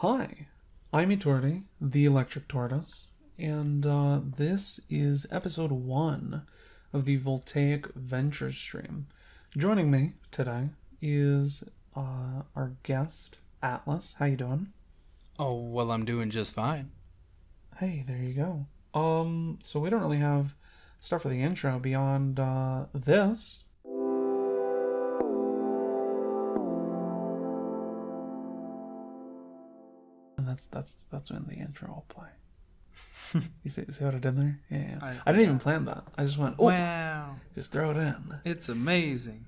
Hi, I'm Etordi, the Electric Tortoise, and this is episode 1 of the Voltaic Ventures stream. Joining me today is our guest, Atlas. How you doing? Oh, well, I'm doing just fine. Hey, there you go. So we don't really have stuff for the intro beyond this. And that's when the intro will play. You see what I did there? Yeah. I didn't even plan that. I just went, oh, Wow, just throw it in. it's amazing.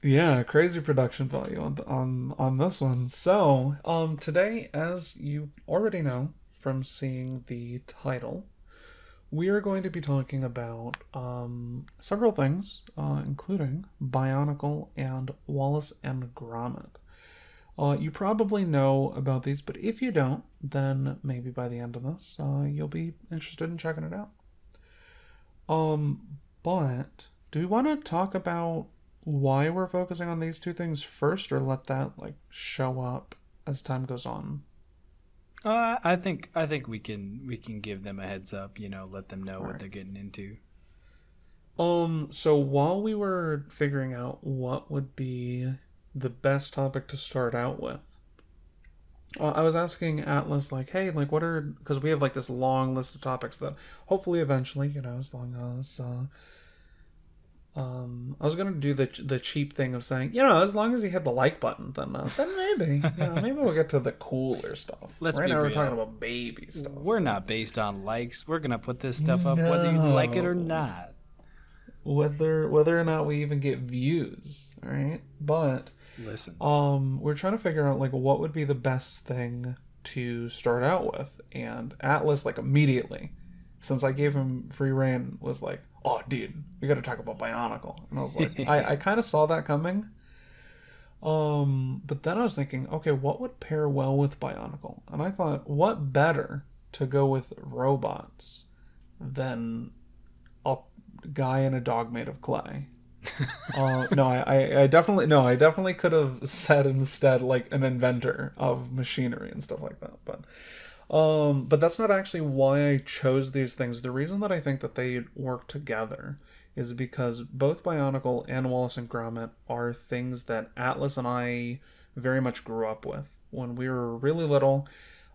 Yeah, crazy production value on this one. So, today, as you already know from seeing the title, we are going to be talking about several things, including Bionicle and Wallace and Gromit. You probably know about these, but if you don't, then maybe by the end of this, you'll be interested in checking it out. But do we want to talk about why we're focusing on these two things first, or let that show up as time goes on? I think we can give them a heads up. Let them know All what right. they're getting into. So while we were figuring out what would be the best topic to start out with, I was asking Atlas, hey, what are, because we have this long list of topics that hopefully eventually, as long as I was gonna do the cheap thing of saying, as long as you hit the like button, then maybe, maybe we'll get to the cooler stuff. Let's Right be now we're real. talking about baby stuff. We're not based on likes. We're gonna put this stuff up whether you like it or No. not. Whether or not we even get views, all right? But Listens. we're trying to figure out what would be the best thing to start out with, and Atlas immediately, since I gave him free reign, was like, "Oh, dude, we got to talk about Bionicle," and I was like, I kind of saw that coming. But then I was thinking, okay, what would pair well with Bionicle? And I thought, what better to go with robots than a guy and a dog made of clay? No, I definitely no, I definitely could have said instead an inventor of machinery and stuff like that. But that's not actually why I chose these things. The reason that I think that they work together is because both Bionicle and Wallace and Gromit are things that Atlas and I very much grew up with when we were really little.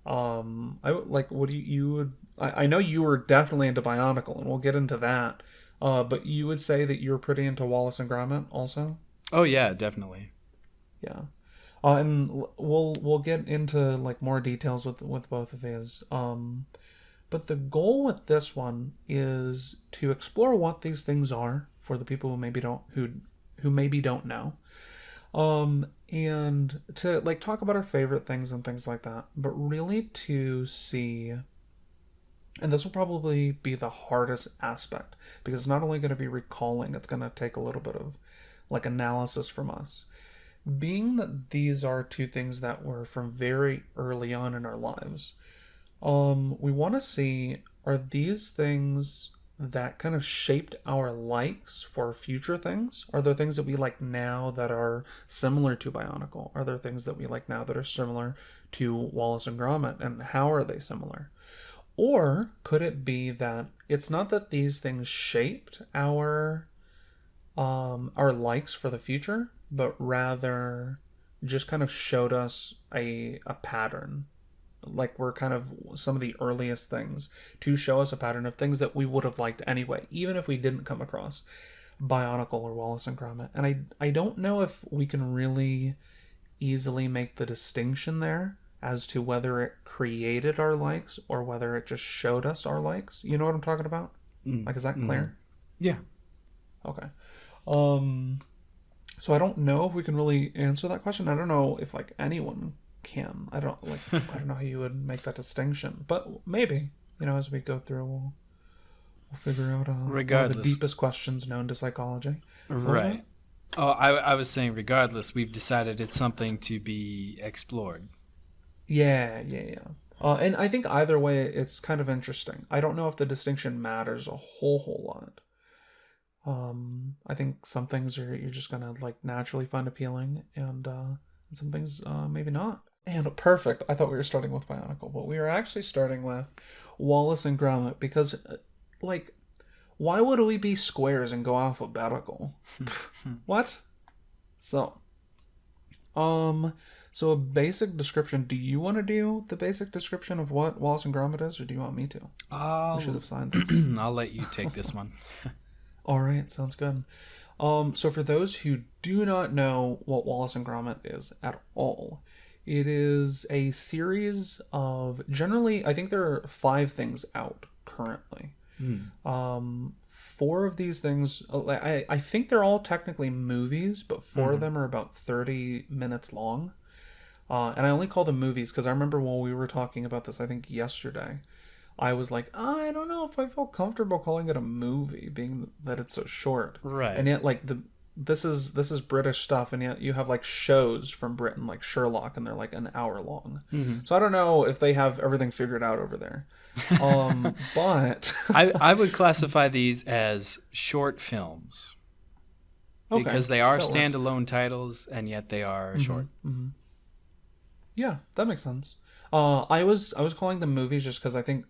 I what do you would I know you were definitely into Bionicle, and we'll get into that. But you would say that you're pretty into Wallace and Gromit also? Oh yeah, definitely. Yeah. And we'll get into more details with both of these. But the goal with this one is to explore what these things are for the people who maybe don't know. And to talk about our favorite things and things like that, but really to see, and this will probably be the hardest aspect because it's not only going to be recalling, it's going to take a little bit of analysis from us. Being that these are two things that were from very early on in our lives, we want to see, are these things that kind of shaped our likes for future things? Are there things that we like now that are similar to Bionicle? Are there things that we like now that are similar to Wallace and Gromit? And how are they similar? Or could it be that it's not that these things shaped our likes for the future, but rather just kind of showed us a pattern. We're kind of some of the earliest things to show us a pattern of things that we would have liked anyway, even if we didn't come across Bionicle or Wallace and Gromit. And I don't know if we can really easily make the distinction there as to whether it created our likes or whether it just showed us our likes. You know what I'm talking about? Is that clear? Yeah. Okay. So I don't know if we can really answer that question. I don't know if anyone can. I don't I don't know how you would make that distinction, but maybe as we go through, we'll figure out one of the Regardless. deepest questions known to psychology. What was Right. Oh, I was saying, regardless, we've decided it's something to be explored. that? Yeah. And I think either way, it's kind of interesting. I don't know if the distinction matters a whole lot. I think some things you're just gonna naturally find appealing, and some things maybe not. And perfect. I thought we were starting with Bionicle, but we are actually starting with Wallace and Gromit because, like, why would we be squares and go alphabetical? What? So, um, so a basic description. Do you want to do the basic description of what Wallace and Gromit is, or do you want me to? We should have signed this. I'll let you take this one. All right, sounds good. So for those who do not know what Wallace and Gromit is at all, it is a series of generally, I think there are 5 things out currently. Four of these things, I think they're all technically movies, but 4 of them are about 30 minutes long. And I only call them movies because I remember when we were talking about this, I think yesterday, I was like, I don't know if I feel comfortable calling it a movie, being that it's so short. Right. And yet, like, this is British stuff, and yet you have like shows from Britain, like Sherlock, and they're like an hour long. So I don't know if they have everything figured out over there. But I would classify these as short films because they are standalone titles, and yet they are short. Yeah, that makes sense. I was calling them movies just because I think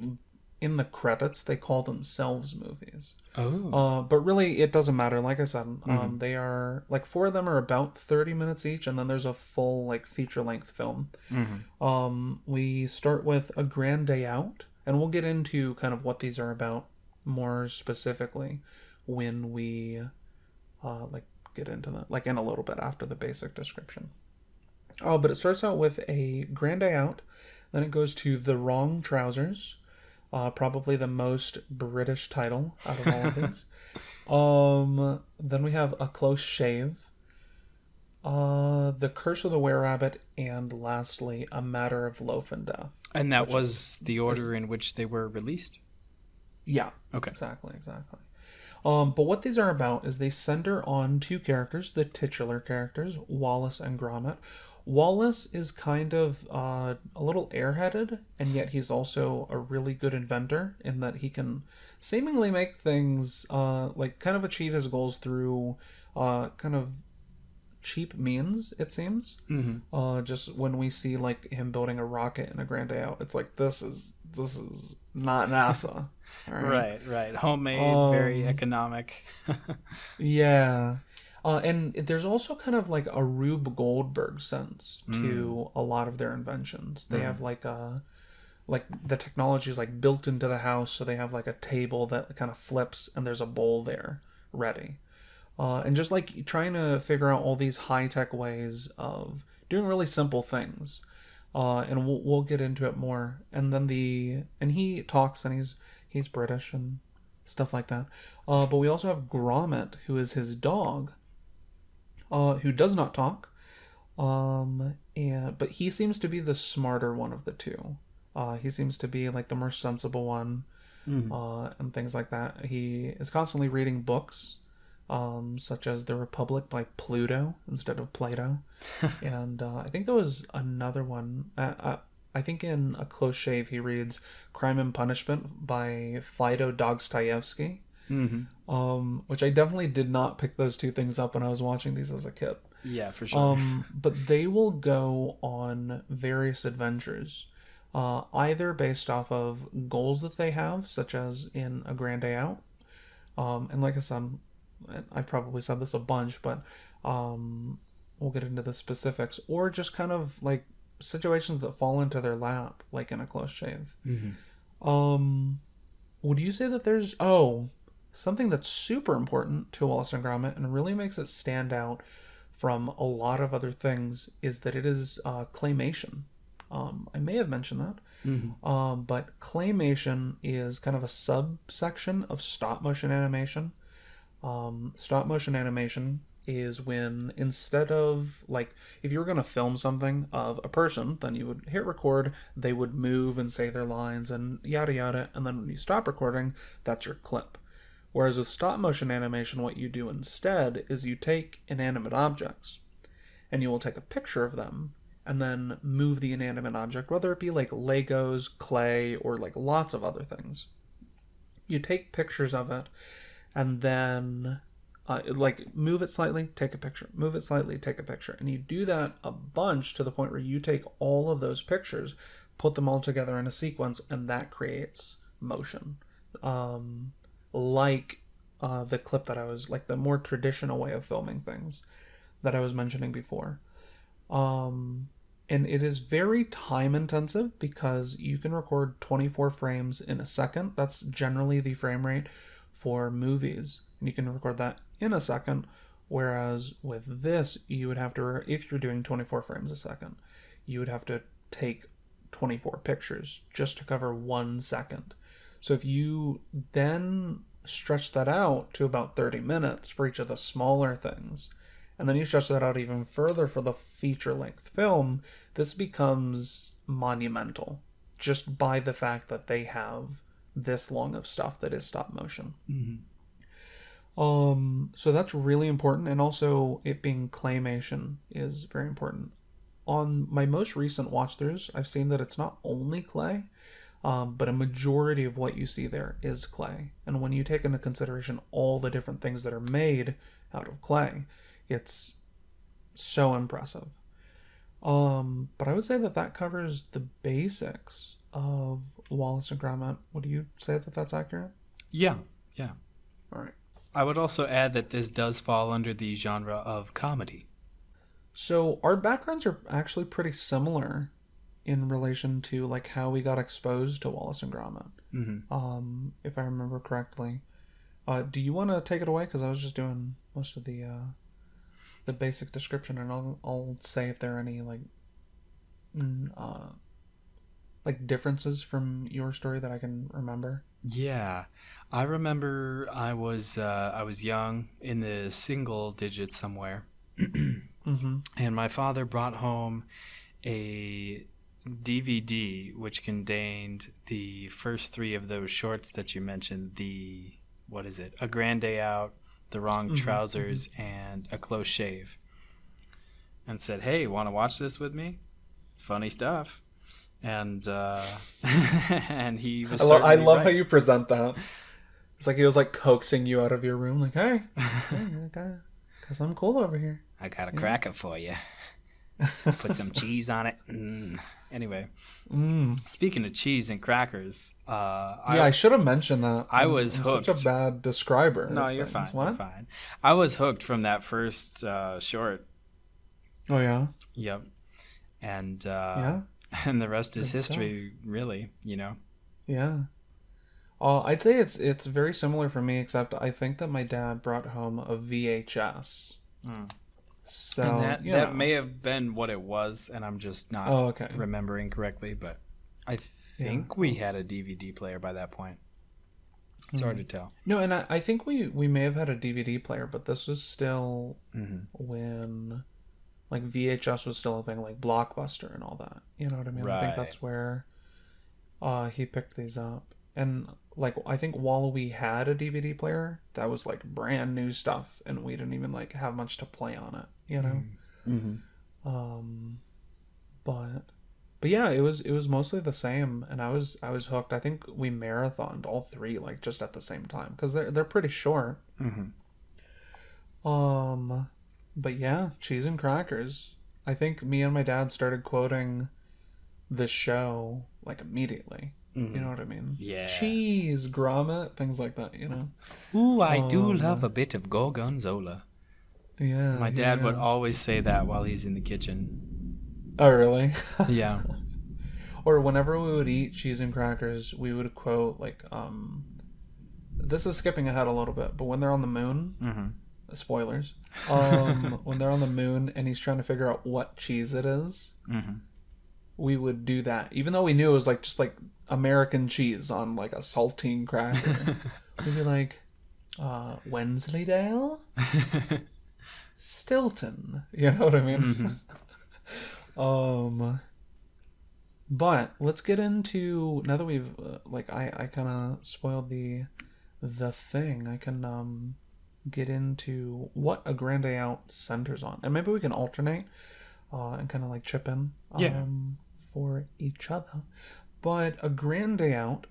in the credits they call themselves movies. Oh. But really it doesn't matter. Like I said, they are like 4 of them are about 30 minutes each, and then there's a full like feature length film. We start with A Grand Day Out, and we'll get into kind of what these are about more specifically when we like get into that, like in a little bit after the basic description. But it starts out with A Grand Day Out, then it goes to The Wrong Trousers, probably the most British title out of all of these. Then we have A Close Shave, The Curse of the Were-Rabbit, and lastly, A Matter of Loaf and Death. And that was the order in which they were released? Yeah. Okay. Exactly. But what these are about is they center on 2 characters, the titular characters, Wallace and Gromit. Wallace is kind of a little airheaded, and yet he's also a really good inventor in that he can seemingly make things like kind of achieve his goals through kind of cheap means, it seems. Just when we see like him building a rocket in A Grand Day Out, it's like this is not NASA. Right. Homemade, very economic. Yeah. And there's also kind of like a Rube Goldberg sense to a lot of their inventions. They have like the technology is like built into the house, so they have like a table that kind of flips and there's a bowl there ready. And just like trying to figure out all these high-tech ways of doing really simple things. And we'll get into it more. And then he talks, and he's British and stuff like that. But we also have Gromit, who is his dog, who does not talk, but he seems to be the smarter one of the 2. He seems to be like the more sensible one, and things like that. He is constantly reading books, such as The Republic by Pluto instead of Plato, and I think there was another one. I think in A Close Shave he reads Crime and Punishment by Fido Dostoevsky. Which I definitely did not pick those 2 things up when I was watching these as a kid. Yeah, for sure. But they will go on various adventures, either based off of goals that they have, such as in A Grand Day Out. And like I said, I've probably said this a bunch, but we'll get into the specifics, or just kind of like situations that fall into their lap, like in A Close Shave. Would you say that there's something that's super important to Wallace and Gromit and really makes it stand out from a lot of other things is that it is claymation. I may have mentioned that, but claymation is kind of a subsection of stop motion animation. Stop motion animation is when, instead of like if you were going to film something of a person, then you would hit record, they would move and say their lines and yada yada, and then when you stop recording, that's your clip. Whereas with stop motion animation, what you do instead is you take inanimate objects and you will take a picture of them and then move the inanimate object, whether it be like Legos, clay, or like lots of other things. You take pictures of it, and then like move it slightly, take a picture, move it slightly, take a picture. And you do that a bunch to the point where you take all of those pictures, put them all together in a sequence, and that creates motion. Like the clip that I was, like the more traditional way of filming things that I was mentioning before. And it is very time intensive because you can record 24 frames in a second. That's generally the frame rate for movies. And you can record that in a second. Whereas with this, you would have to, if you're doing 24 frames a second, you would have to take 24 pictures just to cover 1 second. So if you then stretch that out to about 30 minutes for each of the smaller things, and then you stretch that out even further for the feature-length film, this becomes monumental just by the fact that they have this long of stuff that is stop motion. So that's really important, and also it being claymation is very important. On my most recent watch-throughs, I've seen that it's not only clay, but a majority of what you see there is clay. And when you take into consideration all the different things that are made out of clay, it's so impressive. But I would say that covers the basics of Wallace and Gromit. Would you say that that's accurate? Yeah. All right. I would also add that this does fall under the genre of comedy. So our backgrounds are actually pretty similar in relation to like how we got exposed to Wallace and Gromit. If I remember correctly. Do you want to take it away? Because I was just doing most of the basic description, and I'll say if there are any like differences from your story that I can remember. Yeah, I remember I was young, in the single digits somewhere, and my father brought home a DVD which contained the first 3 of those shorts that you mentioned. What is it? A Grand Day Out, The Wrong Trousers, and A Close Shave. And said, "Hey, want to watch this with me? It's funny stuff." And and he was. I love right. How you present that. It's like he was like coaxing you out of your room, like, "Hey, because I'm cool over here. I got a cracker for you. So put some cheese on it." Anyway, speaking of cheese and crackers, I should have mentioned that. I'm hooked. Such a bad describer. No, you're fine. You're fine. I was hooked from that first short. Oh yeah. Yep. And and the rest is history, really. Yeah. I'd say it's very similar for me, except I think that my dad brought home a VHS. So and that may have been what it was, and I'm just not remembering correctly. But I think we had a DVD player by that point. It's hard to tell. No, and I think we may have had a DVD player, but this was still when like VHS was still a thing, like Blockbuster and all that. You know what I mean? Right. I think that's where he picked these up. And like I think while we had a DVD player, that was like brand new stuff, and we didn't even like have much to play on it, you know. But yeah, it was mostly the same, and I was hooked. I think we marathoned all 3 like just at the same time because they're pretty short. But yeah, cheese and crackers. I think me and my dad started quoting this show like immediately. You know what I mean? Yeah. Cheese, Gromit, things like that, you know? Ooh, I do love a bit of gorgonzola. Yeah. My dad would always say that while he's in the kitchen. Oh, really? Yeah. Or whenever we would eat cheese and crackers, we would quote, like, this is skipping ahead a little bit, but when they're on the moon, spoilers, when they're on the moon and he's trying to figure out what cheese it is, we would do that. Even though we knew it was like just like American cheese on like a saltine cracker. We'd be like, Wensleydale? Stilton. You know what I mean? But let's get into, now that we've I kind of spoiled the thing, I can get into what A Grand Day Out centers on, and maybe we can alternate and kind of like chip in for each other. But A Grand Day Out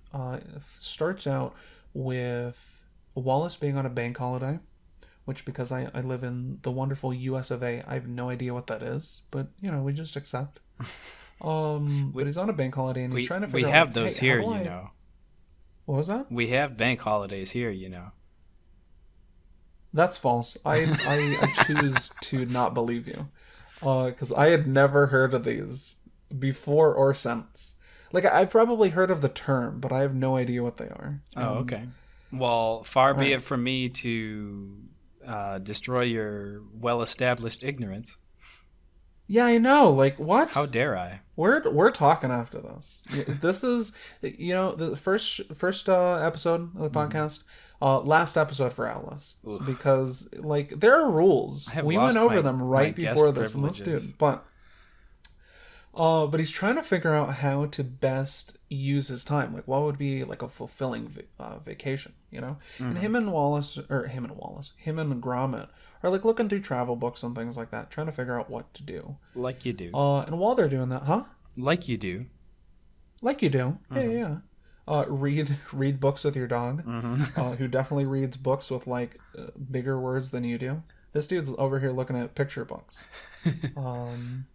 starts out with Wallace being on a bank holiday which because I live in the wonderful US of A, I have no idea what that is, but we just accept. But he's on a bank holiday and he's trying to figure out. We have those here, What was that? We have bank holidays here, That's false. I choose to not believe you, because I had never heard of these before or since. Like, I've probably heard of the term, but I have no idea what they are. Oh, okay. Well, far be it from me to destroy your well-established ignorance. Yeah, I know. Like, what? How dare I? We're talking after this. This is, the first episode of the podcast, last episode for Alice. Because, like, there are rules. We went over them right before this. And let's do it. But he's trying to figure out how to best use his time. Like, what would be like a fulfilling vacation, And him and Gromit are like looking through travel books and things like that, trying to figure out what to do. Like you do. And while they're doing that, Like you do. Like you do. Yeah. Read books with your dog, who definitely reads books with like bigger words than you do. This dude's over here looking at picture books. And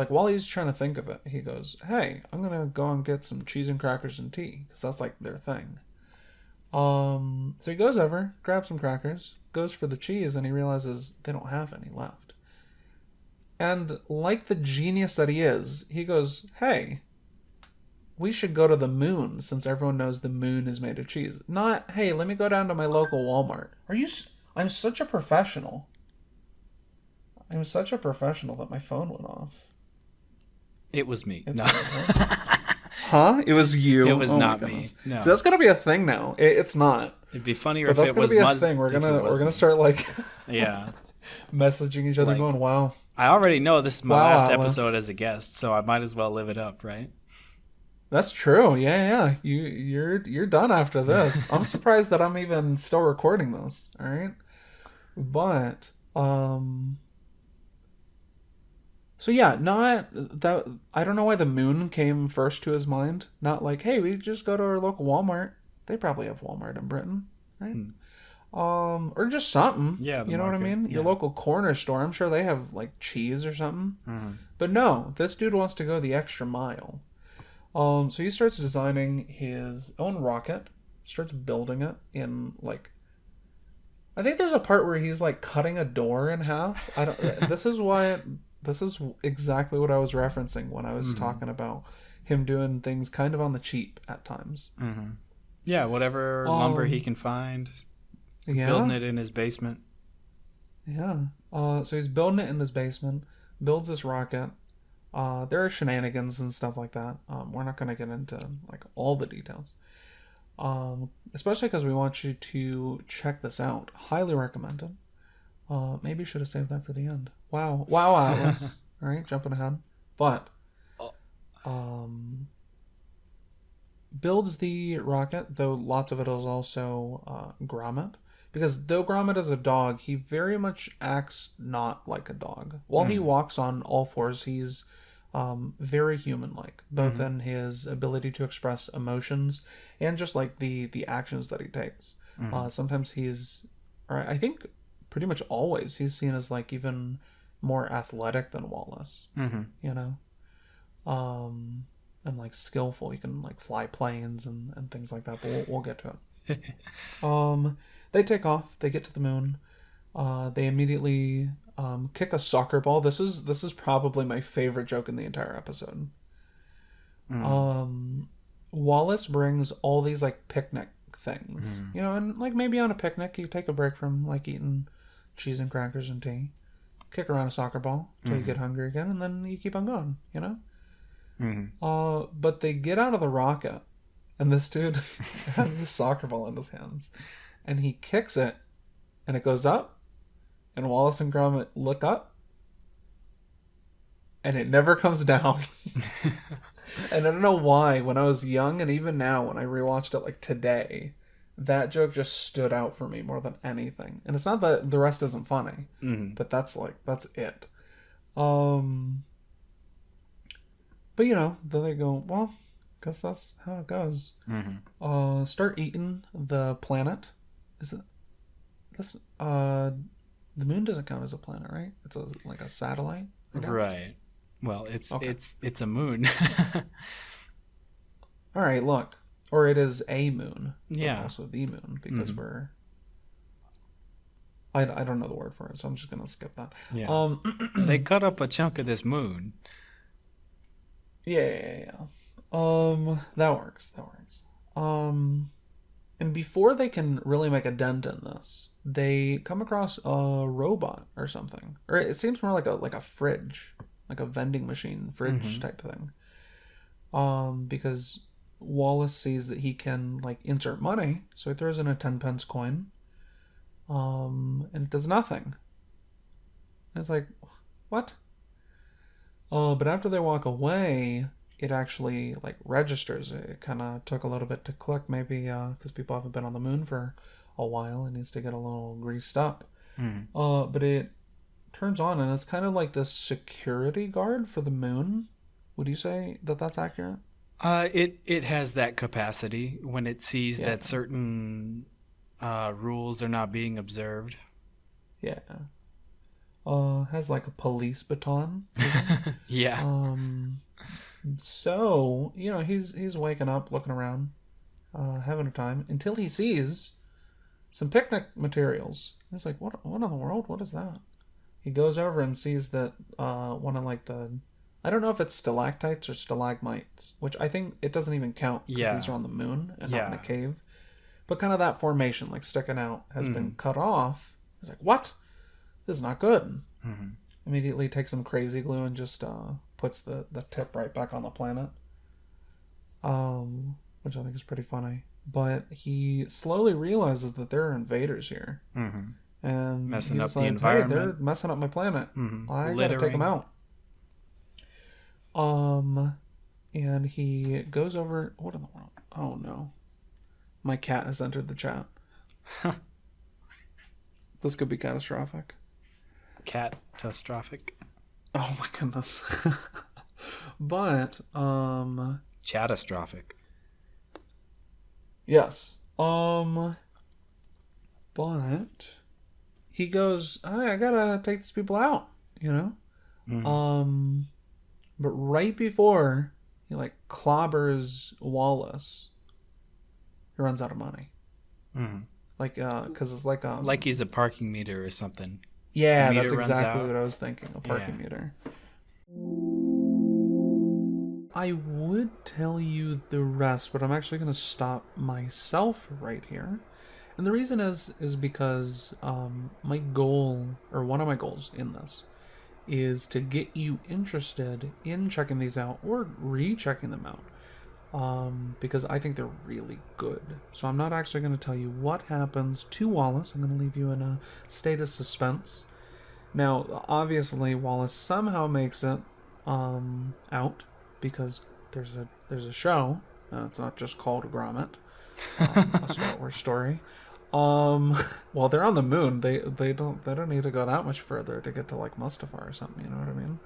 while he's trying to think of it, he goes, "Hey, I'm going to go and get some cheese and crackers and tea," because that's like their thing. So he goes over, grabs some crackers, goes for the cheese, and he realizes they don't have any left. And like the genius that he is, he goes, "Hey, we should go to the moon, since everyone knows the moon is made of cheese." Not, "Hey, let me go down to my local Walmart." I'm such a professional. I'm such a professional that my phone went off. It was me. No. Huh? It was you. It was not me. No. So that's gonna be a thing now. It's not. It'd be funnier if it was. That's gonna be a thing. We're gonna start like messaging each other, going, "Wow." I already know this is my last episode as a guest, so I might as well live it up, right? That's true. Yeah. You're done after this. I'm surprised that I'm even still recording this. All right, but So yeah, not that. I don't know why the moon came first to his mind. Not like, "Hey, we just go to our local Walmart." They probably have Walmart in Britain, right? Or just something. Yeah, you know what I mean. Yeah. Your local corner store. I'm sure they have like cheese or something. But no, this dude wants to go the extra mile. So he starts designing his own rocket. Starts building it in like. I think there's a part where he's like cutting a door in half. This is exactly what I was referencing when I was talking about him doing things kind of on the cheap at times. Yeah, whatever lumber he can find. Building it in his basement. Yeah. So he's building it in his basement, builds this rocket. There are shenanigans and stuff like that. We're not going to get into like all the details. Especially because we want you to check this out. Highly recommended. Maybe should have saved that for the end. Wow, Atlas. All right, jumping ahead. But builds the rocket, though lots of it is also Gromit. Because though Gromit is a dog, he very much acts not like a dog. While he walks on all fours, he's very human-like, both in his ability to express emotions and just like the actions that he takes. Sometimes I think pretty much always he's seen as like even more athletic than Wallace, and like skillful. He can like fly planes and things like that, but we'll get to it. They take off, they get to the moon, they immediately kick a soccer ball. This is probably my favorite joke in the entire episode. Wallace brings all these like picnic things, and like maybe on a picnic you take a break from like eating cheese and crackers and tea, kick around a soccer ball till you get hungry again, and then you keep on going, but they get out of the rocket, and this dude has the soccer ball in his hands, and he kicks it, and it goes up, and Wallace and Gromit look up, and it never comes down. And I don't know why, when I was young, and even now when I rewatched it like today, that joke just stood out for me more than anything. And it's not that the rest isn't funny, but that's it. But then they go, well, guess that's how it goes. Start eating the planet. That's the moon doesn't count as a planet, right? It's like a satellite. Right. Well, it's Okay. it's a moon. All right, look, or it is a moon. Yeah. But also the moon because I don't know the word for it, so I'm just gonna skip that. Yeah. They cut up a chunk of this moon. Yeah. That works. And before they can really make a dent in this, they come across a robot or something. Or it seems more like a fridge, like a vending machine fridge type thing. Because Wallace sees that he can like insert money, so he throws in a 10-pence coin. And it does nothing. And it's like, what? But after they walk away, it actually like registers. It kind of took a little bit to click, maybe because people haven't been on the moon for a while. It needs to get a little greased up. But it turns on, and it's kind of like this security guard for the moon. Would you say that that's accurate? It has that capacity when it sees that certain rules are not being observed. Yeah. Has like a police baton. Yeah. So, he's waking up, looking around, having a time, until he sees some picnic materials. He's like, what in the world? What is that? He goes over and sees that one of like I don't know if it's stalactites or stalagmites, which I think it doesn't even count because these are on the moon and not in a cave. But kind of that formation, like sticking out, has been cut off. He's like, what? This is not good. Immediately takes some crazy glue and just puts the tip right back on the planet. Which I think is pretty funny. But he slowly realizes that there are invaders here. And messing up decides, the environment. Hey, they're messing up my planet. I gotta take them out. And he goes over. What in the world? Oh no. My cat has entered the chat. This could be catastrophic. Catastrophic. Oh my goodness. But catastrophic. Yes. But he goes, I gotta take these people out, But right before he like clobbers Wallace, he runs out of money. Like because it's like he's a parking meter or something. Yeah, that's exactly what I was thinking. A parking meter. I would tell you the rest, but I'm actually going to stop myself right here. And the reason is because my goal, or one of my goals in this, is to get you interested in checking these out or rechecking them out. Because I think they're really good. So I'm not actually going to tell you what happens to Wallace. I'm going to leave you in a state of suspense. Now, obviously, Wallace somehow makes it out because there's a show, and it's not just called Gromit, a Star Wars story. Well, they're on the moon. They don't need to go that much further to get to like Mustafar or something. You know what I mean?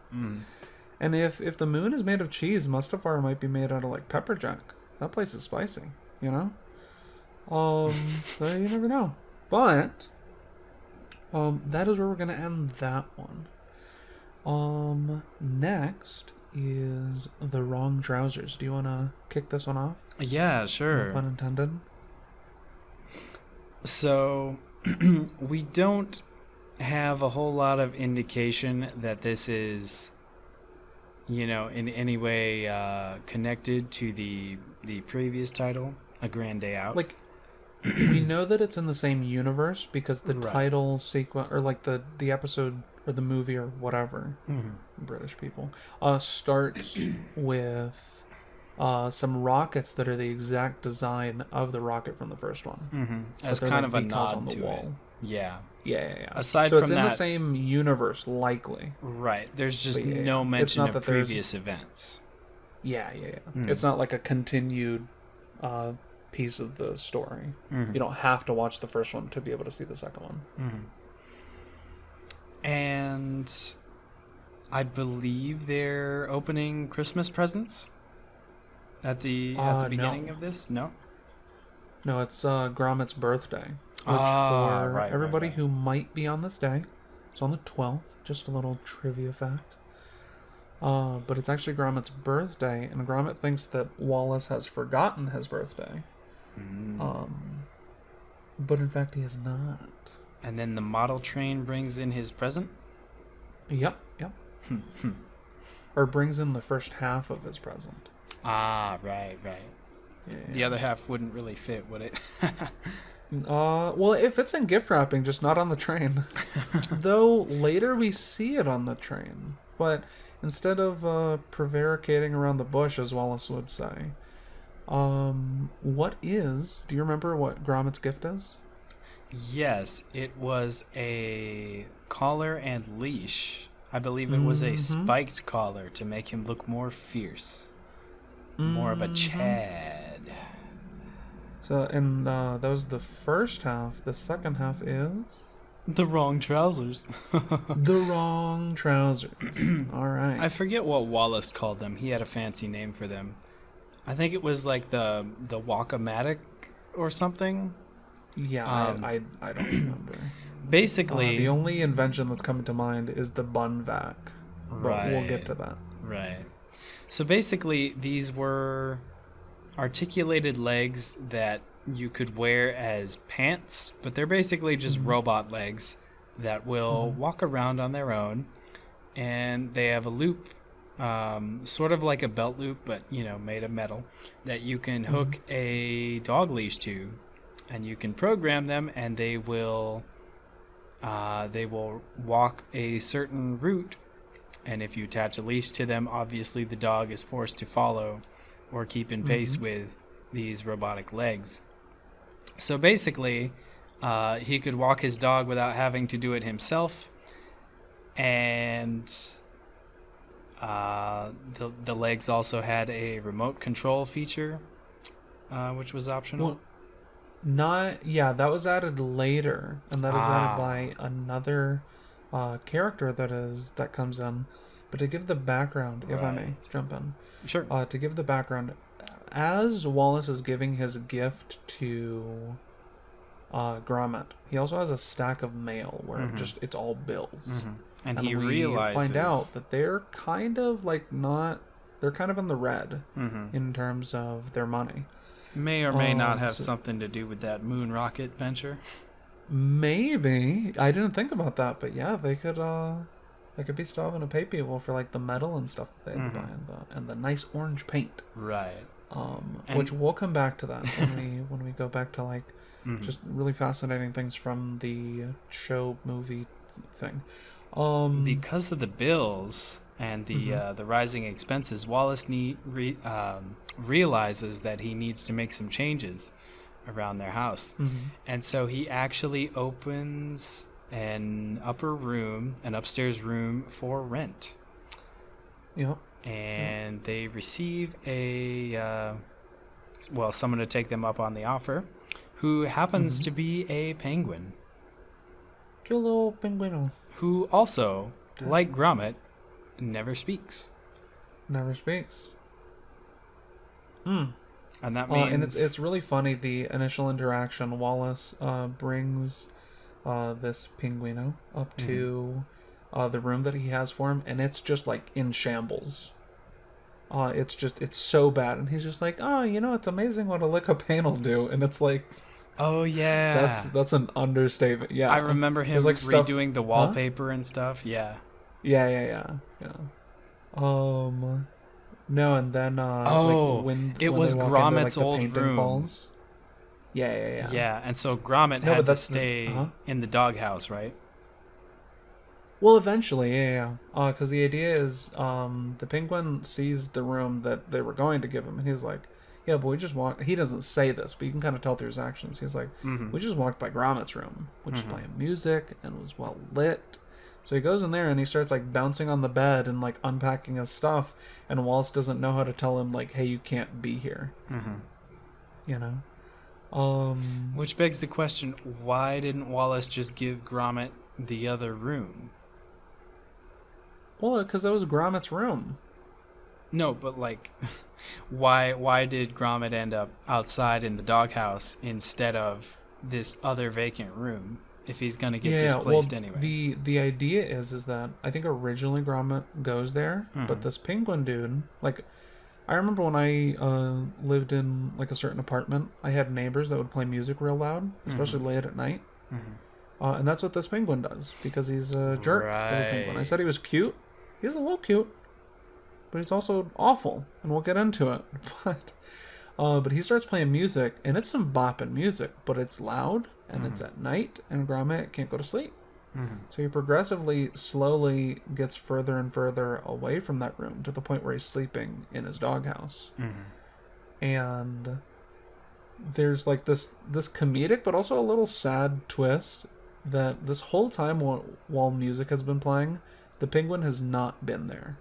And if the moon is made of cheese, Mustafar might be made out of like pepper jack. That place is spicy, So you never know. But that is where we're gonna end that one. Next is the wrong trousers. Do you want to kick this one off? Yeah, sure. No pun intended. So we don't have a whole lot of indication that this is, in any way connected to the previous title, A Grand Day Out. Like, we know that it's in the same universe because the title sequence, or like the episode or the movie or whatever, British people, starts with some rockets that are the exact design of the rocket from the first one. As kind of a nod to it. Yeah. Aside so from it's in that, the same universe, likely. Right. There's just no mention of previous events. Yeah. It's not like a continued piece of the story. You don't have to watch the first one to be able to see the second one. And I believe they're opening Christmas presents at the beginning of this. No, it's Gromit's birthday. which for right, everybody right. who might be on this day, it's on the 12th. Just a little trivia fact. But it's actually Gromit's birthday, and Gromit thinks that Wallace has forgotten his birthday. But in fact, he has not. And then the model train brings in his present? Yep. Or brings in the first half of his present. Ah, right. Yeah. The other half wouldn't really fit, would it? Well, if it's in gift wrapping, just not on the train. Though later we see it on the train. But instead of prevaricating around the bush, as Wallace would say, do you remember what Gromit's gift is? Yes, it was a collar and leash. I believe it was a spiked collar to make him look more fierce. More of a Chad. So, and that was the first half. The second half is... The wrong trousers. The wrong trousers. All right. I forget what Wallace called them. He had a fancy name for them. I think it was like the Walk-O-Matic or something. Yeah, I don't remember. Basically... the only invention that's coming to mind is the bun vac. But we'll get to that. Right. So basically, these were articulated legs that you could wear as pants, but they're basically just robot legs that will walk around on their own, and they have a loop, sort of like a belt loop, but made of metal, that you can hook a dog leash to, and you can program them, and they will walk a certain route. And if you attach a leash to them, obviously the dog is forced to follow or keep in pace with these robotic legs. So basically, he could walk his dog without having to do it himself. And the legs also had a remote control feature, which was optional. That was added later. And that is added by another character that comes in. But to give the background, if I may jump in. Sure. To give the background, as Wallace is giving his gift to Gromit, he also has a stack of mail where it's all bills. And he we realizes... find out that they're kind of they're kind of in the red in terms of their money. May or may not have something to do with that moon rocket venture. Maybe. I didn't think about that, but yeah, they could be starving to pay people for the metal and stuff that they had to buy and the nice orange paint. Right. Which we'll come back to that when we go back to just really fascinating things from the show movie thing. Because of the bills and the rising expenses, Wallace realizes that he needs to make some changes around their house. And so he actually opens an upstairs room for rent. Yep. And they receive someone to take them up on the offer, who happens to be a penguin. Cute little penguin. Who also, like Gromit, never speaks. Never speaks. And that means... and it's really funny, the initial interaction. Wallace brings this Pinguino up to the room that he has for him, and it's just in shambles. It's so bad, and he's just like, it's amazing what a lick of paint will do, and it's like... Oh, yeah. That's an understatement, yeah. I remember him redoing the wallpaper and stuff, yeah. Yeah. No, and then when it was Gromit's old room. Falls. Yeah. Yeah, and so Gromit had to stay in the doghouse, right? Well, eventually, yeah. Because the idea is, the penguin sees the room that they were going to give him, and he's like, "Yeah, but we just walked." He doesn't say this, but you can kind of tell through his actions. He's like, "We just walked by Gromit's room, which is playing music and was well lit." So he goes in there and he starts bouncing on the bed and unpacking his stuff, and Wallace doesn't know how to tell him "Hey, you can't be here." Which begs the question: why didn't Wallace just give Gromit the other room? Well, because that was Gromit's room. No, but why did Gromit end up outside in the doghouse instead of this other vacant room if he's gonna get displaced anyway. The idea is that I think originally Gromit goes there, but this penguin dude, like, I remember when I lived in like a certain apartment, I had neighbors that would play music real loud, especially late at night. And that's what this penguin does, because he's a jerk. Right. Penguin. I said he was cute. He's a little cute, but he's also awful, and we'll get into it. But he starts playing music, and it's some bopping music, but it's loud, and it's at night, and Gromit can't go to sleep. So he progressively, slowly gets further and further away from that room to the point where he's sleeping in his doghouse. And there's like this comedic but also a little sad twist that this whole time while music has been playing, the penguin has not been there.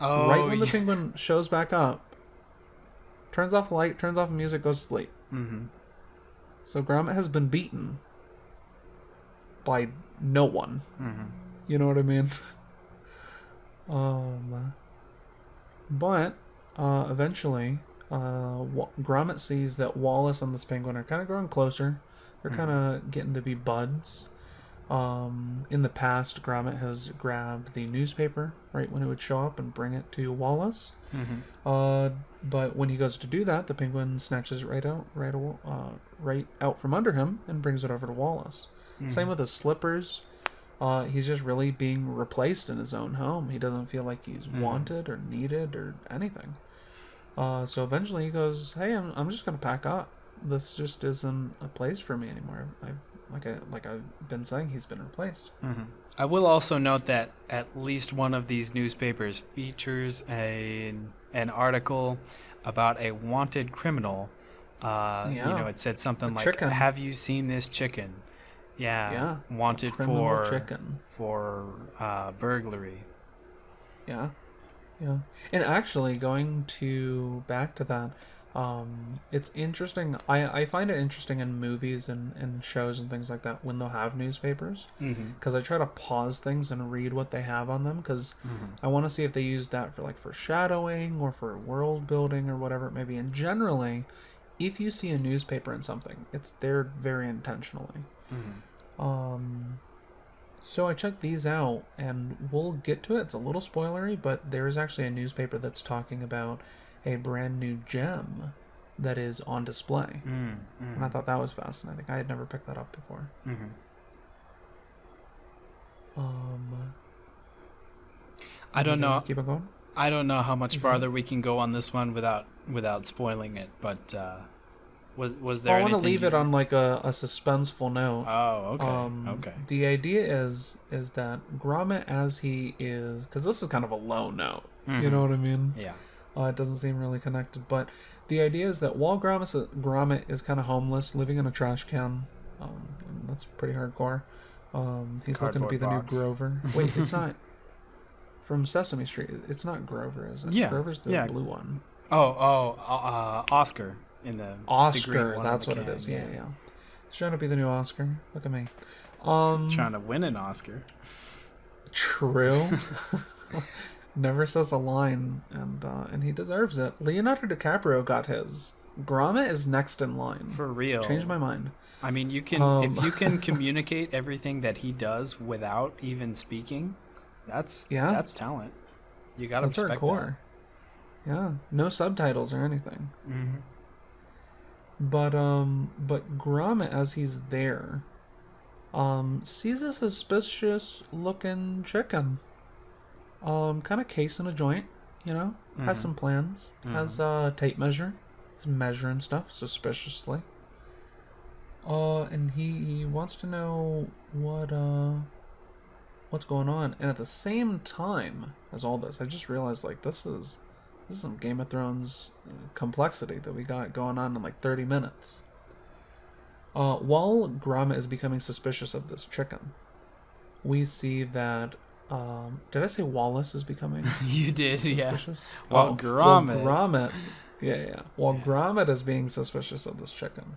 Oh, right when the penguin shows back up, turns off the light, turns off the music, goes to sleep. So Gromit has been beaten by no one. You know what I mean? But eventually Gromit sees that Wallace and this penguin are kind of growing closer. They're kind of getting to be buds. In the past, Gromit has grabbed the newspaper right when it would show up and bring it to Wallace. But when he goes to do that, the penguin snatches it right out from under him and brings it over to Wallace. Same with his slippers. He's just really being replaced in his own home. He doesn't feel like he's wanted or needed or anything. So eventually he goes, "Hey, I'm just gonna pack up. This just isn't a place for me anymore. Like I've been saying, he's been replaced." I will also note that at least one of these newspapers features an article about a wanted criminal. It said something like, chicken. "Have you seen this chicken?" Yeah. Wanted for chicken. For burglary. Yeah. And actually, going back to that, it's interesting. I find it interesting in movies and shows and things like that when they'll have newspapers, because I try to pause things and read what they have on them, because I want to see if they use that for like foreshadowing or for world building or whatever it may be. And generally, if you see a newspaper in something, it's there very intentionally. So I checked these out, and we'll get to it. It's a little spoilery, but there's actually a newspaper that's talking about a brand new gem that is on display. And I thought that was fascinating. I had never picked that up before. I don't know. Keep it going? I don't know how much farther we can go on this one without spoiling it, but was there? I want to leave it on like a suspenseful note. Oh, okay. Okay. The idea is that Gromit, as he is, because this is kind of a low note. You know what I mean? Yeah. It doesn't seem really connected, but the idea is that while Gromit is kind of homeless, living in a trash can, that's pretty hardcore. He's looking to be the new Grover. Wait, it's not from Sesame Street. It's not Grover, is it? Yeah. Grover's the blue one. Oscar in the Oscar. That's what it is. Yeah. He's trying to be the new Oscar. Look at me. Trying to win an Oscar. True. Never says a line, and he deserves it. Leonardo DiCaprio got his. Gromit is next in line. For real. Changed my mind. I mean, you can if you can communicate everything that he does without even speaking, that's talent. You got to respect that. Yeah, no subtitles or anything. But Gromit, as he's there, sees a suspicious looking chicken. Kind of casing a joint, has some plans, has a tape measure, he's measuring stuff suspiciously. And he wants to know what's going on. And at the same time as all this, I just realized like this is some Game of Thrones complexity that we got going on in like 30 minutes. While Gromit is becoming suspicious of this chicken, we see that did I say Wallace is becoming You did, suspicious? Yeah. Well, Gromit. While Gromit is being suspicious of this chicken,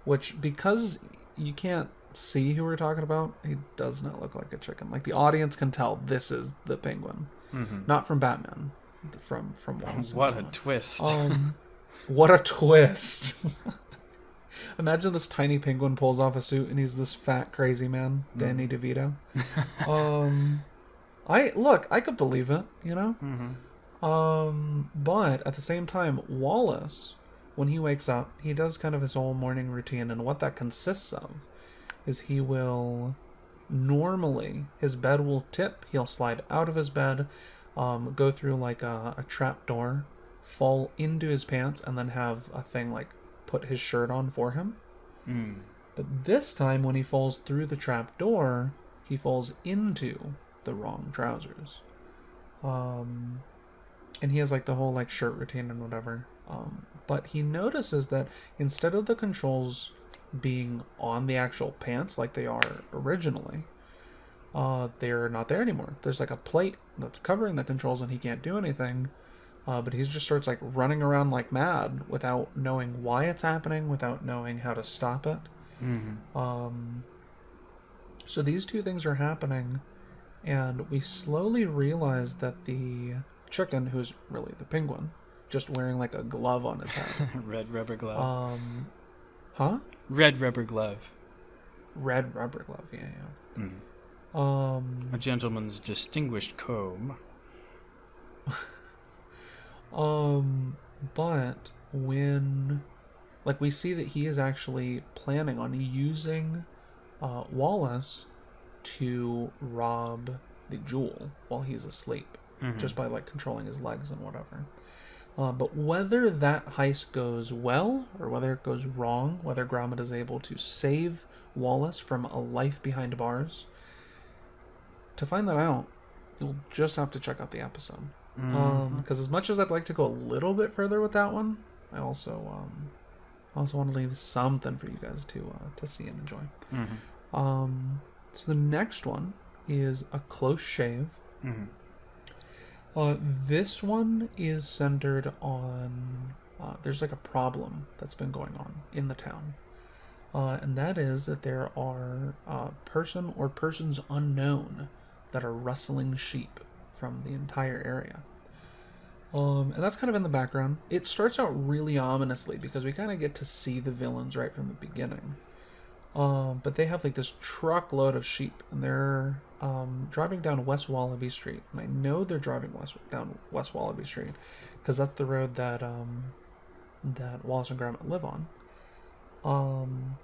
which, because you can't see who we're talking about, he does not look like a chicken. Like, the audience can tell this is the penguin. Not from Batman. From Wallace. What a twist. What a twist. Imagine this tiny penguin pulls off a suit and he's this fat crazy man, Danny DeVito. I could believe it, you know. But at the same time, Wallace, when he wakes up, he does kind of his whole morning routine, and what that consists of is he will normally his bed will tip. He'll slide out of his bed, go through like a trap door, fall into his pants, and then have a thing like put his shirt on for him. But this time, when he falls through the trap door, he falls into the wrong trousers. And he has like the whole like shirt routine and whatever. But he notices that instead of the controls being on the actual pants like they are originally, they're not there anymore. There's like a plate that's covering the controls and he can't do anything. But he just starts like running around like mad without knowing why it's happening, without knowing how to stop it. So these two things are happening, and we slowly realize that the chicken, who's really the penguin, just wearing like a glove on his head. Red rubber glove. Huh? Red rubber glove. Red rubber glove, yeah. A gentleman's distinguished comb. But when, like, we see that he is actually planning on using Wallace to rob the jewel while he's asleep, just by like controlling his legs and whatever. But whether that heist goes well or whether it goes wrong, whether Gromit is able to save Wallace from a life behind bars, to find that out, you'll just have to check out the episode. Because as much as I'd like to go a little bit further with that one, I also want to leave something for you guys to see and enjoy. So the next one is A Close Shave. This one is centered on there's like a problem that's been going on in the town, and that is that there are person or persons unknown that are rustling sheep from the entire area. And that's kind of in the background. It starts out really ominously because we kind of get to see the villains right from the beginning. But they have like this truckload of sheep, and they're driving down West Wallaby Street. And I know they're driving down West Wallaby Street because that's the road that that Wallace and Gromit live on.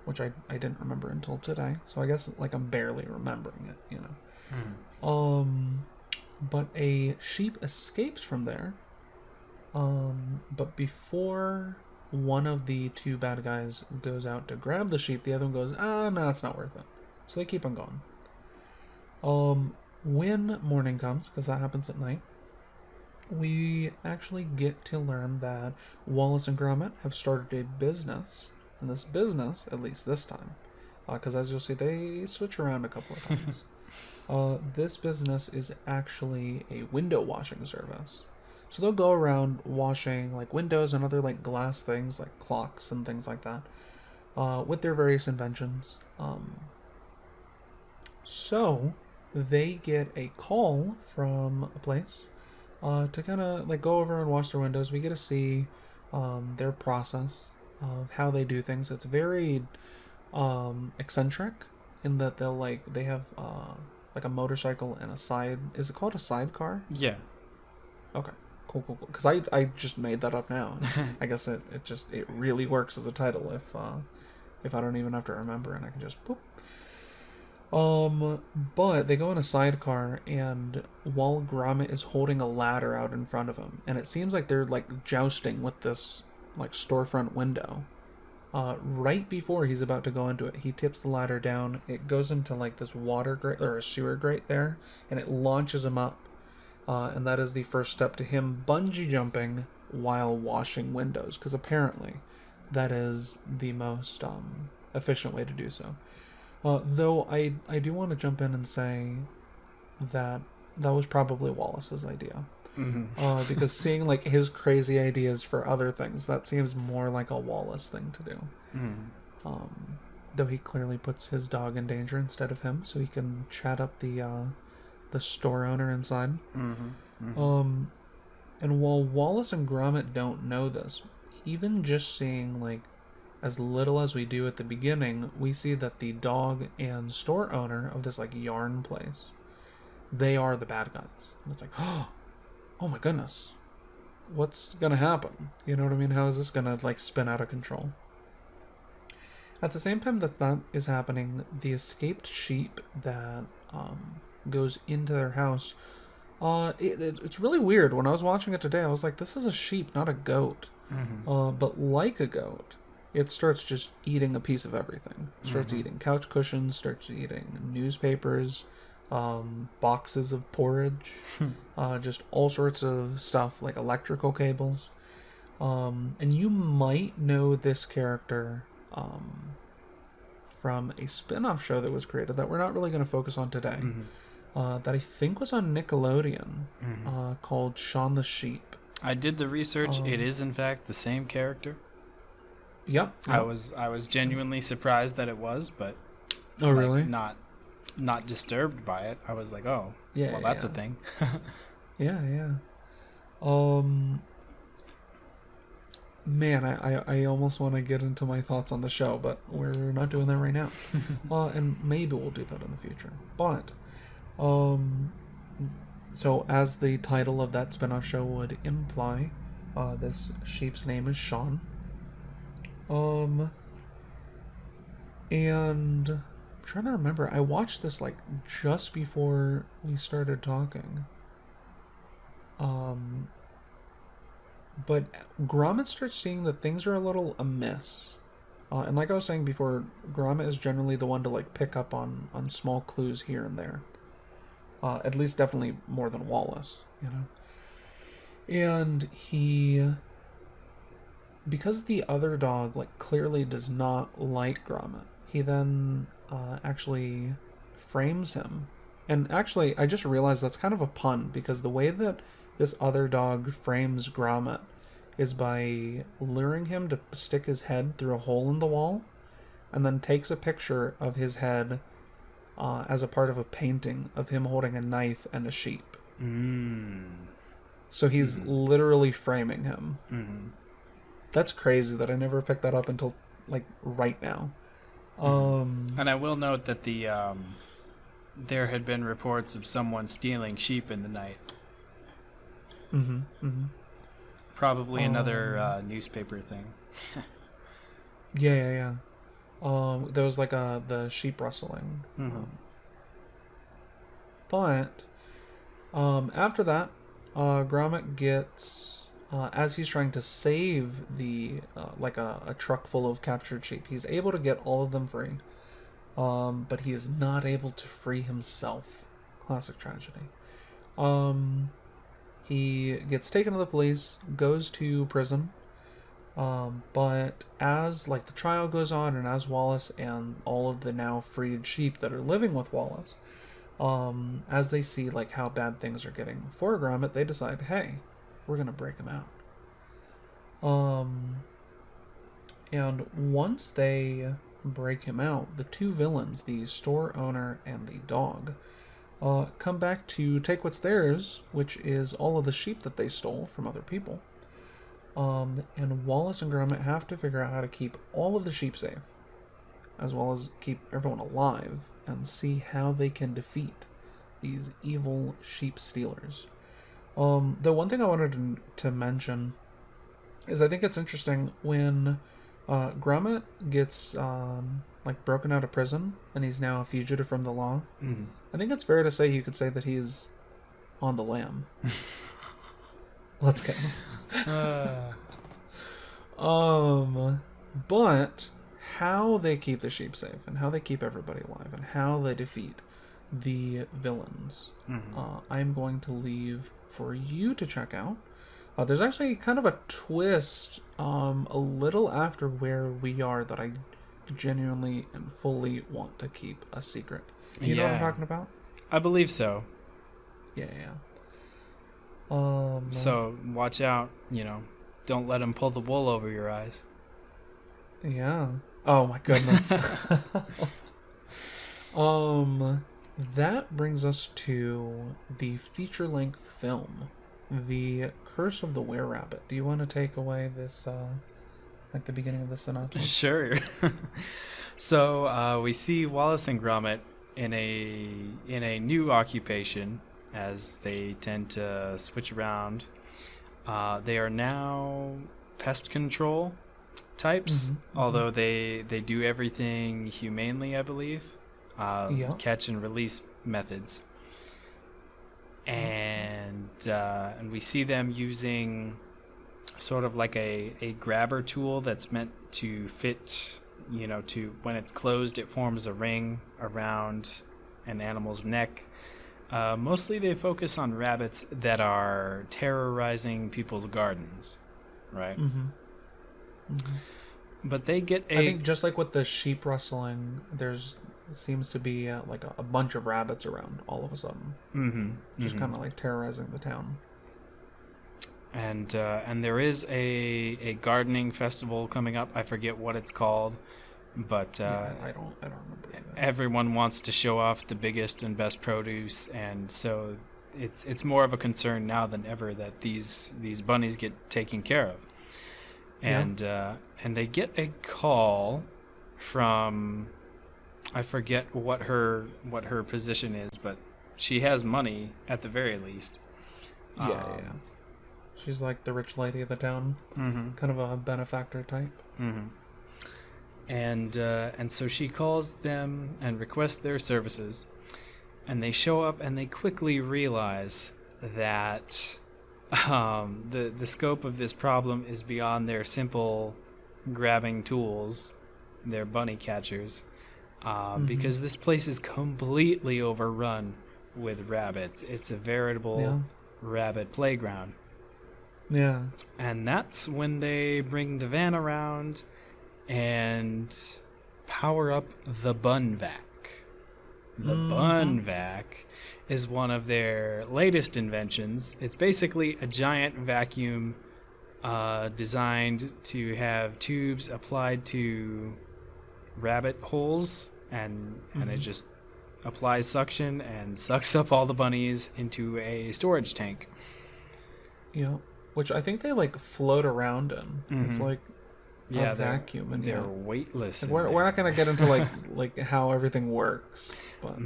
Which I didn't remember until today. So I guess like I'm barely remembering it, you know. But a sheep escapes from there. But before one of the two bad guys goes out to grab the sheep, the other one goes, no, it's not worth it. So they keep on going. When morning comes, because that happens at night, we actually get to learn that Wallace and Gromit have started a business. And this business, at least this time, because as you'll see, they switch around a couple of times. This business is actually a window washing service. So they'll go around washing like windows and other like glass things like clocks and things like that with their various inventions. So they get a call from a place to kind of like go over and wash their windows. We get to see their process of how they do things. It's very eccentric in that they have like a motorcycle and a side. Is it called a sidecar? Yeah. Okay. Cool. Because I just made that up now. I guess it really works as a title if I don't even have to remember and I can just boop. But they go in a sidecar, and while Gromit is holding a ladder out in front of him, and it seems like they're like jousting with this like storefront window. Right before he's about to go into it, he tips the ladder down. It goes into like this water grate or a sewer grate there, and it launches him up. And that is the first step to him bungee jumping while washing windows, because apparently that is the most efficient way to do so. Though I do want to jump in and say that was probably Wallace's idea. Because seeing like his crazy ideas for other things, that seems more like a Wallace thing to do. Though he clearly puts his dog in danger instead of him, so he can chat up the store owner inside. And while Wallace and Gromit don't know this, even just seeing like as little as we do at the beginning, we see that the dog and store owner of this like yarn place, they are the bad guys. And it's like, oh my goodness, what's gonna happen? You know what I mean? How is this gonna like spin out of control? At the same time that is happening, the escaped sheep that goes into their house, it's really weird. When I was watching it today, I was like, this is a sheep, not a goat. Mm-hmm. But like a goat, it starts just eating a piece of everything. It starts eating couch cushions, starts eating newspapers, boxes of porridge, just all sorts of stuff, like electrical cables. And you might know this character from a spin-off show that was created that we're not really going to focus on today, that I think was on Nickelodeon, called Shaun the Sheep. I did the research. It is, in fact, the same character. Yep. I was genuinely surprised that it was, but oh, like, really? Not disturbed by it. I was like, oh, yeah, well, that's a thing. Yeah. Man, I almost want to get into my thoughts on the show, but we're not doing that right now. And maybe we'll do that in the future. But, so as the title of that spin-off show would imply, this sheep's name is Shaun. And I'm trying to remember, I watched this like just before we started talking. But Gromit starts seeing that things are a little amiss. And like I was saying before, Gromit is generally the one to like pick up on small clues here and there. At least definitely more than Wallace, you know. And because the other dog like clearly does not like Gromit, he then actually frames him. And actually, I just realized that's kind of a pun, because the way that this other dog frames Gromit is by luring him to stick his head through a hole in the wall, and then takes a picture of his head as a part of a painting of him holding a knife and a sheep. So he's literally framing him. That's crazy that I never picked that up until like right now. And I will note that there had been reports of someone stealing sheep in the night. Probably another newspaper thing. Yeah. There was like the sheep rustling. But after that, Gromit gets, as he's trying to save the like a truck full of captured sheep, he's able to get all of them free. But he is not able to free himself. Classic tragedy. He gets taken to the police, goes to prison, but as like the trial goes on, and as Wallace and all of the now freed sheep that are living with Wallace, as they see like how bad things are getting for Gromit, they decide, hey, we're gonna break him out. And once they break him out, the two villains, the store owner and the dog, come back to take what's theirs, which is all of the sheep that they stole from other people. And Wallace and Gromit have to figure out how to keep all of the sheep safe, as well as keep everyone alive, and see how they can defeat these evil sheep stealers. The one thing I wanted to mention is I think it's interesting when Gromit gets like broken out of prison and he's now a fugitive from the law. I think it's fair to say you could say that he's on the lam. Let's go. But how they keep the sheep safe and how they keep everybody alive and how they defeat the villains, I'm going to leave for you to check out. There's actually kind of a twist a little after where we are that I genuinely and fully want to keep a secret. You know what I'm talking about? I believe so. Yeah. So watch out, don't let him pull the wool over your eyes. Yeah. Oh my goodness. That brings us to the feature-length film, The Curse of the Were-Rabbit. Do you want to take away this like the beginning of the synopsis? Sure. So we see Wallace and Gromit in a new occupation, as they tend to switch around. They are now pest control types, although they do everything humanely, I believe. Catch and release methods. And we see them using sort of like a grabber tool that's meant to fit, to when it's closed, it forms a ring around an animal's neck. Mostly they focus on rabbits that are terrorizing people's gardens, right? But they get I think just like with the sheep rustling, seems to be like a bunch of rabbits around all of a sudden. Just kind of like terrorizing the town. And there is a gardening festival coming up. I forget what it's called, but I don't remember either. Everyone wants to show off the biggest and best produce, and so it's more of a concern now than ever that these bunnies get taken care of. And they get a call from, I forget what her position is, but she has money at the very least. Yeah. She's like the rich lady of the town, kind of a benefactor type. And so she calls them and requests their services, and they show up and they quickly realize that the scope of this problem is beyond their simple grabbing tools, their bunny catchers, because this place is completely overrun with rabbits. It's a veritable rabbit playground. Yeah. And that's when they bring the van around and power up the bun vac. The bun vac is one of their latest inventions. It's basically a giant vacuum designed to have tubes applied to rabbit holes, and it just applies suction and sucks up all the bunnies into a storage tank. Yeah. Which I think they like float around in. It's like a vacuum, and they're weightless. Like, we're not gonna get into like how everything works, but.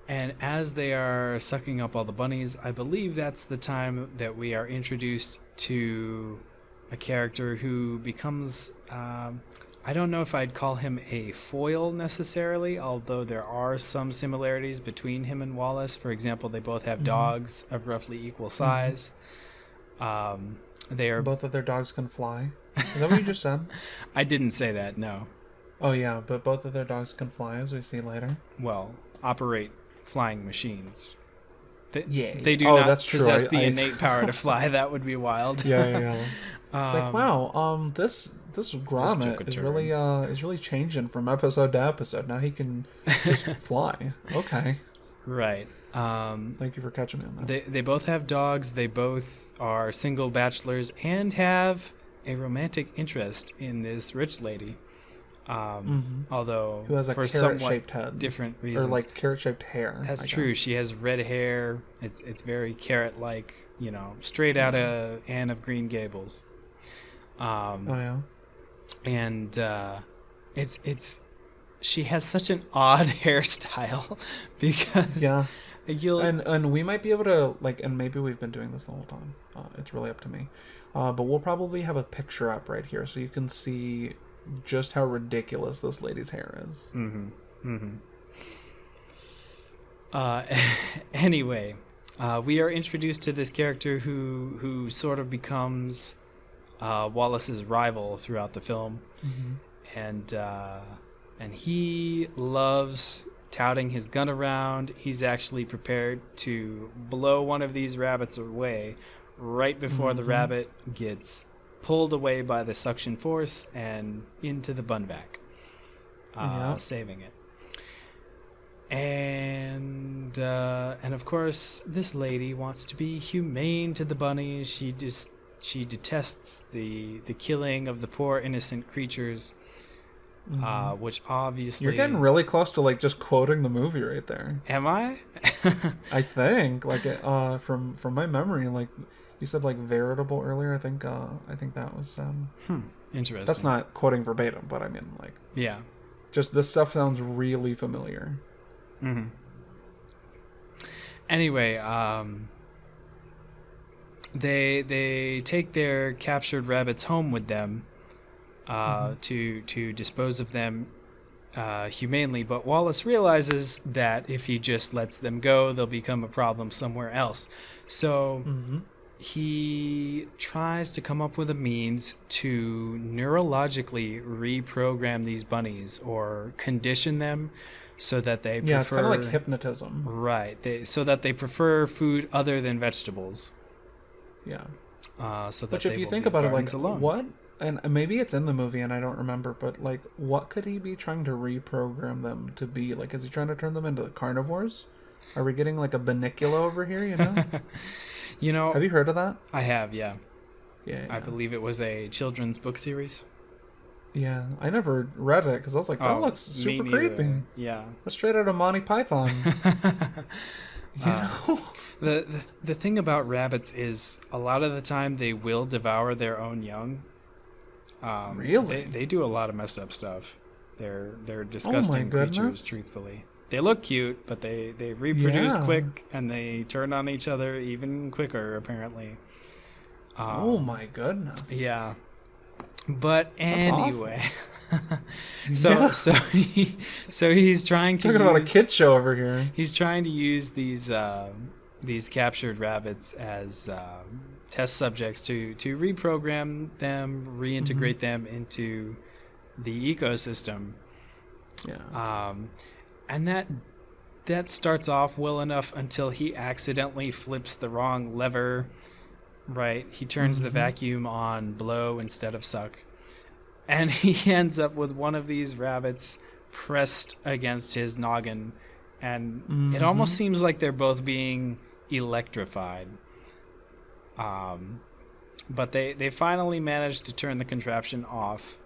And as they are sucking up all the bunnies, I believe that's the time that we are introduced to a character who becomes, I don't know if I'd call him a foil necessarily, although there are some similarities between him and Wallace. For example, they both have dogs of roughly equal size. They are both of their dogs can fly. Is that what you just said? I didn't say that, no. Oh yeah, but both of their dogs can fly, as we see later. Well, operate flying machines. They do not possess the innate power to fly. That would be wild. Yeah. It's like, wow, this Gromit is really changing from episode to episode. Now he can just fly. Okay. Right. Thank you for catching me on that. They both have dogs. They both are single bachelors and have a romantic interest in this rich lady. Although who has a for carrot-shaped head, different reasons, or like carrot-shaped hair. That's true. She has red hair. It's very carrot-like, straight out of Anne of Green Gables. And it's she has such an odd hairstyle because and we might be able to and maybe we've been doing this the whole time. It's really up to me, but we'll probably have a picture up right here so you can see just how ridiculous this lady's hair is. Anyway, we are introduced to this character who sort of becomes Wallace's rival throughout the film, and he loves touting his gun around. He's actually prepared to blow one of these rabbits away right before the rabbit gets pulled away by the suction force and into the bun vac, saving it. And of course, this lady wants to be humane to the bunnies. She detests the killing of the poor innocent creatures, which obviously... You're getting really close to, like, just quoting the movie right there. Am I? I think, like, from my memory, like, you said, like, veritable earlier. I think that was... Interesting. That's not quoting verbatim, but I mean, like... Yeah. Just this stuff sounds really familiar. Mm-hmm. Anyway, they take their captured rabbits home with them to dispose of them humanely, but Wallace realizes that if he just lets them go, they'll become a problem somewhere else. So he tries to come up with a means to neurologically reprogram these bunnies or condition them so that they prefer... Yeah, it's kind of like hypnotism. Right. So that they prefer food other than vegetables. Yeah. So that Which, they if you will think leave about it, like, gardens alone. what... And maybe it's in the movie and I don't remember, but, like, what could he be trying to reprogram them to be? Like, is he trying to turn them into carnivores? Are we getting, like, a Banicula over here, you know? You know... Have you heard of that? I have, yeah. Yeah. I believe it was a children's book series. Yeah, I never read it because I was like, that looks super creepy. Yeah. That's straight out of Monty Python. You know? The thing about rabbits is a lot of the time they will devour their own young. Really? They do a lot of messed up stuff. They're disgusting creatures, truthfully. They look cute, but they reproduce quick and they turn on each other even quicker, apparently. Oh my goodness. Yeah. But anyway, so he's trying to talking about a kid show over here. He's trying to use these captured rabbits as test subjects to reprogram them, reintegrate them into the ecosystem. Yeah. And that starts off well enough until he accidentally flips the wrong lever. Right, he turns the vacuum on blow instead of suck, and he ends up with one of these rabbits pressed against his noggin, and it almost seems like they're both being electrified. But they finally managed to turn the contraption off.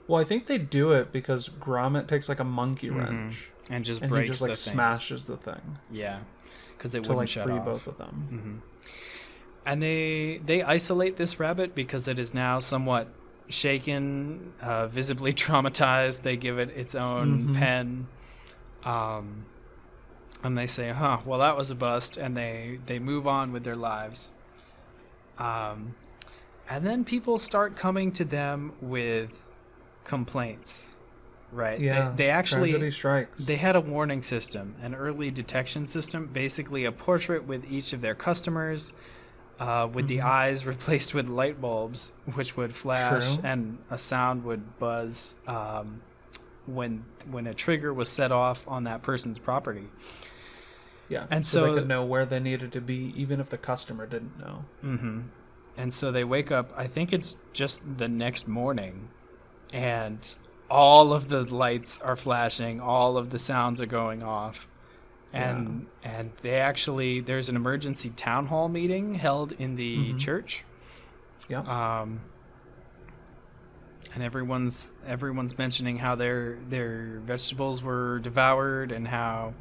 Well, I think they do it because Gromit takes like a monkey wrench and just and breaks he just the like thing. smashes the thing. Yeah, because it to wouldn't like shut free off. both of them. And they isolate this rabbit because it is now somewhat shaken, visibly traumatized. They give it its own pen. And they say, well, that was a bust. And they move on with their lives. And then people start coming to them with complaints. Right. Yeah. They actually, tragedy strikes. They had a warning system, an early detection system, basically a portrait with each of their customers. With the eyes replaced with light bulbs, which would flash, and a sound would buzz when a trigger was set off on that person's property. Yeah, and so they could know where they needed to be, even if the customer didn't know. And so they wake up, I think it's just the next morning, and all of the lights are flashing, all of the sounds are going off. And they actually, there's an emergency town hall meeting held in the church. Yeah. And everyone's mentioning how their vegetables were devoured and how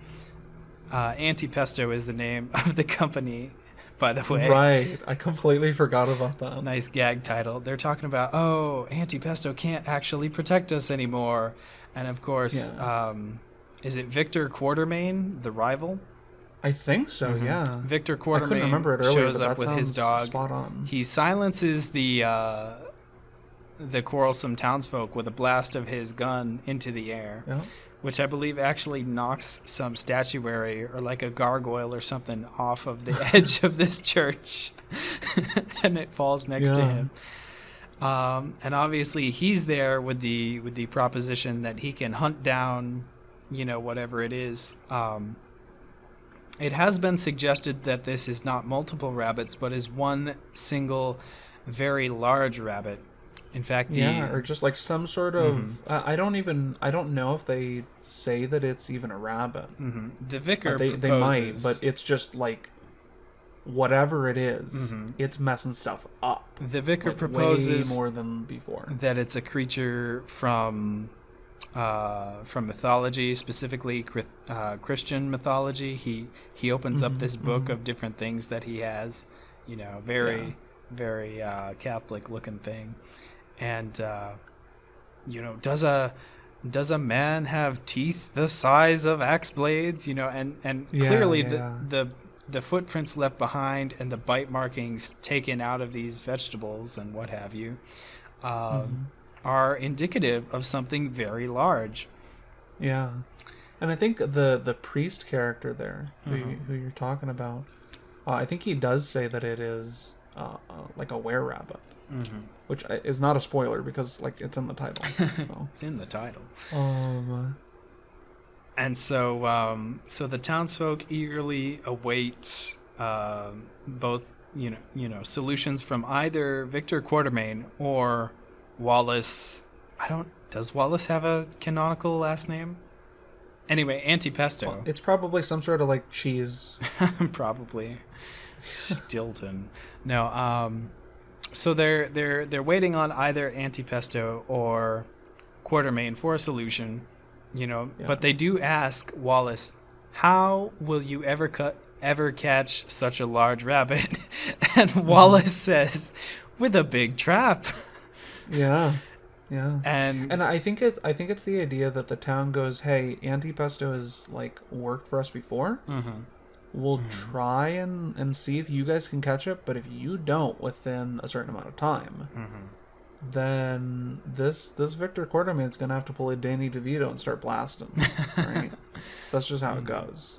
Antipesto is the name of the company, by the way. Right. I completely forgot about that. Nice gag title. They're talking about, Antipesto can't actually protect us anymore. And of course, is it Victor Quartermain, the rival? I think so, yeah. Victor I couldn't remember it Quartermain earlier, shows but up that with his sounds dog. spot on. He silences the quarrelsome townsfolk with a blast of his gun into the air, which I believe actually knocks some statuary or like a gargoyle or something off of the edge of this church, and it falls next to him. And obviously he's there with the proposition that he can hunt down, whatever it is. It has been suggested that this is not multiple rabbits, but is one single, very large rabbit. In fact, or just like some sort of. I don't know if they say that it's even a rabbit. The vicar they might, but it's just like whatever it is, it's messing stuff up. The vicar proposes way more than before that it's a creature from from mythology, specifically Christian mythology. He opens up this book of different things that he has, very Catholic looking thing, and does a man have teeth the size of axe blades? And clearly the footprints left behind and the bite markings taken out of these vegetables and what have you are indicative of something very large. Yeah. And I think the priest character there, who you're talking about, I think he does say that it is like a were-rabbit, which is not a spoiler because it's in the title. So. It's in the title. And so the townsfolk eagerly await both solutions from either Victor Quartermain or Wallace. Does Wallace have a canonical last name? Anyway, Antipesto. Well, it's probably some sort of cheese. Probably. Stilton. No, so they're waiting on either Antipesto or Quartermain for a solution, but they do ask Wallace, how will you ever catch such a large rabbit? And Wallace says, with a big trap. Yeah. Yeah. And I think it's the idea that the town goes, hey, Antipesto has worked for us before. We'll try and see if you guys can catch it, but if you don't within a certain amount of time, then this Victor Quartermain's gonna have to pull a Danny DeVito and start blasting. Right? That's just how it goes.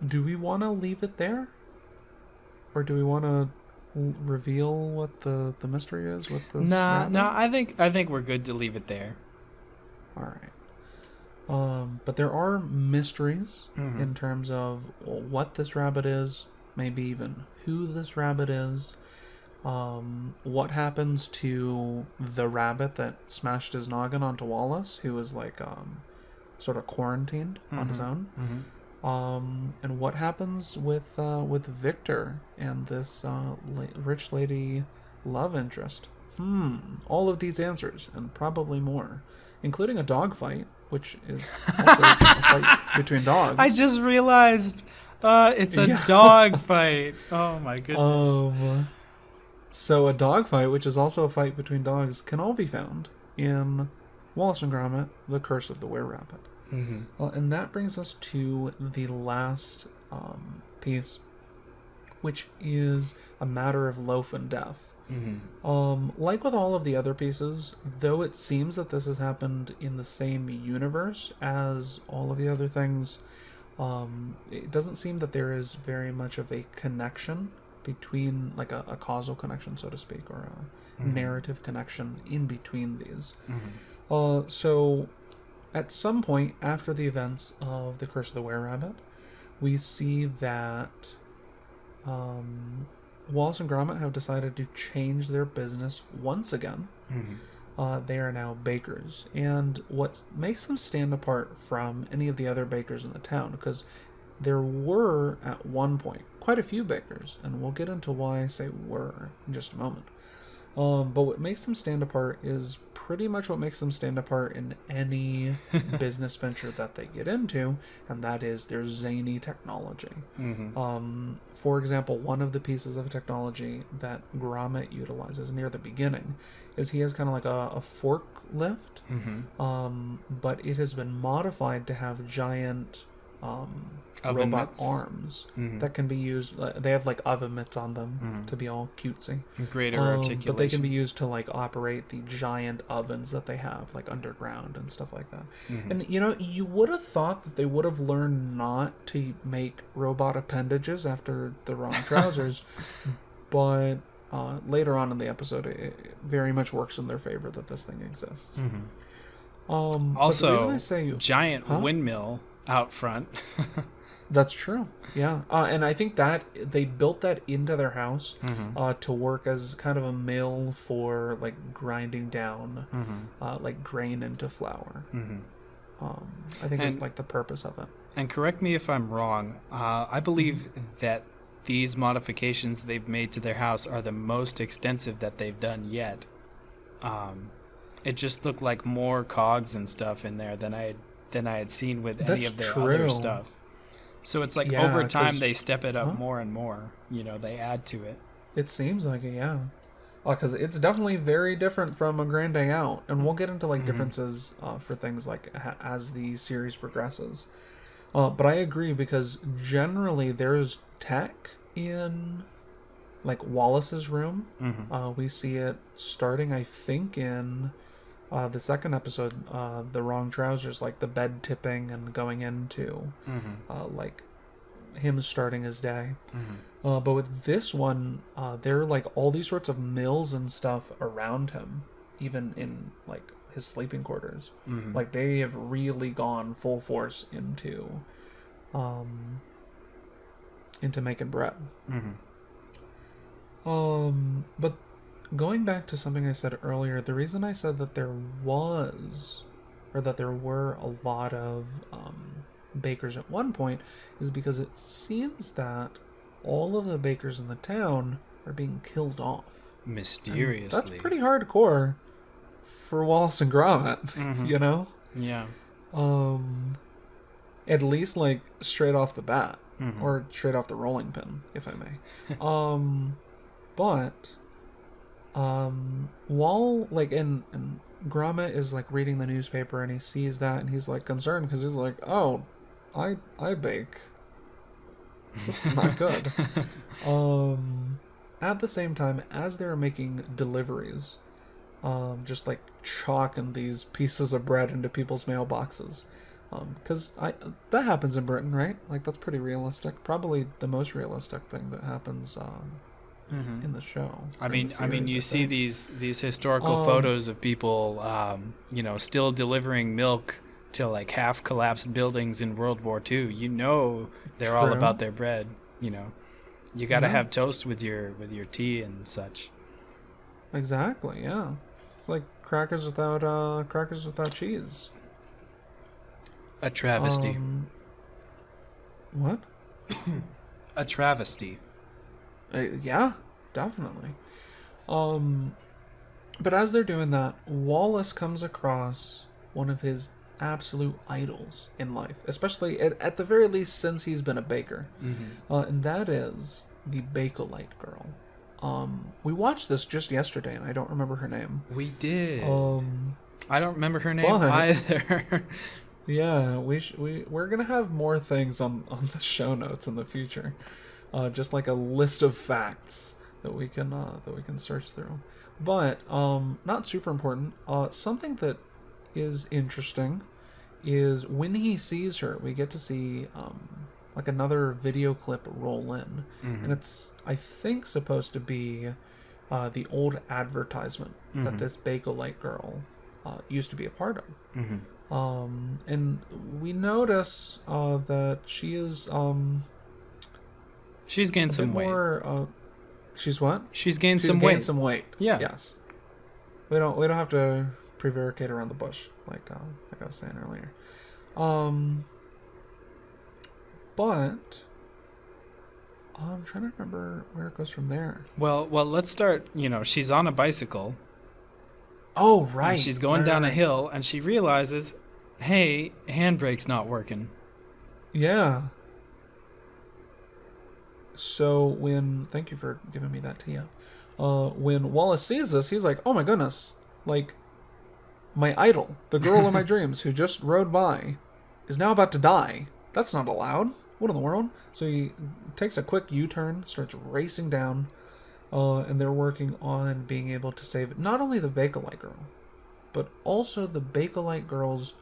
Do we want to leave it there, or do we want to reveal what the mystery is with this? No, I think we're good to leave it there. All right. But there are mysteries in terms of what this rabbit is, maybe even who this rabbit is, what happens to the rabbit that smashed his noggin onto Wallace, who was sort of quarantined on his own, and what happens with Victor and this rich lady love interest. All of these answers and probably more, including a dog fight, which is also a fight between dogs. I just realized it's a dog fight. Oh my goodness. So a dog fight, which is also a fight between dogs, can all be found in Wallace and Gromit, The Curse of the Were-Rabbit. And that brings us to the last piece, which is a matter of Loaf and death. Like with all of the other pieces, though it seems that this has happened in the same universe as all of the other things, it doesn't seem that there is very much of a connection between, a causal connection, so to speak, or a narrative connection in between these. So at some point after the events of The Curse of the Were-Rabbit, we see that Wallace and Gromit have decided to change their business once again. They are now bakers. And what makes them stand apart from any of the other bakers in the town, because there were, at one point, quite a few bakers, and we'll get into why I say were in just a moment. But what makes them stand apart is pretty much what makes them stand apart in any business venture that they get into, and that is their zany technology. For example, one of the pieces of technology that Gromit utilizes near the beginning is he has kind of like a forklift, but it has been modified to have giant robot arms that can be used. They have oven mitts on them to be all cutesy. Greater articulation. But they can be used to operate the giant ovens that they have underground and stuff like that. And you would have thought that they would have learned not to make robot appendages after the wrong trousers, but later on in the episode, it very much works in their favor that this thing exists. Also, giant windmill out front. That's true. Yeah. And I think that they built that into their house to work as kind of a mill for grinding down grain into flour. I think it's the purpose of it. And correct me if I'm wrong. I believe that these modifications they've made to their house are the most extensive that they've done yet. it just looked like more cogs and stuff in there than I had seen with any of their true. other stuff. So it's like Yeah, over time 'cause- they step it up more and more. They add to it. It seems like it, yeah. Because it's definitely very different from A Grand Day Out, and we'll get into like differences for things like as the series progresses. But I agree, because generally there's tech in like Wallace's room. We see it starting, I think, in the second episode, The Wrong Trousers, like the bed tipping and going into like him starting his day. But with this one, there are like all these sorts of mills and stuff around him, even in like his sleeping quarters. Like they have really gone full force into making bread. But going back to something I said earlier, the reason I said that there were a lot of bakers at one point is because it seems that all of the bakers in the town are being killed off mysteriously. And that's pretty hardcore for Wallace and Gromit, you know? Yeah. At least like straight off the bat, or straight off the rolling pin, if I may. But while like and Gromit is like reading the newspaper and he sees that and he's like concerned because he's like, oh, I bake. This is not good. At the same time, as they're making deliveries, just like chalking these pieces of bread into people's mailboxes, because that happens in Britain, right? Like that's pretty realistic. Probably the most realistic thing that happens in the show. I mean, you see these historical photos of people, still delivering milk to like half collapsed buildings in World War II. They're all about their bread. You got to have toast with your tea and such. Exactly. Yeah, it's like crackers without cheese. A travesty. What? A travesty. Yeah, definitely. But as they're doing that, Wallace comes across one of his absolute idols in life, especially at the very least since he's been a baker, and that is the Bakelite Girl. We watched this just yesterday, and I don't remember her name. We did. I don't remember her name either. Yeah, we're gonna have more things on the show notes in the future, just like a list of facts that we can search through. But not super important. Something that is interesting is when he sees her, we get to see like another video clip roll in, and it's I think supposed to be the old advertisement that this Bakelite Girl used to be a part of. And we notice that she is she's gained some weight. She's what? She's gained some weight. Some weight. Yeah. Yes. We don't have to prevaricate around the bush like I was saying earlier. But I'm trying to remember where it goes from there. Well, let's start. She's on a bicycle. Oh, right. And she's going down a hill, and she realizes, hey, handbrake's not working. Yeah. So thank you for giving me that tee up. When Wallace sees this, he's like, oh my goodness, like my idol, the girl of my dreams who just rode by, is now about to die. That's not allowed. What in the world? So he takes a quick U-turn, starts racing down, and they're working on being able to save not only the Bakelite Girl, but also the Bakelite Girl's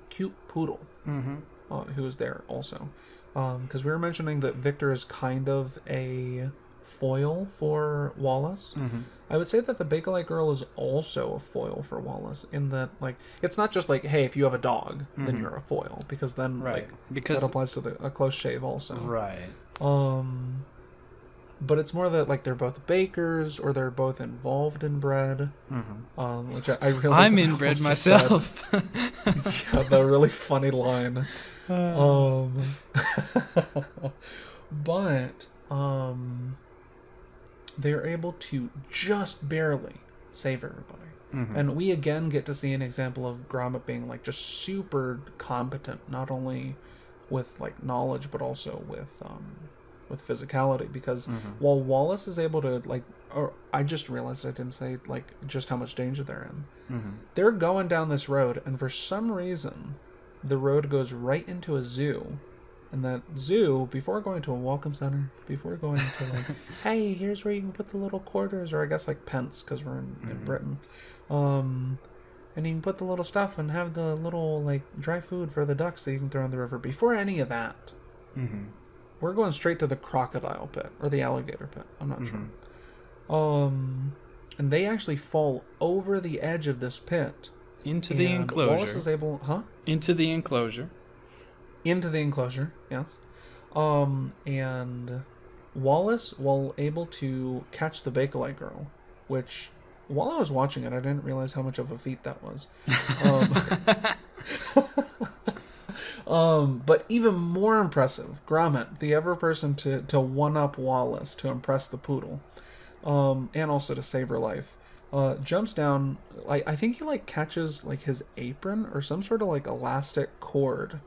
cute poodle, who is there also. Because we were mentioning that Victor is kind of a foil for Wallace. I would say that the Bakelite Girl is also a foil for Wallace in that, like, it's not just like, hey, if you have a dog, then you're a foil, because then because that applies to a close shave also. Right. But it's more that like they're both bakers or they're both involved in bread. Which I realize I'm inbred myself. Yeah, the really funny line. But they're able to just barely save everybody. And we again get to see an example of Gromit being like just super competent, not only with like knowledge but also with physicality. Because while Wallace is able to like, or I just realized I didn't say like just how much danger they're in. They're going down this road, and for some reason, the road goes right into a zoo. And that zoo, before going to a welcome center, before going to like, hey, here's where you can put the little quarters, or I guess like pence, because we're in Britain. And you can put the little stuff and have the little like dry food for the ducks that you can throw in the river. Before any of that, we're going straight to the crocodile pit, or the alligator pit. I'm not sure. And they actually fall over the edge of this pit. Into the enclosure. Wallace is able, Into the enclosure. Into the enclosure, yes. And Wallace, while able to catch the Bakelite Girl, which, while I was watching it, I didn't realize how much of a feat that was. But even more impressive, Gromit, the ever person to one-up Wallace, to impress the poodle, and also to save her life, jumps down. I think he like catches like his apron or some sort of like elastic cord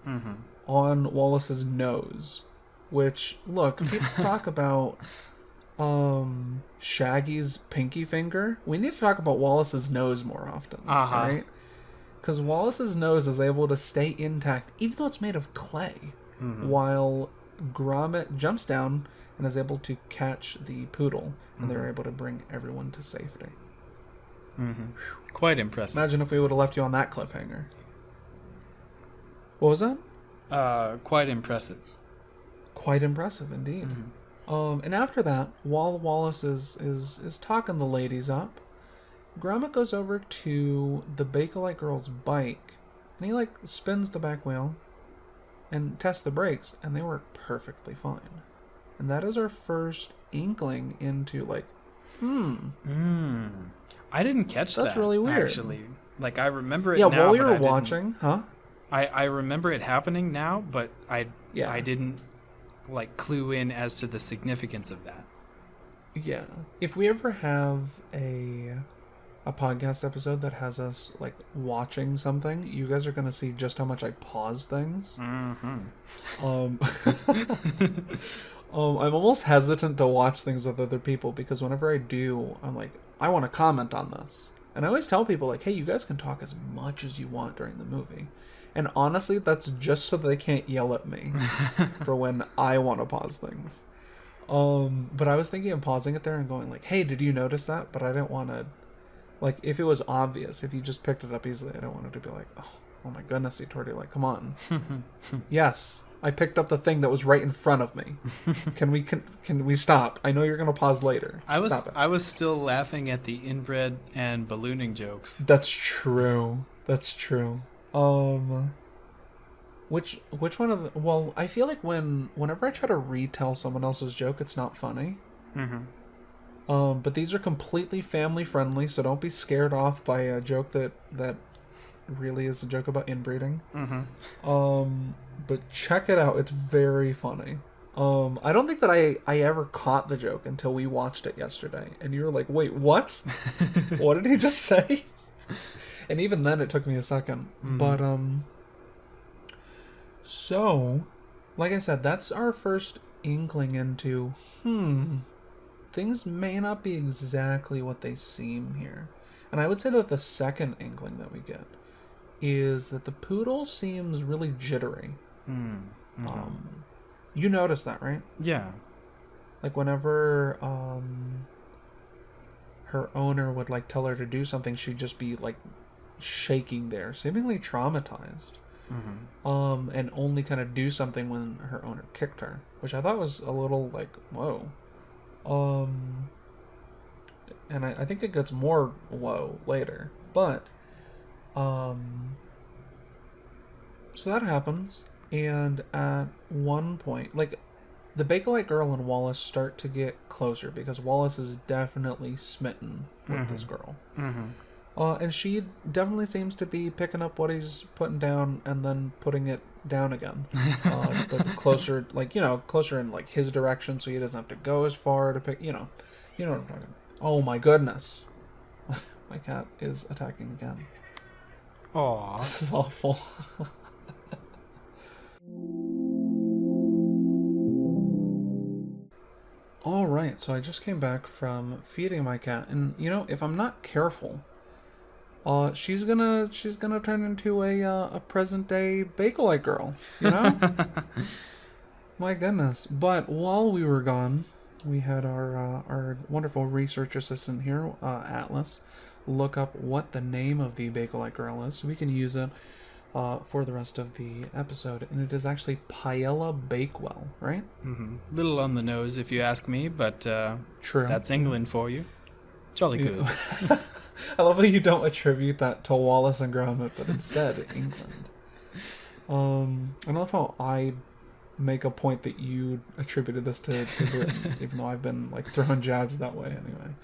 on Wallace's nose. Which, look, people talk about Shaggy's pinky finger. We need to talk about Wallace's nose more often, right? Because Wallace's nose is able to stay intact, even though it's made of clay, while Gromit jumps down and is able to catch the poodle, and they're able to bring everyone to safety. Quite impressive. Imagine if we would have left you on that cliffhanger. What was that? Quite impressive. Quite impressive, indeed. And after that, while Wallace is talking the ladies up, Gromit goes over to the Bakelite Girl's bike, and he like spins the back wheel and tests the brakes, and they work perfectly fine. And that is our first inkling into like, I didn't catch that. That's really weird. Actually, like I remember it. Yeah, now, while we but were I didn't- watching, I remember it happening now, but I didn't like clue in as to the significance of that. Yeah. If we ever have a podcast episode that has us like watching something, you guys are gonna see just how much I pause things. I'm almost hesitant to watch things with other people, because whenever I do, I'm like, I want to comment on this. And I always tell people like, hey, you guys can talk as much as you want during the movie. And honestly, that's just so they can't yell at me for when I want to pause things. But I was thinking of pausing it there and going like, hey, did you notice that? But I didn't want to, like, if it was obvious, if you just picked it up easily, I don't want it to be like, oh my goodness, Torty, like, come on. Yes, I picked up the thing that was right in front of me. Can we stop? I know you're gonna pause later. I was still laughing at the inbred and ballooning jokes. That's true. Which one of the... Well, I feel like whenever I try to retell someone else's joke, it's not funny. But these are completely family friendly, so don't be scared off by a joke that really is a joke about inbreeding. But check it out, it's very funny. I don't think that I ever caught the joke until we watched it yesterday, and you were like, wait, what? What did he just say? And even then it took me a second. But so like I said, that's our first inkling into things may not be exactly what they seem here. And I would say that the second inkling that we get is that the poodle seems really jittery. You noticed that, right? Yeah. Like whenever her owner would like tell her to do something, she'd just be like shaking there, seemingly traumatized. And only kind of do something when her owner kicked her, which I thought was a little like, whoa. And I think it gets more whoa later, but so that happens, and at one point, like, the Bakelite Girl and Wallace start to get closer, because Wallace is definitely smitten with this girl. And she definitely seems to be picking up what he's putting down and then putting it down again. But closer, like, closer in like his direction, so he doesn't have to go as far to pick, you know what I'm talking about. Oh my goodness. My cat is attacking again. Aww. This is awful. Alright, so I just came back from feeding my cat, and if I'm not careful, she's gonna turn into a present day Bakelite Girl, My goodness. But while we were gone, we had our wonderful research assistant here, Atlas, look up what the name of the Bakelite Girl is, so we can use it for the rest of the episode. And it is actually Paella Bakewell, right? Mm-hmm. Little on the nose, if you ask me, but true. That's England for you. Jolly good. I love how you don't attribute that to Wallace and Gromit, but instead England. I love how I make a point that you attributed this to Britain, even though I've been like throwing jabs that way anyway.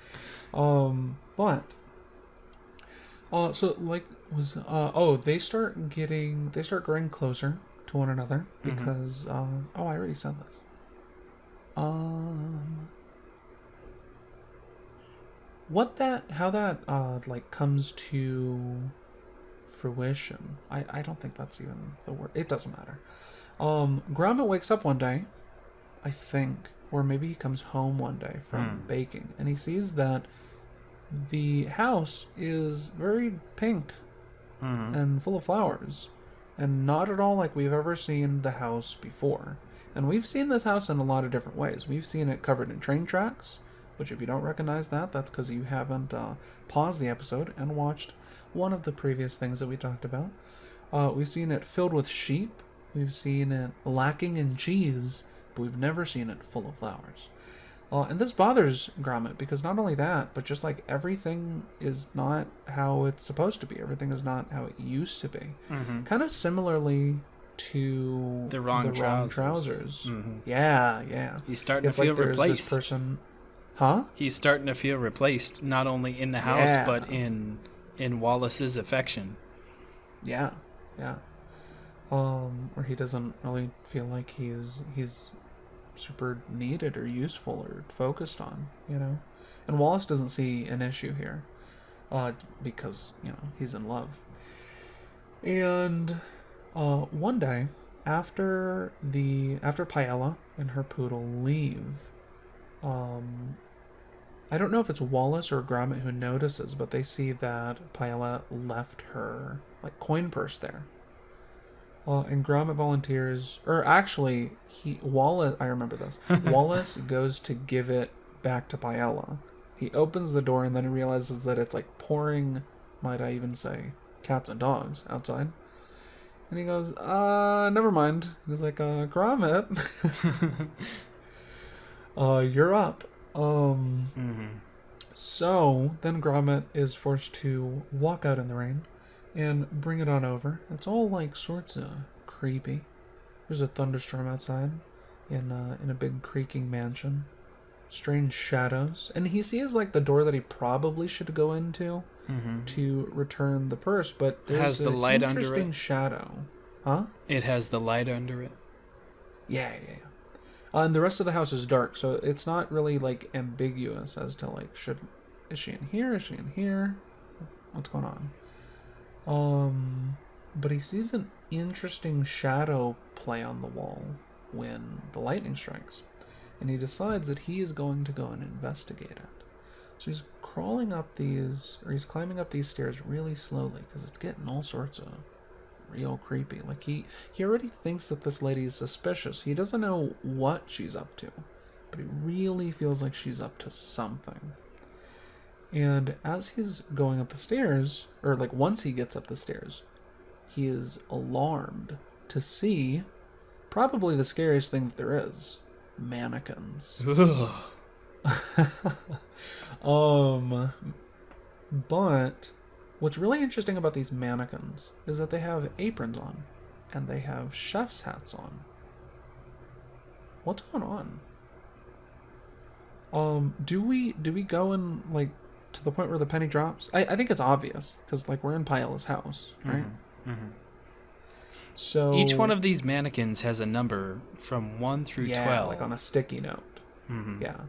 They start growing closer to one another because I already said this. How that comes to fruition. I don't think that's even the word. It doesn't matter. Gromit wakes up one day, I think, or maybe he comes home one day from baking, and he sees that the house is very pink and full of flowers, and not at all like we've ever seen the house before. And we've seen this house in a lot of different ways. We've seen it covered in train tracks, which if you don't recognize that's because you haven't paused the episode and watched one of the previous things that we talked about. We've seen it filled with sheep. We've seen it lacking in cheese, but we've never seen it full of flowers. And this bothers Gromit because not only that, but just like everything is not how it's supposed to be. Everything is not how it used to be. Mm-hmm. Kind of similarly to the wrong trousers. Mm-hmm. Yeah. He's starting to feel replaced. This person, huh? He's starting to feel replaced, not only in the house, but in Wallace's affection. Yeah. Where he doesn't really feel like he's super needed or useful or focused on, And Wallace doesn't see an issue here, because, he's in love. And one day, after Paella and her poodle leave, I don't know if it's Wallace or Gromit who notices, but they see that Paella left her coin purse there. And Gromit volunteers, or actually, Wallace, I remember this. Wallace goes to give it back to Paella. He opens the door and then he realizes that it's pouring, might I even say, cats and dogs outside. And he goes, never mind. And he's like, Gromit, you're up. So then Gromit is forced to walk out in the rain and bring it on over. It's all sorts of creepy. There's a thunderstorm outside in a big creaking mansion. Strange shadows. And he sees the door that he probably should go into to return the purse, but there's an interesting shadow. Huh? It has the light under it. Yeah. And the rest of the house is dark, so it's not really ambiguous as to is she in here? Is she in here? What's going on? But he sees an interesting shadow play on the wall when the lightning strikes, and he decides that he is going to go and investigate it. So he's climbing up these stairs really slowly because it's getting all sorts of real creepy. He already thinks that this lady is suspicious. He doesn't know what she's up to, but he really feels like she's up to something. And as he's going up the stairs, or once he gets up the stairs, he is alarmed to see probably the scariest thing that there is: mannequins. But what's really interesting about these mannequins is that they have aprons on, and they have chef's hats on. What's going on? Do we go and to the point where the penny drops? I think it's obvious because we're in Paella's house, right? Mm-hmm. So each one of these mannequins has a number from 1 through 12, on a sticky note. Mm-hmm. Yeah.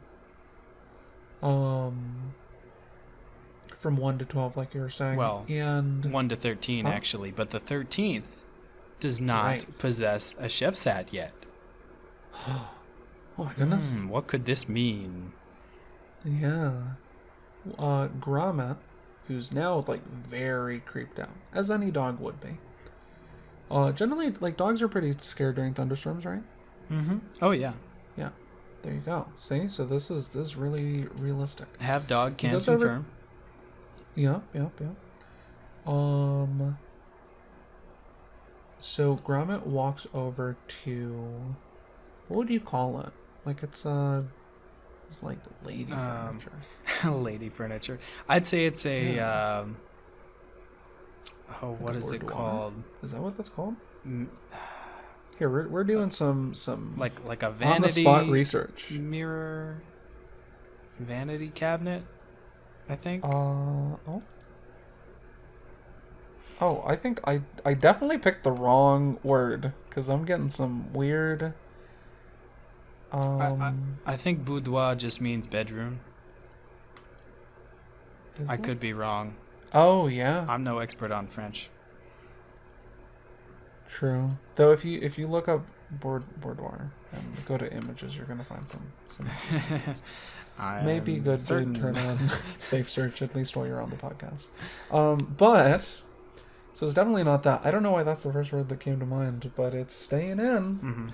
From 1 to 12, like you were saying. Well, and 1 to 13, actually. But the 13th does not possess a chef's hat yet. Oh, my goodness. What could this mean? Yeah. Gromit, who's now, like, very creeped out, as any dog would be. Generally, like, dogs are pretty scared during thunderstorms, right? Mm-hmm. Oh, yeah. Yeah. There you go. See? So this is really realistic. Have dog can confirm. Yeah. So Gromit walks over to, what would you call it? Like it's like lady furniture. Lady furniture. I'd say it's a what is it called? Is that what that's called? Here we're doing some like a vanity on the spot research. Mirror vanity cabinet, I think. I think I definitely picked the wrong word because I'm getting some weird. I think boudoir just means bedroom. I could be wrong. Oh yeah. I'm no expert on French. True. Though if you look up boudoir and go to images, you're gonna find some maybe good to turn on safe search at least while you're on the podcast. But so it's definitely not that. I don't know why that's the first word that came to mind, but it's staying in.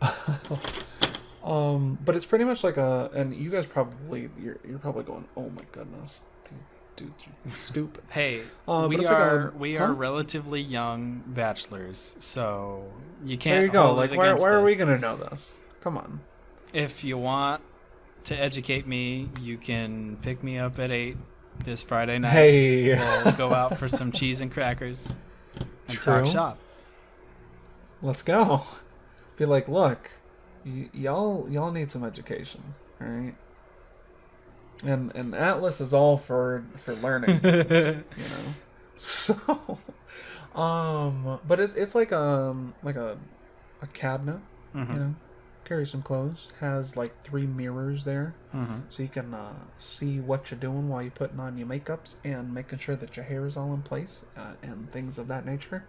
Mm-hmm. But it's pretty much like and you guys probably you're probably going, oh my goodness, these dudes are stupid. Hey, we are relatively young bachelors, so you can't. There you go. Like why are we gonna know this? Come on. If you want to educate me, you can pick me up at 8 this Friday night. Hey, we'll go out for some cheese and crackers and talk shop. Let's go. Be like, look, y'all need some education, all right? And Atlas is all for learning, you know. So, but it's like a cabinet, mm-hmm. you know. Carry some clothes, has like 3 mirrors there, mm-hmm. so you can see what you're doing while you're putting on your makeups and making sure that your hair is all in place and things of that nature.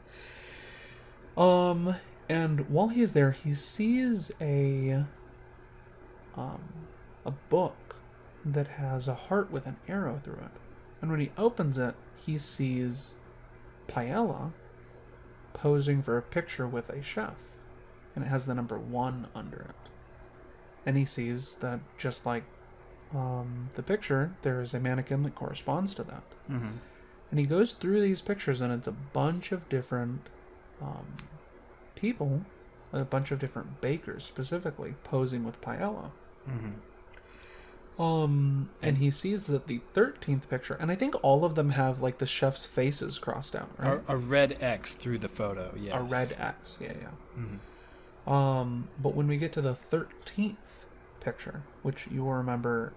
And while he's there, he sees a book that has a heart with an arrow through it, and when he opens it, he sees Paella posing for a picture with a chef. And it has the number 1 under it. And he sees that just like the picture, there is a mannequin that corresponds to that. Mm-hmm. And he goes through these pictures, and it's a bunch of different people, a bunch of different bakers specifically, posing with Paella. Mm-hmm. And he sees that the 13th picture, and I think all of them have like the chef's faces crossed out, right? A red X through the photo, yes. A red X, yeah. Mm-hmm. But when we get to the 13th picture, which you will remember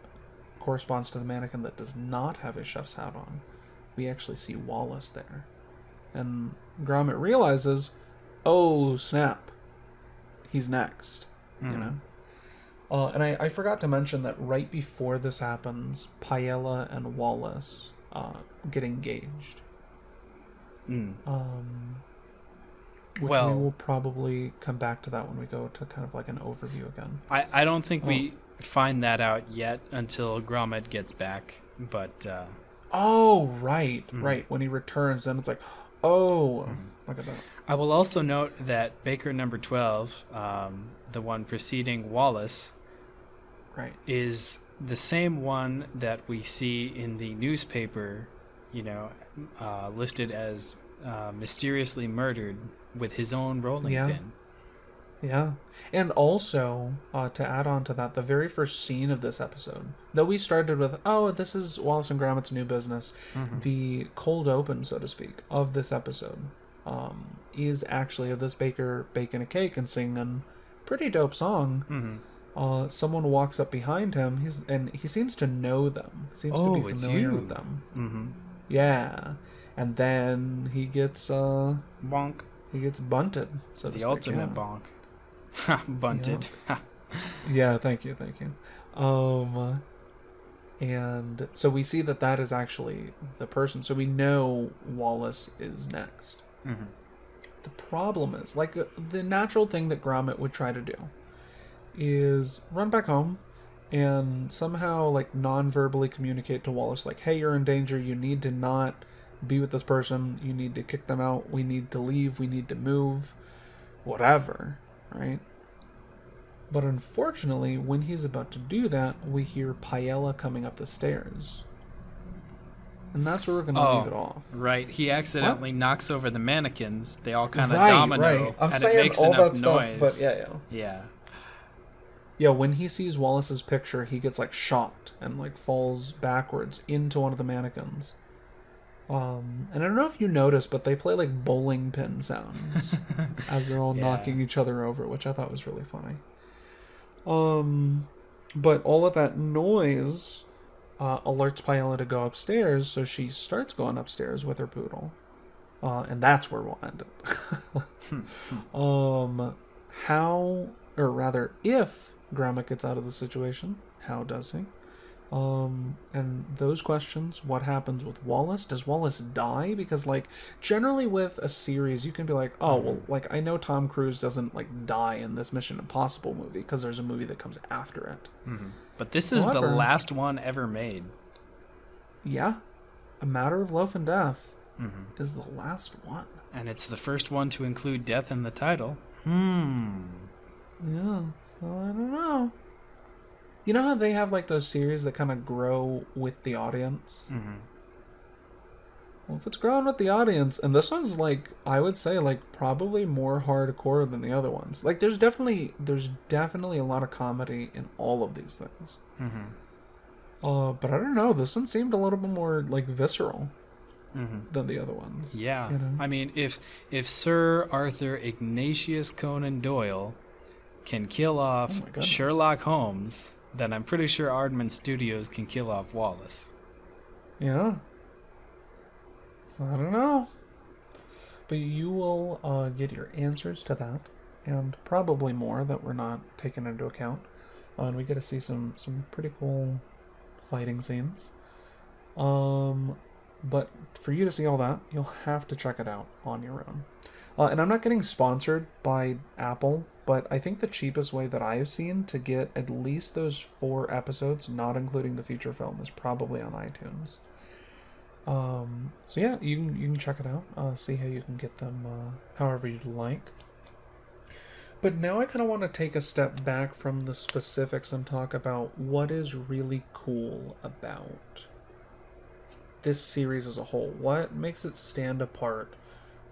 corresponds to the mannequin that does not have a chef's hat on, we actually see Wallace there. And Gromit realizes, oh snap, he's next, you know? And I forgot to mention that right before this happens, Paella and Wallace get engaged. Which we will probably come back to that when we go to kind of like an overview again. I don't think we find that out yet until Gromit gets back, but... right. When he returns, then it's like, look at that. I will also note that Baker number 12, the one preceding Wallace, is the same one that we see in the newspaper, listed as mysteriously murdered with his own rolling pin. Yeah. And also, to add on to that, the very first scene of this episode, though we started with, this is Wallace and Gromit's new business, the cold open, so to speak, of this episode is actually of this baker baking a cake and singing a pretty dope song. Someone walks up behind him, and he seems to know them. Seems to be familiar with them. Yeah. And then he gets... bonk. He gets bunted, so to speak. The ultimate bonk. Bunted. Yeah, thank you. And so we see that is actually the person. So we know Wallace is next. Mm-hmm. The problem is, like, the natural thing that Gromit would try to do is run back home and somehow, like, non-verbally communicate to Wallace, like, hey, you're in danger, you need to not be with this person, you need to kick them out, we need to leave, we need to move, whatever, right? But unfortunately, when he's about to do that, we hear Paella coming up the stairs. And that's where we're going to leave it off. Right. He accidentally knocks over the mannequins. They all kind of right, domino. Right. I'm and saying it makes all enough that stuff, noise. but yeah. Yeah, when he sees Wallace's picture, he gets, like, shocked and, like, falls backwards into one of the mannequins. And I don't know if you noticed, but they play, like, bowling pin sounds as they're all knocking each other over, which I thought was really funny. But all of that noise alerts Paella to go upstairs, so she starts going upstairs with her poodle. And that's where we'll end it. If Gromit gets out of the situation, how does he? And those questions, what happens with Wallace? Does Wallace die? Because, like, generally with a series, you can be like, oh, well, like, I know Tom Cruise doesn't, like, die in this Mission Impossible movie because there's a movie that comes after it. Mm-hmm. But this is the last one ever made. Yeah. A Matter of Loaf and Death is the last one. And it's the first one to include death in the title. Yeah, so I don't know. You know how they have, like, those series that kind of grow with the audience? Mm-hmm. Well, if it's growing with the audience, and this one's, like, I would say, like, probably more hardcore than the other ones. Like, there's definitely a lot of comedy in all of these things. Mm-hmm. But I don't know, this one seemed a little bit more, like, visceral than the other ones. Yeah. You know? I mean, if Sir Arthur Ignatius Conan Doyle can kill off Sherlock Holmes, then I'm pretty sure Aardman Studios can kill off Wallace. Yeah. So I don't know. But you will get your answers to that, and probably more that we're not taking into account. And we get to see some pretty cool fighting scenes. But for you to see all that, you'll have to check it out on your own. And I'm not getting sponsored by Apple, but I think the cheapest way that I have seen to get at least those 4 episodes, not including the feature film, is probably on iTunes. So yeah, you can check it out, see how you can get them however you'd like. But now I kind of want to take a step back from the specifics and talk about what is really cool about this series as a whole. What makes it stand apart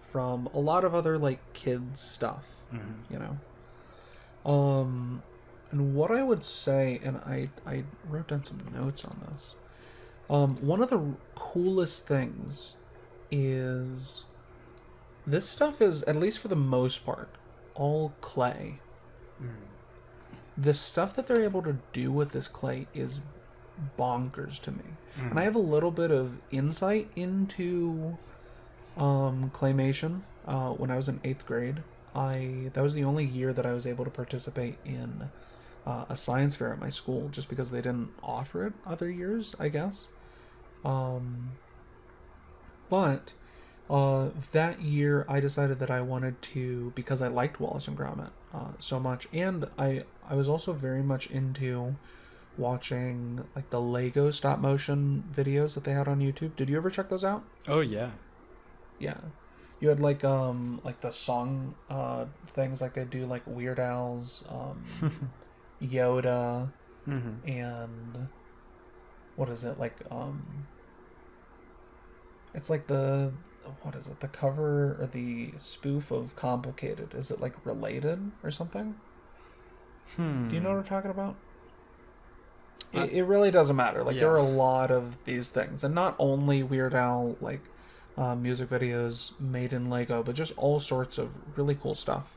from a lot of other, like, kids stuff, you know? And what I would say, and I wrote down some notes on this. One of the coolest things is this stuff is, at least for the most part, all clay. The stuff that they're able to do with this clay is bonkers to me. And I have a little bit of insight into claymation. When I was in 8th grade, that was the only year that I was able to participate in a science fair at my school, just because they didn't offer it other years, I guess. But that year I decided that I wanted to, because I liked Wallace and Gromit so much, and I was also very much into watching, like, the Lego stop motion videos that they had on YouTube. Did you ever check those out? Oh yeah. Yeah. You had, like the song things, like they do, like, Weird Al's Yoda and what is it, like, it's like the cover or the spoof of Complicated. Is it, like, Related or something? Do you know what I'm talking about? It really doesn't matter. Like, there are a lot of these things, and not only Weird Al, like, music videos made in Lego, but just all sorts of really cool stuff.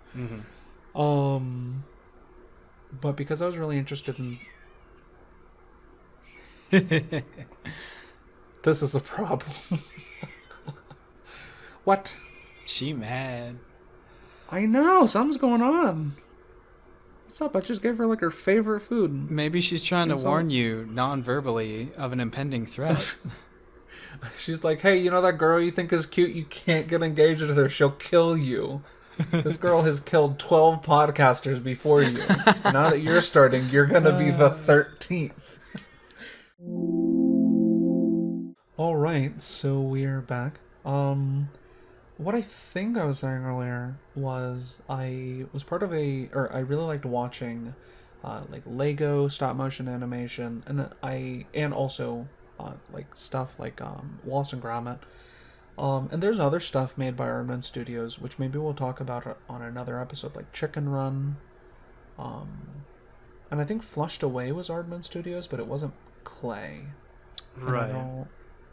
But because I was really interested in this is a problem. What? She mad. I know, something's going on. What's up? I just gave her like her favorite food. Maybe she's trying to warn you non-verbally of an impending threat. She's like, hey, you know that girl you think is cute? You can't get engaged with her. She'll kill you. This girl has killed 12 podcasters before you. Now that you're starting, you're going to be the 13th. All right, so we're back. What I think I was saying earlier was I was part of I really liked watching like Lego stop motion animation, and also like stuff like Wallace and Gromit. And there's other stuff made by Aardman Studios, which maybe we'll talk about on another episode, like Chicken Run. And I think Flushed Away was Aardman Studios, but it wasn't Clay. Right.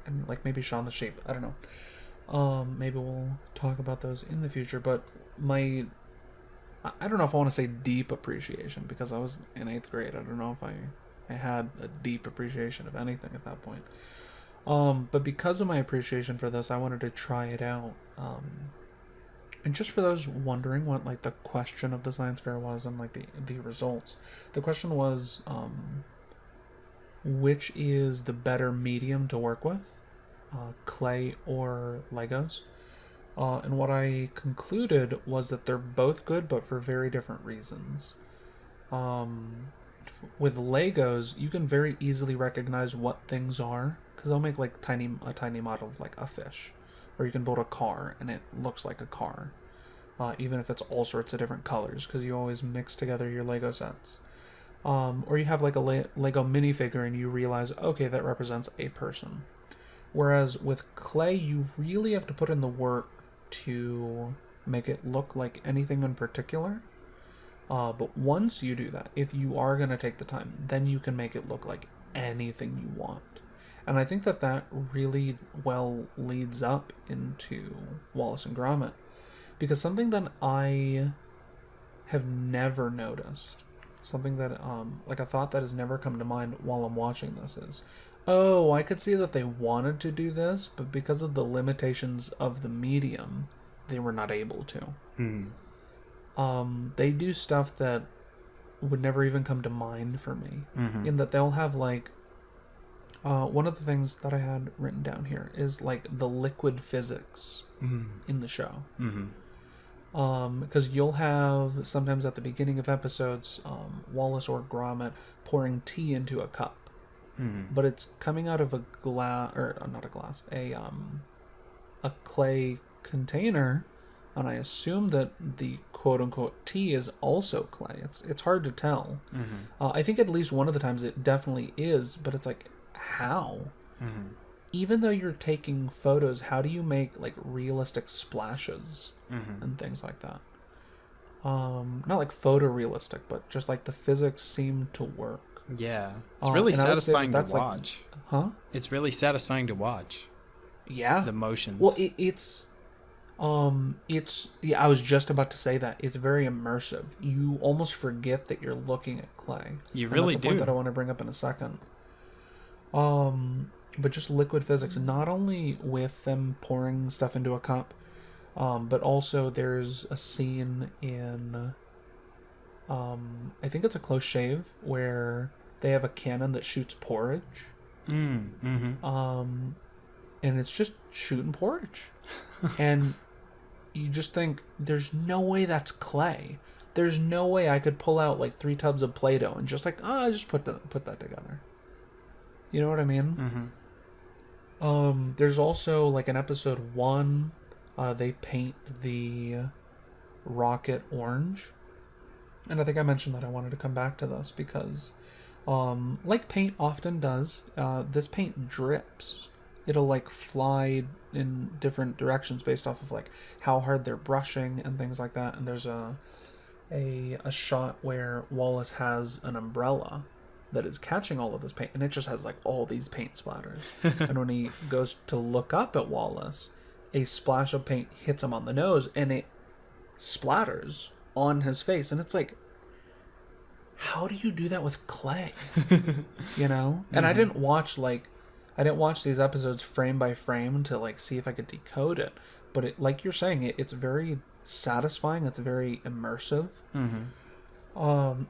And like maybe Shaun the Sheep. I don't know. Maybe we'll talk about those in the future, but I don't know if I want to say deep appreciation, because I was in 8th grade. I don't know if I had a deep appreciation of anything at that point. But because of my appreciation for this, I wanted to try it out. And just for those wondering what like the question of the science fair was and like the results, the question was, which is the better medium to work with? Clay or Legos. And what I concluded was that they're both good, but for very different reasons. With Legos, you can very easily recognize what things are, because they'll make like a tiny model of like a fish, or you can build a car and it looks like a car, even if it's all sorts of different colors, because you always mix together your Lego sets. Or you have like a Lego minifigure and you realize, okay, that represents a person. Whereas with clay, you really have to put in the work to make it look like anything in particular. But once you do that, if you are going to take the time, then you can make it look like anything you want. And I think that really well leads up into Wallace and Gromit. Because something that I have never noticed, something that, like a thought that has never come to mind while I'm watching this is, oh, I could see that they wanted to do this, but because of the limitations of the medium, they were not able to. They do stuff that would never even come to mind for me. In that they'll have like, one of the things that I had written down here is like the liquid physics in the show. Because you'll have sometimes at the beginning of episodes, Wallace or Gromit pouring tea into a cup. But it's coming out of a glass, or not a glass, a clay container, and I assume that the quote-unquote tea is also clay. It's hard to tell. I think at least one of the times it definitely is, but it's like, how? Even though you're taking photos, how do you make like realistic splashes and things like that? Not like photorealistic, but just like the physics seem to work. Yeah, it's really satisfying to watch. Like, It's really satisfying to watch. Yeah, the motions. Well, it's yeah. I was just about to say that it's very immersive. You almost forget that you're looking at clay. You really that's a do. Point that I want to bring up in a second. But just liquid physics, not only with them pouring stuff into a cup, but also there's a scene in. I think it's A Close Shave where they have a cannon that shoots porridge. And it's just shooting porridge. And you just think, there's no way that's clay. There's no way I could pull out like 3 tubs of Play-Doh and just like, just put that together. You know what I mean? There's also like in episode 1, they paint the rocket orange. And I think I mentioned that I wanted to come back to this because, like paint often does, this paint drips. It'll like fly in different directions based off of like how hard they're brushing and things like that. And there's a shot where Wallace has an umbrella that is catching all of this paint, and it just has like all these paint splatters. And when he goes to look up at Wallace, a splash of paint hits him on the nose, and it splatters on his face, and it's like, how do you do that with clay? You know? And I didn't watch these episodes frame by frame to like see if I could decode it, but it, like you're saying, it's very satisfying, it's very immersive. Um,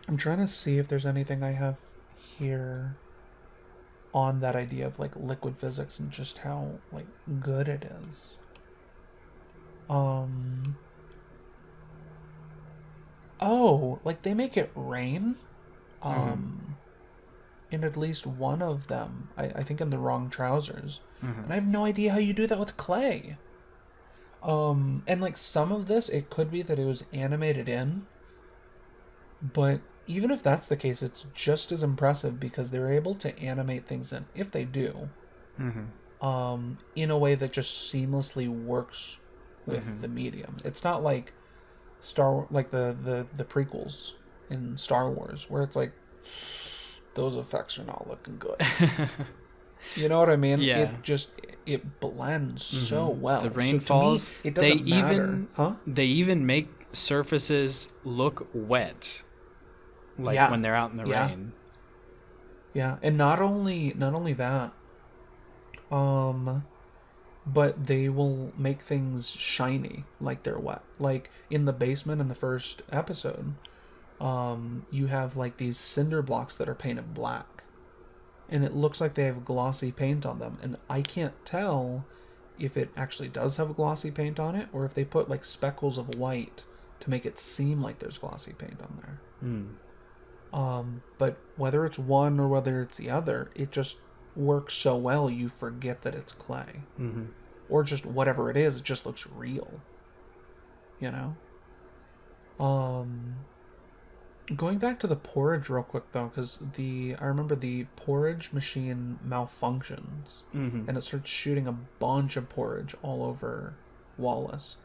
I'm trying to see if there's anything I have here on that idea of like liquid physics and just how like good it is. Oh, like they make it rain. In at least one of them, I think in the wrong trousers. And I have no idea how you do that with clay. And like some of this, it could be that it was animated in, but even if that's the case, it's just as impressive because they're able to animate things in, if they do, in a way that just seamlessly works with the medium. It's not like the prequels in Star Wars where it's like those effects are not looking good. You know what I mean? Yeah. It blends so well. The rain so falls. Me, it doesn't matter. They even make surfaces look wet, like when they're out in the rain. Yeah, and not only that, but they will make things shiny like they're wet. Like in the basement in the first episode, you have like these cinder blocks that are painted black, and it looks like they have glossy paint on them, and I can't tell if it actually does have glossy paint on it or if they put like speckles of white to make it seem like there's glossy paint on there. But whether it's one or whether it's the other, it just works so well you forget that it's clay. Or just whatever it is, it just looks real. You know? Going back to the porridge real quick though, because I remember the porridge machine malfunctions, and it starts shooting a bunch of porridge all over Wallace.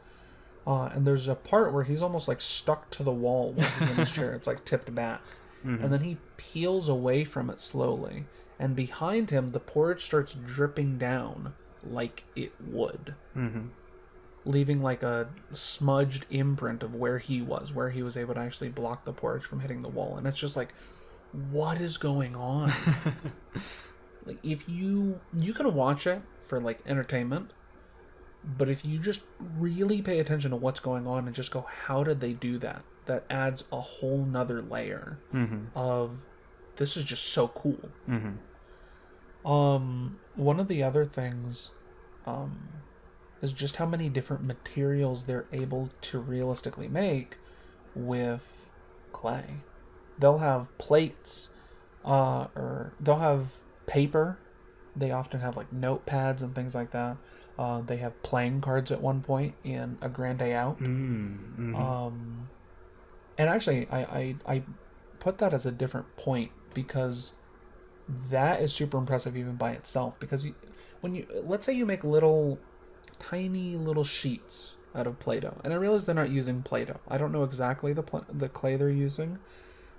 And there's a part where he's almost like stuck to the wall while he's in his chair. It's like tipped back. And then he peels away from it slowly. And behind him, the porridge starts dripping down like it would. Leaving like a smudged imprint of where he was able to actually block the porridge from hitting the wall. And it's just like, what is going on? Like, if you can watch it for like entertainment, but if you just really pay attention to what's going on and just go, how did they do that? That adds a whole nother layer of, this is just so cool. One of the other things is just how many different materials they're able to realistically make with clay. They'll have plates, or they'll have paper. They often have like notepads and things like that. They have playing cards at one point in A Grand Day Out. And actually, I put that as a different point because that is super impressive even by itself. Because let's say you make tiny little sheets out of Play-Doh, and I realize they're not using Play-Doh. I don't know exactly the clay they're using,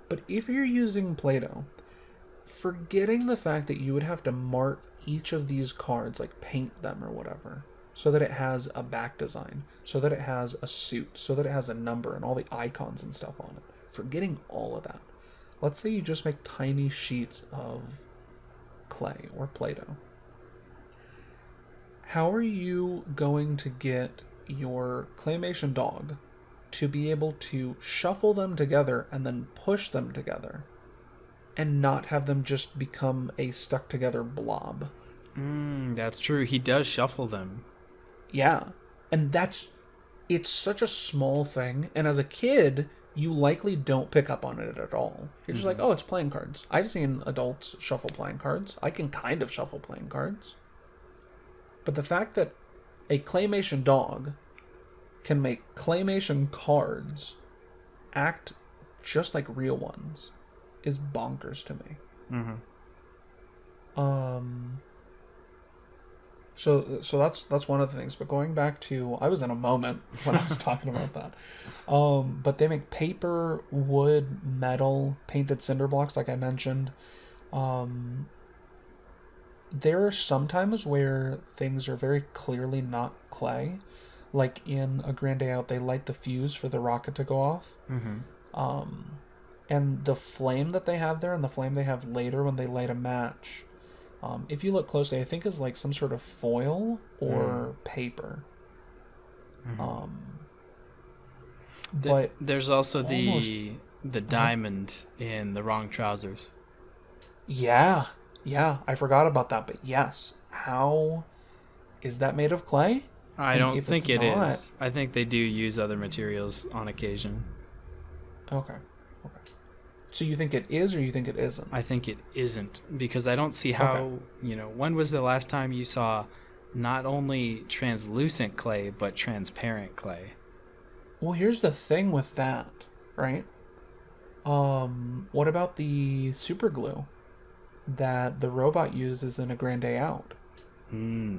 but if you're using Play-Doh, forgetting the fact that you would have to mark each of these cards, like paint them or whatever, so that it has a back design, so that it has a suit, so that it has a number and all the icons and stuff on it. Forgetting all of that. Let's say you just make tiny sheets of clay or Play-Doh. How are you going to get your claymation dog to be able to shuffle them together and then push them together and not have them just become a stuck together blob? That's true. He does shuffle them. Yeah. And it's such a small thing. And as a kid, you likely don't pick up on it at all. You're just like, oh, it's playing cards. I've seen adults shuffle playing cards. I can kind of shuffle playing cards. But the fact that a claymation dog can make claymation cards act just like real ones is bonkers to me. So that's one of the things. But going back to, I was in a moment when I was talking about that. But they make paper, wood, metal, painted cinder blocks, like I mentioned. There are some times where things are very clearly not clay. Like in A Grand Day Out, they light the fuse for the rocket to go off. And the flame that they have there and the flame they have later when they light a match, if you look closely, I think is like some sort of foil or paper. But There's also almost, the diamond in the wrong trousers. yeah, yeah, I forgot about that. But yes, how is that made of clay? I And don't if it's think it not, is. I think they do use other materials on occasion. okay, okay. So you think it is, or you think it I isn't? think it isn't because I don't see Okay. how, when was the last time you saw not only translucent clay but transparent clay? Well, here's the thing with that, right? What about the super glue that the robot uses in A Grand Day Out? Hmm.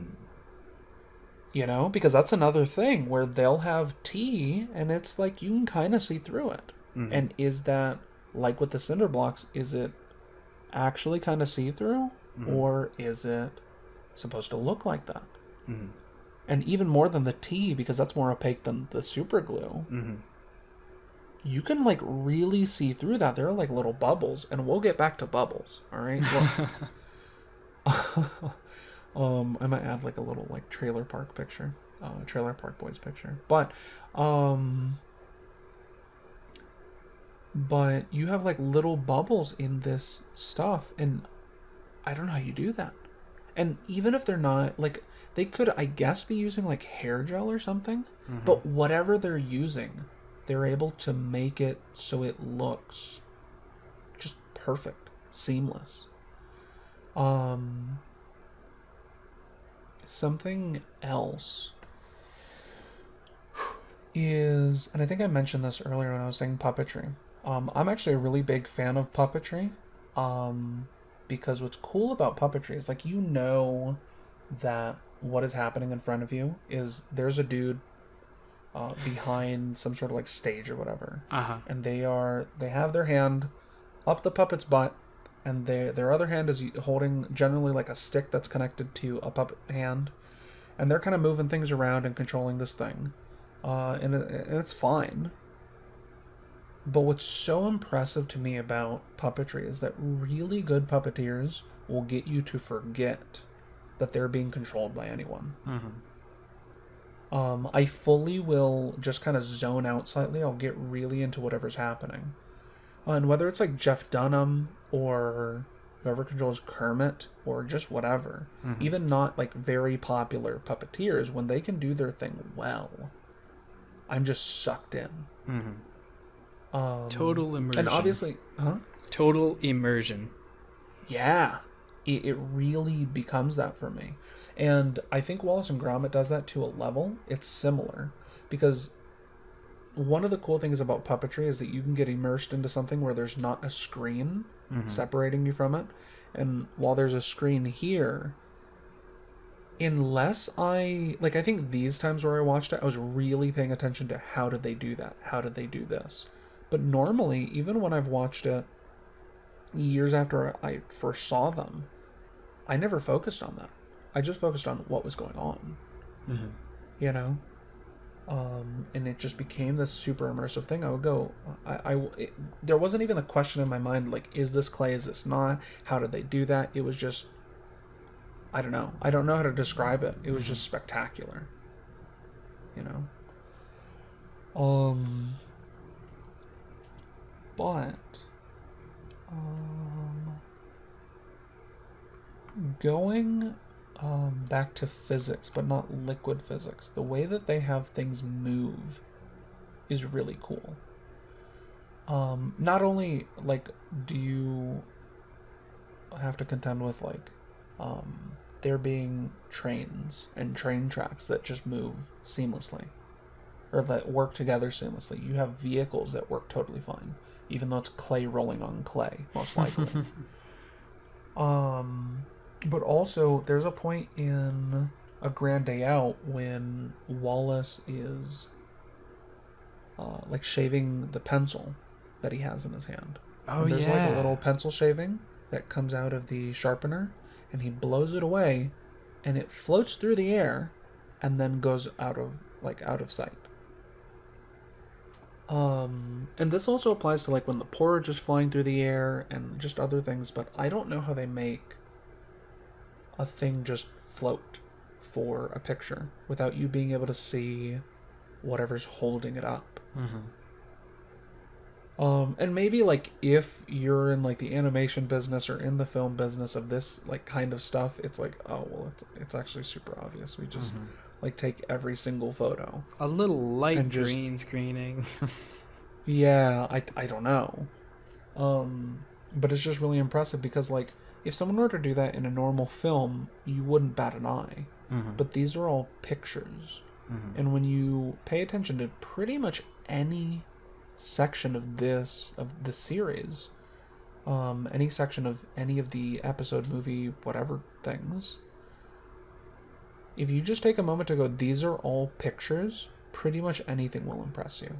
Because that's another thing where they'll have tea and it's like you can kind of see through it. Mm-hmm. And is that, like with the cinder blocks, is it actually kind of see through? Mm-hmm. Or is it supposed to look like that? Mm-hmm. And even more than the tea, because that's more opaque than the super glue, Mm-hmm. you can like really see through that. There are like little bubbles, and we'll get back to bubbles. All right. Look, I might add like a little like trailer park picture, trailer park boys picture. But you have like little bubbles in this stuff, and I don't know how you do that. And even if they're not like, they could, I guess, be using like hair gel or something. Mm-hmm. But whatever they're using, they're able to make it so it looks just perfect, seamless. Um, Something else is, and I think I mentioned this earlier when I was saying puppetry. I'm actually a really big fan of puppetry. Because what's cool about puppetry is like that what is happening in front of you is there's a dude behind some sort of like stage or whatever, Uh-huh. and they have their hand up the puppet's butt, and their other hand is holding generally like a stick that's connected to a puppet hand, and they're kind of moving things around and controlling this thing, and it's fine. But what's so impressive to me about puppetry is that really good puppeteers will get you to forget that they're being controlled by anyone. Mm-hmm. I fully will just kind of zone out slightly. I'll get really into whatever's happening. And whether it's like Jeff Dunham or whoever controls Kermit or just whatever, Mm-hmm. even not like very popular puppeteers, when they can do their thing well, I'm just sucked in. Mm-hmm. Total immersion. And obviously, Total immersion. yeah, it really becomes that for me. And I think Wallace and Gromit does that to a level. It's similar because one of the cool things about puppetry is that you can get immersed into something where there's not a screen separating you from it. And while there's a screen here, unless I think these times where I watched it, I was really paying attention to how did they do that? How did they do this? But normally, even when I've watched it years after I first saw them, I never focused on that. I just focused on what was going on. Mm-hmm. You know? And it just became this super immersive thing. I would go, there wasn't even a question in my mind, like, is this clay, is this not? How did they do that? It was just, I don't know. I don't know how to describe it. It was just spectacular. You know? But going back to physics, but not liquid physics, the way that they have things move is really cool. Not only like do you have to contend with like there being trains and train tracks that just move seamlessly or that work together seamlessly. You have vehicles that work totally fine, even though it's clay rolling on clay, most likely. But also, there's a point in A Grand Day Out when Wallace is like shaving the pencil that he has in his hand. Oh, and there's yeah. like a little pencil shaving that comes out of the sharpener, and he blows it away, and it floats through the air, and then goes out of sight. And this also applies to like when the porridge is flying through the air and just other things, but I don't know how they make a thing just float for a picture without you being able to see whatever's holding it up. And maybe like if you're in like the animation business or in the film business of this like kind of stuff, it's like, oh well, it's actually super obvious. We just like take every single photo. A little light just, green screening. Yeah, I don't know. But it's just really impressive because like if someone were to do that in a normal film, you wouldn't bat an eye. But these are all pictures. And when you pay attention to pretty much any section of the series, any section of any of the episode, movie, whatever things, if you just take a moment to go, these are all pictures, pretty much anything will impress you.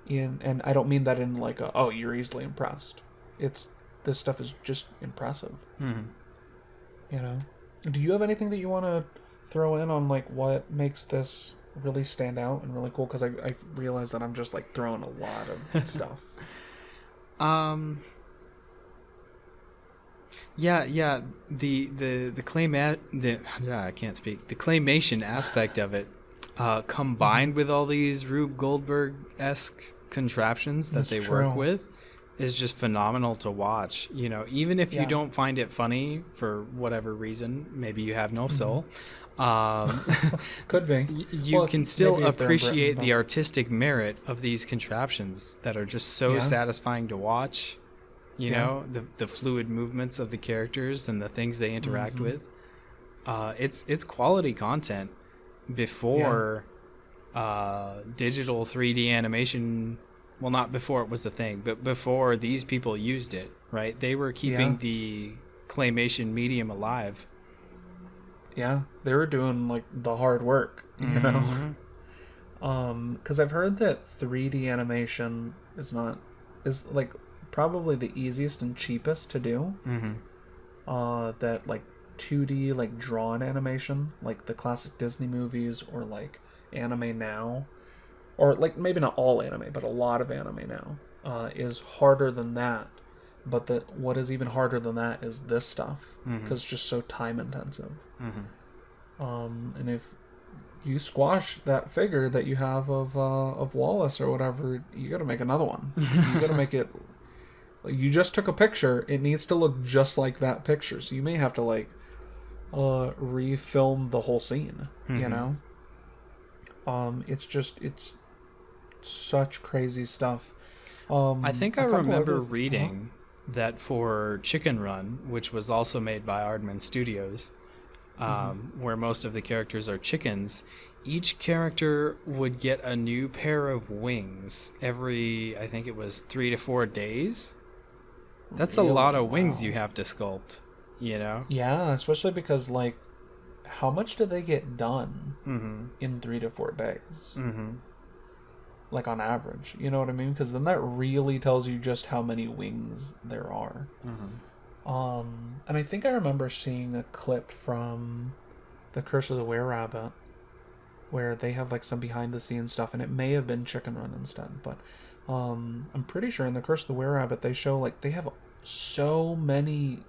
And I don't mean that in like a, oh, you're easily impressed. This stuff is just impressive. You know? Do you have anything that you want to throw in on like what makes this really stand out and really cool? Because I realize that I'm just like throwing a lot of stuff. Yeah. The I can't speak. The claymation aspect of it, combined with all these Rube Goldberg-esque contraptions that they work with, is just phenomenal to watch. You know, even if you don't find it funny for whatever reason, maybe you have no soul. Could be. You can still appreciate the artistic merit of these contraptions that are just so satisfying to watch. You know, the fluid movements of the characters and the things they interact with. It's quality content before digital 3D animation. Well, not before it was a thing, but before these people used it, right? They were keeping the claymation medium alive. Yeah, they were doing like the hard work, you know. Because I've heard that 3D animation is like probably the easiest and cheapest to do. That like 2D like drawn animation, like the classic Disney movies or like anime now, or like maybe not all anime, but a lot of anime now, is harder than that. But what is even harder than that is this stuff, because it's just so time intensive. And if you squash that figure that you have of Wallace or whatever, you got to make another one. You got to make it. You just took a picture; it needs to look just like that picture. So you may have to like refilm the whole scene. You know, it's such crazy stuff. I think I remember reading that for Chicken Run, which was also made by Aardman Studios, where most of the characters are chickens, each character would get a new pair of wings every, I think it was 3 to 4 days. That's really? A lot of wings you have to sculpt, you know? Yeah, especially because, like, how much do they get done in 3 to 4 days? Like, on average, you know what I mean? Because then that really tells you just how many wings there are. And I think I remember seeing a clip from The Curse of the Were-Rabbit where they have like some behind the scenes stuff, and it may have been Chicken Run instead, but I'm pretty sure in The Curse of the Were-Rabbit they show like they have so many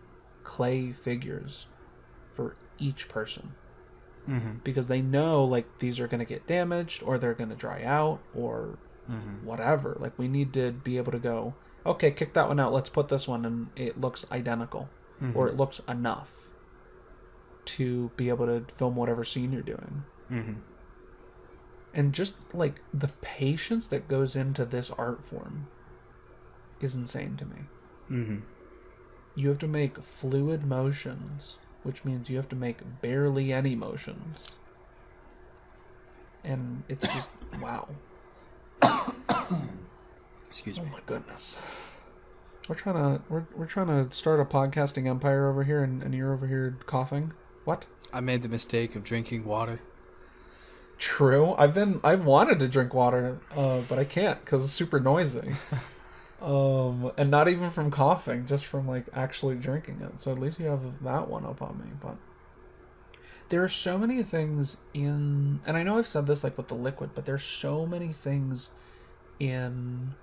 clay figures for each person. Because they know like these are going to get damaged or they're going to dry out or whatever. Like we need to be able to go, okay, kick that one out, let's put this one, and it looks identical or it looks enough to be able to film whatever scene you're doing. And just like the patience that goes into this art form is insane to me. You have to make fluid motions, which means you have to make barely any motions. And it's just, wow. Excuse me. Oh my goodness. We're trying to start a podcasting empire over here, and you're over here coughing. What? I made the mistake of drinking water. True. I've wanted to drink water, but I can't because it's super noisy. And not even from coughing, just from like actually drinking it. So at least you have that one up on me. But there are so many things in, and I know I've said this like with the liquid, but there's so many things in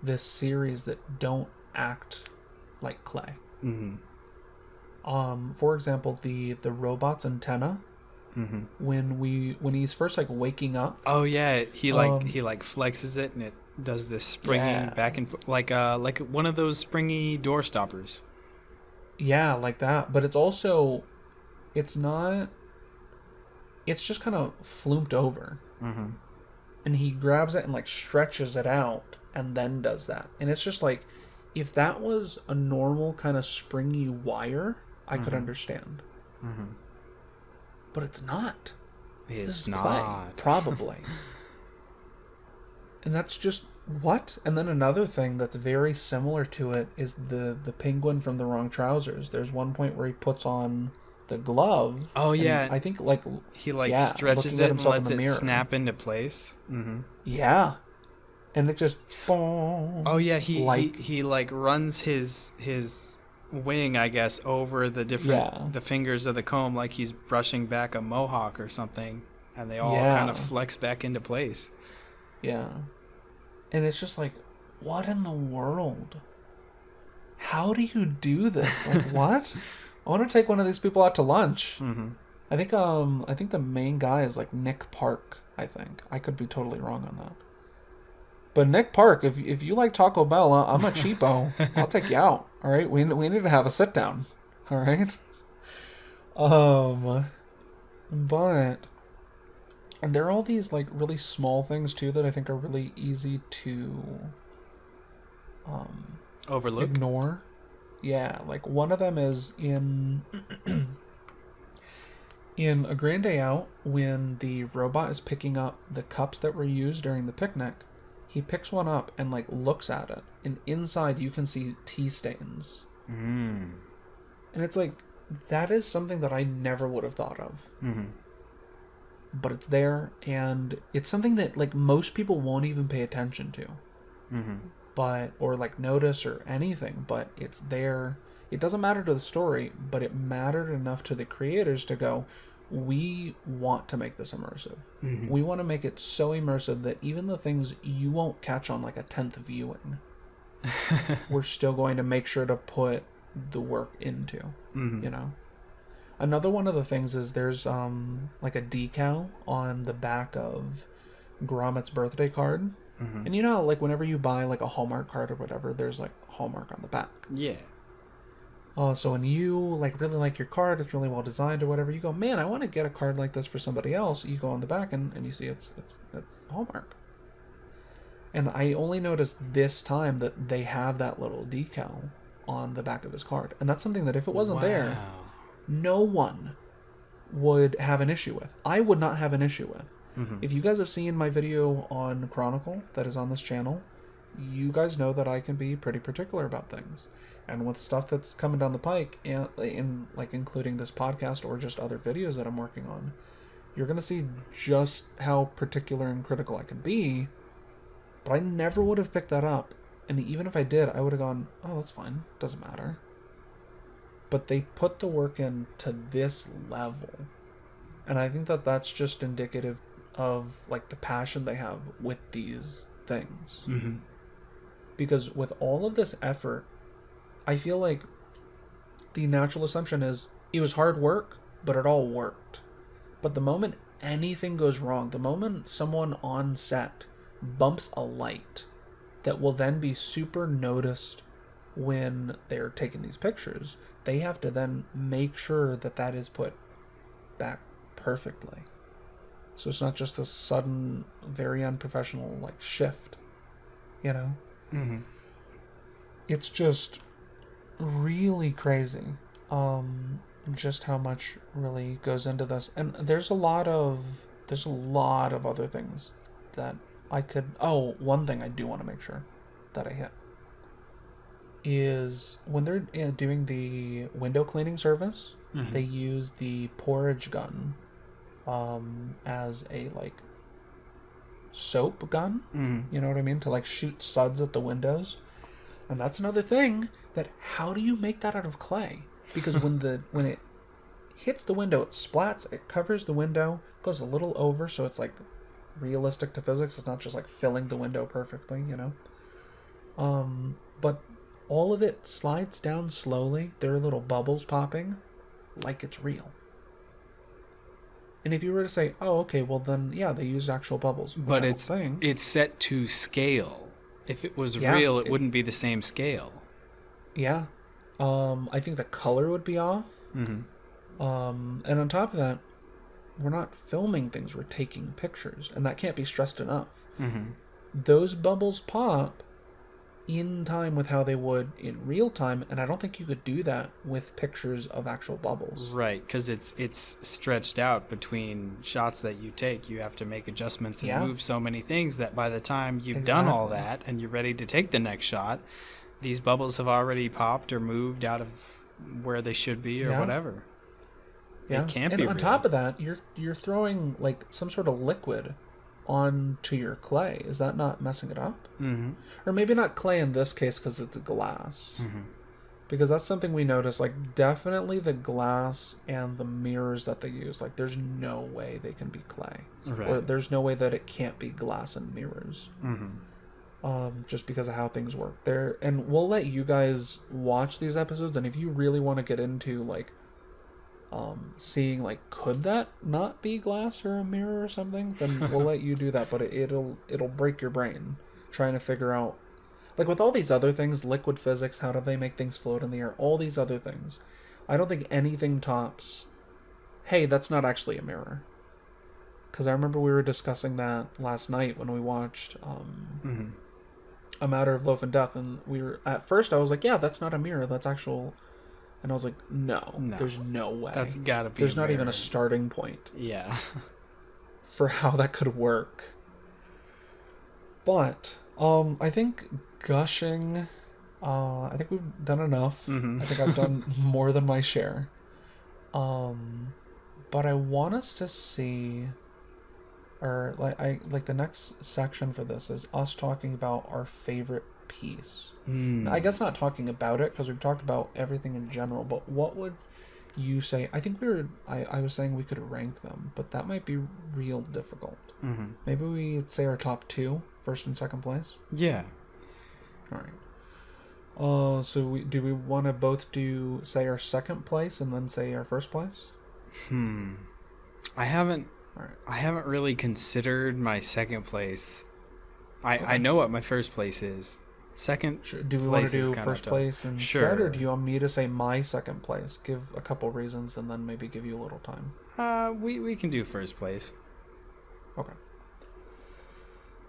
this series that don't act like clay. For example, the robot's antenna when he's first like waking up. Oh yeah, he flexes it and it does this springing back and forth like one of those springy door stoppers. Yeah, like that. But it's also, it's not. It's just kind of flumped over, and he grabs it and like stretches it out and then does that. And it's just like, if that was a normal kind of springy wire, I could understand. But it's not. It's not. Clay, probably. And that's just what? And then another thing that's very similar to it is the penguin from The Wrong Trousers. There's one point where he puts on the glove. Oh yeah, I think like he stretches it and lets it snap into place. Yeah, and it just. Oh yeah, he like runs his wing, I guess, over the different the fingers of the comb, like he's brushing back a mohawk or something, and they all kind of flex back into place. Yeah, and it's just like, what in the world? How do you do this? Like, what? I want to take one of these people out to lunch. I think the main guy is like Nick Park. I think I could be totally wrong on that. But Nick Park, if you like Taco Bell, I'm a cheapo. I'll take you out. All right, we need to have a sit down. All right. But and there are all these like really small things too that I think are really easy to overlook, ignore. Yeah, like one of them is in A Grand Day Out, when the robot is picking up the cups that were used during the picnic. He picks one up and like looks at it, and inside you can see tea stains. And it's like, that is something that I never would have thought of. But it's there, and it's something that like most people won't even pay attention to. But or like notice or anything, but it's there. It doesn't matter to the story, but it mattered enough to the creators to go, we want to make this immersive. We want to make it so immersive that even the things you won't catch on like a 10th viewing, we're still going to make sure to put the work into. You know, another one of the things is there's like a decal on the back of Gromit's birthday card. And you know, like whenever you buy like a Hallmark card or whatever, there's like Hallmark on the back. Yeah. So when you like really like your card, it's really well designed or whatever, you go, man, I want to get a card like this for somebody else. You go on the back and you see it's Hallmark. And I only noticed this time that they have that little decal on the back of his card. And that's something that if it wasn't there, no one would have an issue with. I would not have an issue with. If you guys have seen my video on Chronicle that is on this channel, you guys know that I can be pretty particular about things. And with stuff that's coming down the pike, and in like including this podcast or just other videos that I'm working on, you're going to see just how particular and critical I can be. But I never would have picked that up. And even if I did, I would have gone, oh, that's fine. Doesn't matter. But they put the work in to this level. And I think that that's just indicative of like the passion they have with these things. Because with all of this effort, I feel like the natural assumption is it was hard work, but it all worked. But the moment anything goes wrong, the moment someone on set bumps a light that will then be super noticed when they're taking these pictures, they have to then make sure that that is put back perfectly. So it's not just a sudden, very unprofessional like shift, you know? It's just really crazy, just how much really goes into this. And there's a lot of other things that I could. Oh, one thing I do want to make sure that I hit is when they're doing the window cleaning service, they use the porridge gun as a like soap gun. You know what I mean? To like shoot suds at the windows. And that's another thing, that how do you make that out of clay? Because when it hits the window, it splats, it covers the window, goes a little over, so it's like realistic to physics. It's not just like filling the window perfectly, you know? But all of it slides down slowly. There are little bubbles popping like it's real. And if you were to say, oh, okay, well then, yeah, they used actual bubbles. But it's set to scale. If it was real, it wouldn't be the same scale. Yeah. I think the color would be off. Mm-hmm. And on top of that, we're not filming things, we're taking pictures. And that can't be stressed enough. Mm-hmm. Those bubbles pop in time with how they would in real time, and I don't think you could do that with pictures of actual bubbles. Right, because it's stretched out between shots that you take. You have to make adjustments and move so many things that by the time you've done all that and you're ready to take the next shot, these bubbles have already popped or moved out of where they should be or whatever. Yeah, it can't and be on real. top of that, you're throwing like some sort of liquid onto your clay. Is that not messing it up? Mm-hmm. Or maybe not clay in this case because it's glass. Mm-hmm. Because that's something we noticed. Like, definitely the glass and the mirrors that they use. Like, there's no way they can be clay. Right. Or there's no way that it can't be glass and mirrors. Mm-hmm. Just because of how things work there. And we'll let you guys watch these episodes. And if you really want to get into, like, seeing, like, could that not be glass or a mirror or something, then we'll let you do that. But it'll break your brain trying to figure out, like, with all these other things, liquid physics, how do they make things float in the air, all these other things, I don't think anything tops, hey, that's not actually a mirror. Because I remember we were discussing that last night when we watched A Matter of Loaf and Death, and we were, at first I was like, yeah, that's not a mirror, that's actual. And I was like, no, there's no way. That's gotta be. There's not even a starting point. Yeah. For how that could work. But I think gushing. I think we've done enough. Mm-hmm. I think I've done more than my share. But I want us to see, or like the next section for this is us talking about our favorite piece. I guess not talking about it because we've talked about everything in general, but what would you say? I think I was saying we could rank them, but that might be real difficult. Mm-hmm. Maybe we'd say our top two, first and second place. Yeah. All right. So do we want to both say our second place and then say our first place? I haven't really considered my second place. I know what my first place is. Second, do we want to do first place instead, or do you want me to say my second place? Give a couple reasons and then maybe give you a little time. We can do first place. Okay.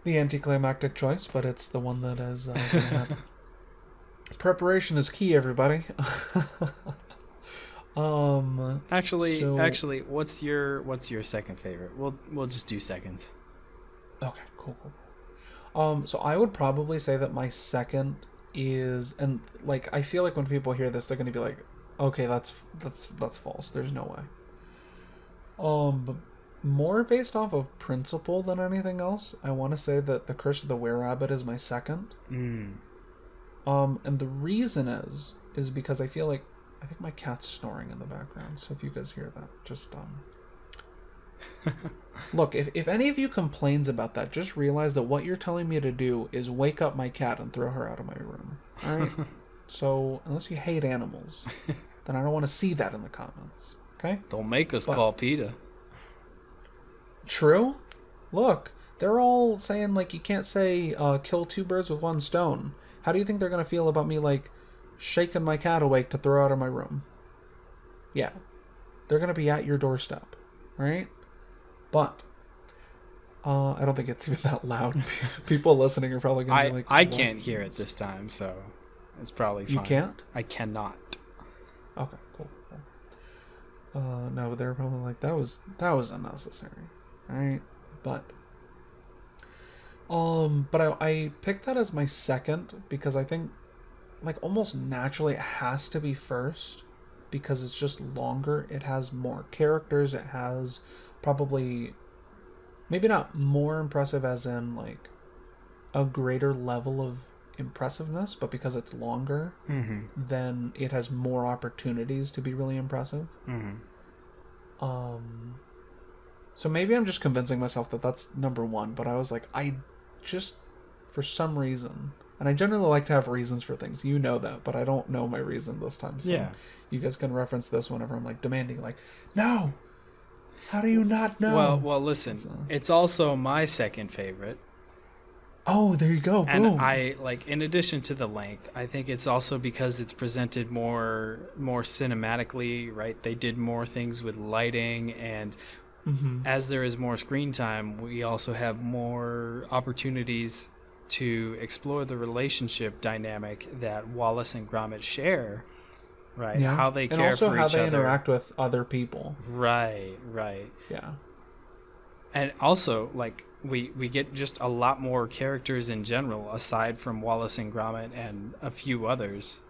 The anticlimactic choice, but it's the one that is going to happen. Preparation is key, everybody. Actually, what's your second favorite? We'll just do seconds. Okay, cool. So I would probably say that my second is, and like I feel like when people hear this, they're gonna be like, okay, that's false. There's no way. But more based off of principle than anything else, I want to say that The Curse of the Were-Rabbit is my second. And the reason is because I think my cat's snoring in the background. So if you guys hear that, just look, if any of you complains about that, just realize that what you're telling me to do is wake up my cat and throw her out of my room. All right? So unless you hate animals, then I don't want to see that in the comments. Okay? Don't make us call PETA. True. Look, they're all saying like you can't say kill two birds with one stone. How do you think they're gonna feel about me like shaking my cat awake to throw out of my room? Yeah, they're gonna be at your doorstep, right? But I don't think it's even that loud. People listening are probably gonna be like, I can't hear it this time, so it's probably fine. You can't? I cannot. Okay, cool. No, they're probably like that was unnecessary, right? But I picked that as my second because I think like almost naturally it has to be first because it's just longer. It has more characters. It has probably maybe not more impressive as in like a greater level of impressiveness, but because it's longer, then it has more opportunities to be really impressive. So maybe I'm just convincing myself that that's number one, but I was like, I just, for some reason, and I generally like to have reasons for things, you know that, but I don't know my reason this time, so yeah, you guys can reference this whenever I'm like demanding, like, no, How do you not know? Well, listen. It's also my second favorite. Oh, there you go. And Boom. I like, in addition to the length, I think it's also because it's presented more cinematically, right? They did more things with lighting, and as there is more screen time, we also have more opportunities to explore the relationship dynamic that Wallace and Gromit share, right? Yeah. How they care and also for how each they other. interact with other people. Right. Yeah. And also, like, we get just a lot more characters in general, aside from Wallace and Gromit and a few others.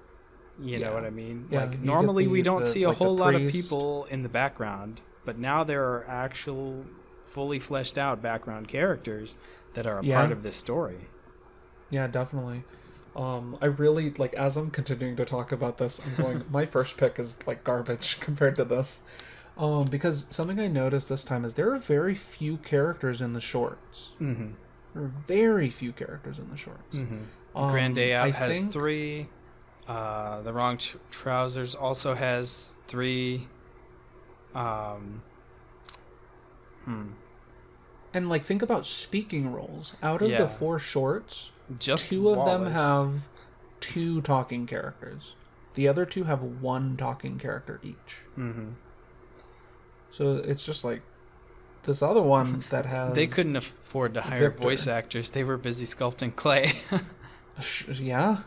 You know what I mean? Yeah, like, normally we don't see a like, whole lot of people in the background, but now there are actual, fully fleshed out background characters that are a part of this story. Yeah, definitely. I really, like, as I'm continuing to talk about this, I'm going, my first pick is, like, garbage compared to this. Because something I noticed this time is there are very few characters in the shorts. Mm-hmm. There are very few characters in the shorts. Mm-hmm. Grand Day Out has 3. The Wrong Trousers also has 3. And, like, think about speaking roles. Out of the 4 shorts, just 2 of Wallace. them have 2 talking characters. The other 2 have 1 talking character each. Mm-hmm. So it's just like this other one that has... They couldn't afford to hire voice actors. They were busy sculpting clay. Yeah.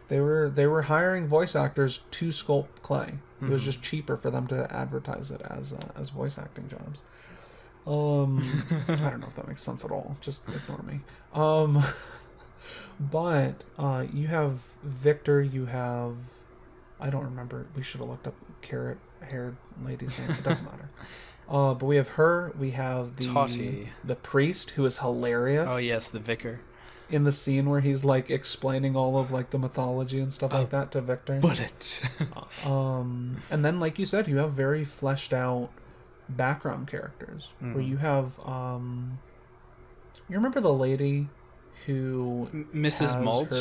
They were hiring voice actors to sculpt clay. It was just cheaper for them to advertise it as voice acting jobs. I don't know if that makes sense at all. Just ignore me. But you have Victor, you have... I don't remember. We should have looked up carrot-haired lady's name. It doesn't matter. But we have her. We have the priest, who is hilarious. Oh, yes, the vicar. In the scene where he's, like, explaining all of, like, the mythology and stuff like that to Victor. Bullet. And then, like you said, you have very fleshed out background characters. Where you have... you remember the lady who... Mrs. Mulch?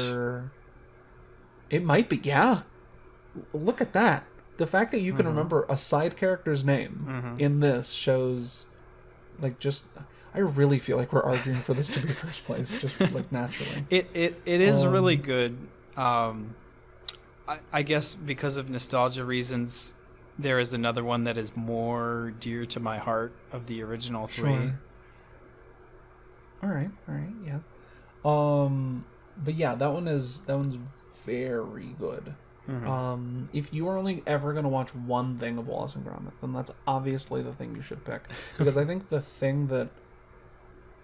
It might be, yeah. Look at that. The fact that you can remember a side character's name in this shows, like, just... I really feel like we're arguing for this to be first place, just, like, naturally. It is really good. I guess because of nostalgia reasons, there is another one that is more dear to my heart of the original 3. Sure. All right, yeah. But yeah, that one's very good. If you are only ever going to watch one thing of Wallace and Gromit, then that's obviously the thing you should pick. Because I think the thing that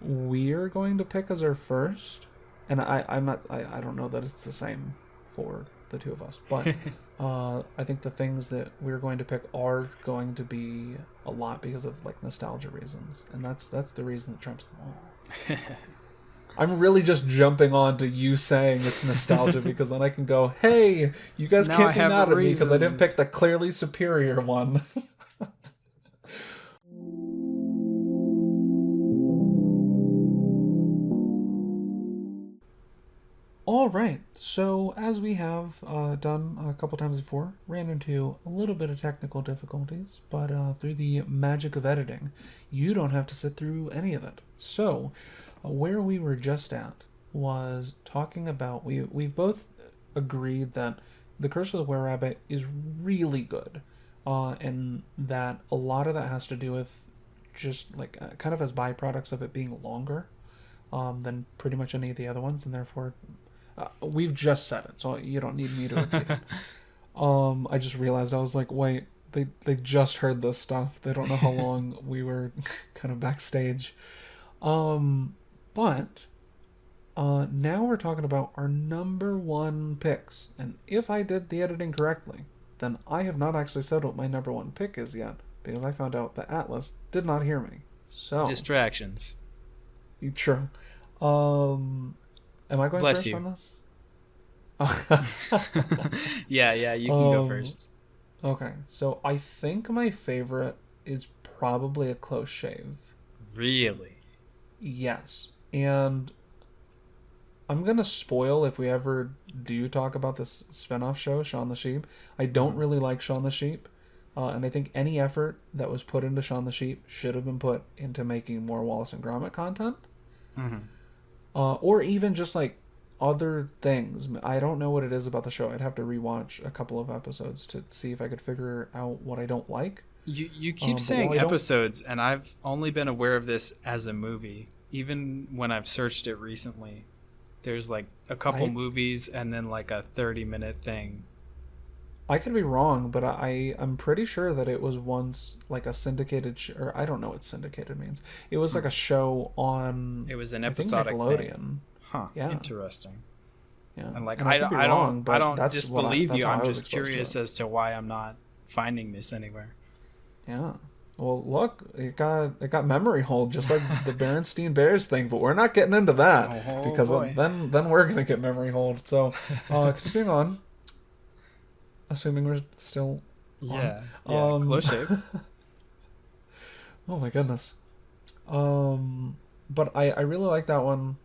we're going to pick as our first, and I don't know that it's the same for the two of us, but I think the things that we're going to pick are going to be a lot because of, like, nostalgia reasons, and that's the reason that trumps them all. I'm really just jumping on to you saying it's nostalgia because then I can go, hey, you guys can't be mad at me because I didn't pick the clearly superior one. All right, so as we have done a couple times before, ran into a little bit of technical difficulties, but through the magic of editing, you don't have to sit through any of it. So, where we were just at was talking about, we've both agreed that The Curse of the Were-Rabbit is really good, and that a lot of that has to do with just, like, kind of as byproducts of it being longer than pretty much any of the other ones, and therefore... we've just said it, so you don't need me to repeat it. I just realized, I was like, wait, they just heard this stuff. They don't know how long we were kind of backstage. But now we're talking about our number 1 picks. And if I did the editing correctly, then I have not actually said what my number 1 pick is yet, because I found out that Atlas did not hear me. So distractions. True. Am I going Bless first you. on this? Yeah, you can go first. Okay, so I think my favorite is probably A Close Shave. Really? Yes. And I'm going to spoil if we ever do talk about this spinoff show, Shaun the Sheep. I don't really like Shaun the Sheep. And I think any effort that was put into Shaun the Sheep should have been put into making more Wallace and Gromit content. Mm-hmm. Or even just like other things. I don't know what it is about the show. I'd have to rewatch a couple of episodes to see if I could figure out what I don't like. You keep saying episodes, and I've only been aware of this as a movie. Even when I've searched it recently, there's like a couple movies and then like a 30-minute thing. I could be wrong, but I'm pretty sure that it was once like a syndicated or I don't know what syndicated means. It was like a show on. It was an episodic Nickelodeon. Thing. Huh. Yeah. Interesting. Yeah. And like and I don't disbelieve you. I'm just curious as to why I'm not finding this anywhere. Yeah. Well, look, it got memory hold just like the Berenstein Bears thing, but we're not getting into that because then we're gonna get memory hold. So, continuing on. Assuming we're still on. Close shave. Oh my goodness. But I really like that one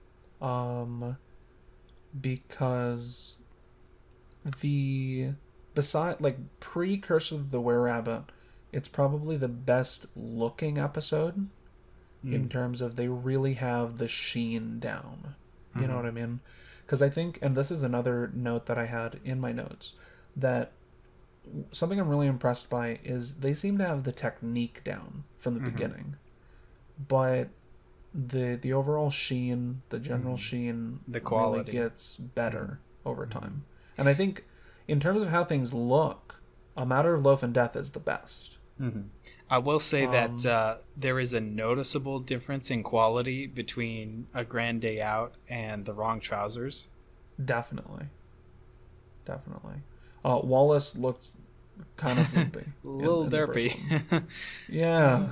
because beside like pre-Curse of the Were-Rabbit, it's probably the best looking episode in terms of they really have the sheen down. You know what I mean? Because I think, and this is another note that I had in my notes, that something I'm really impressed by is they seem to have the technique down from the beginning, but the overall sheen, the general sheen, the quality really gets better over time. And I think in terms of how things look, A Matter of Loaf and Death is the best. I will say that there is a noticeable difference in quality between A Grand Day Out and The Wrong Trousers. Definitely. Wallace looked kind of loopy. A little derpy. Yeah.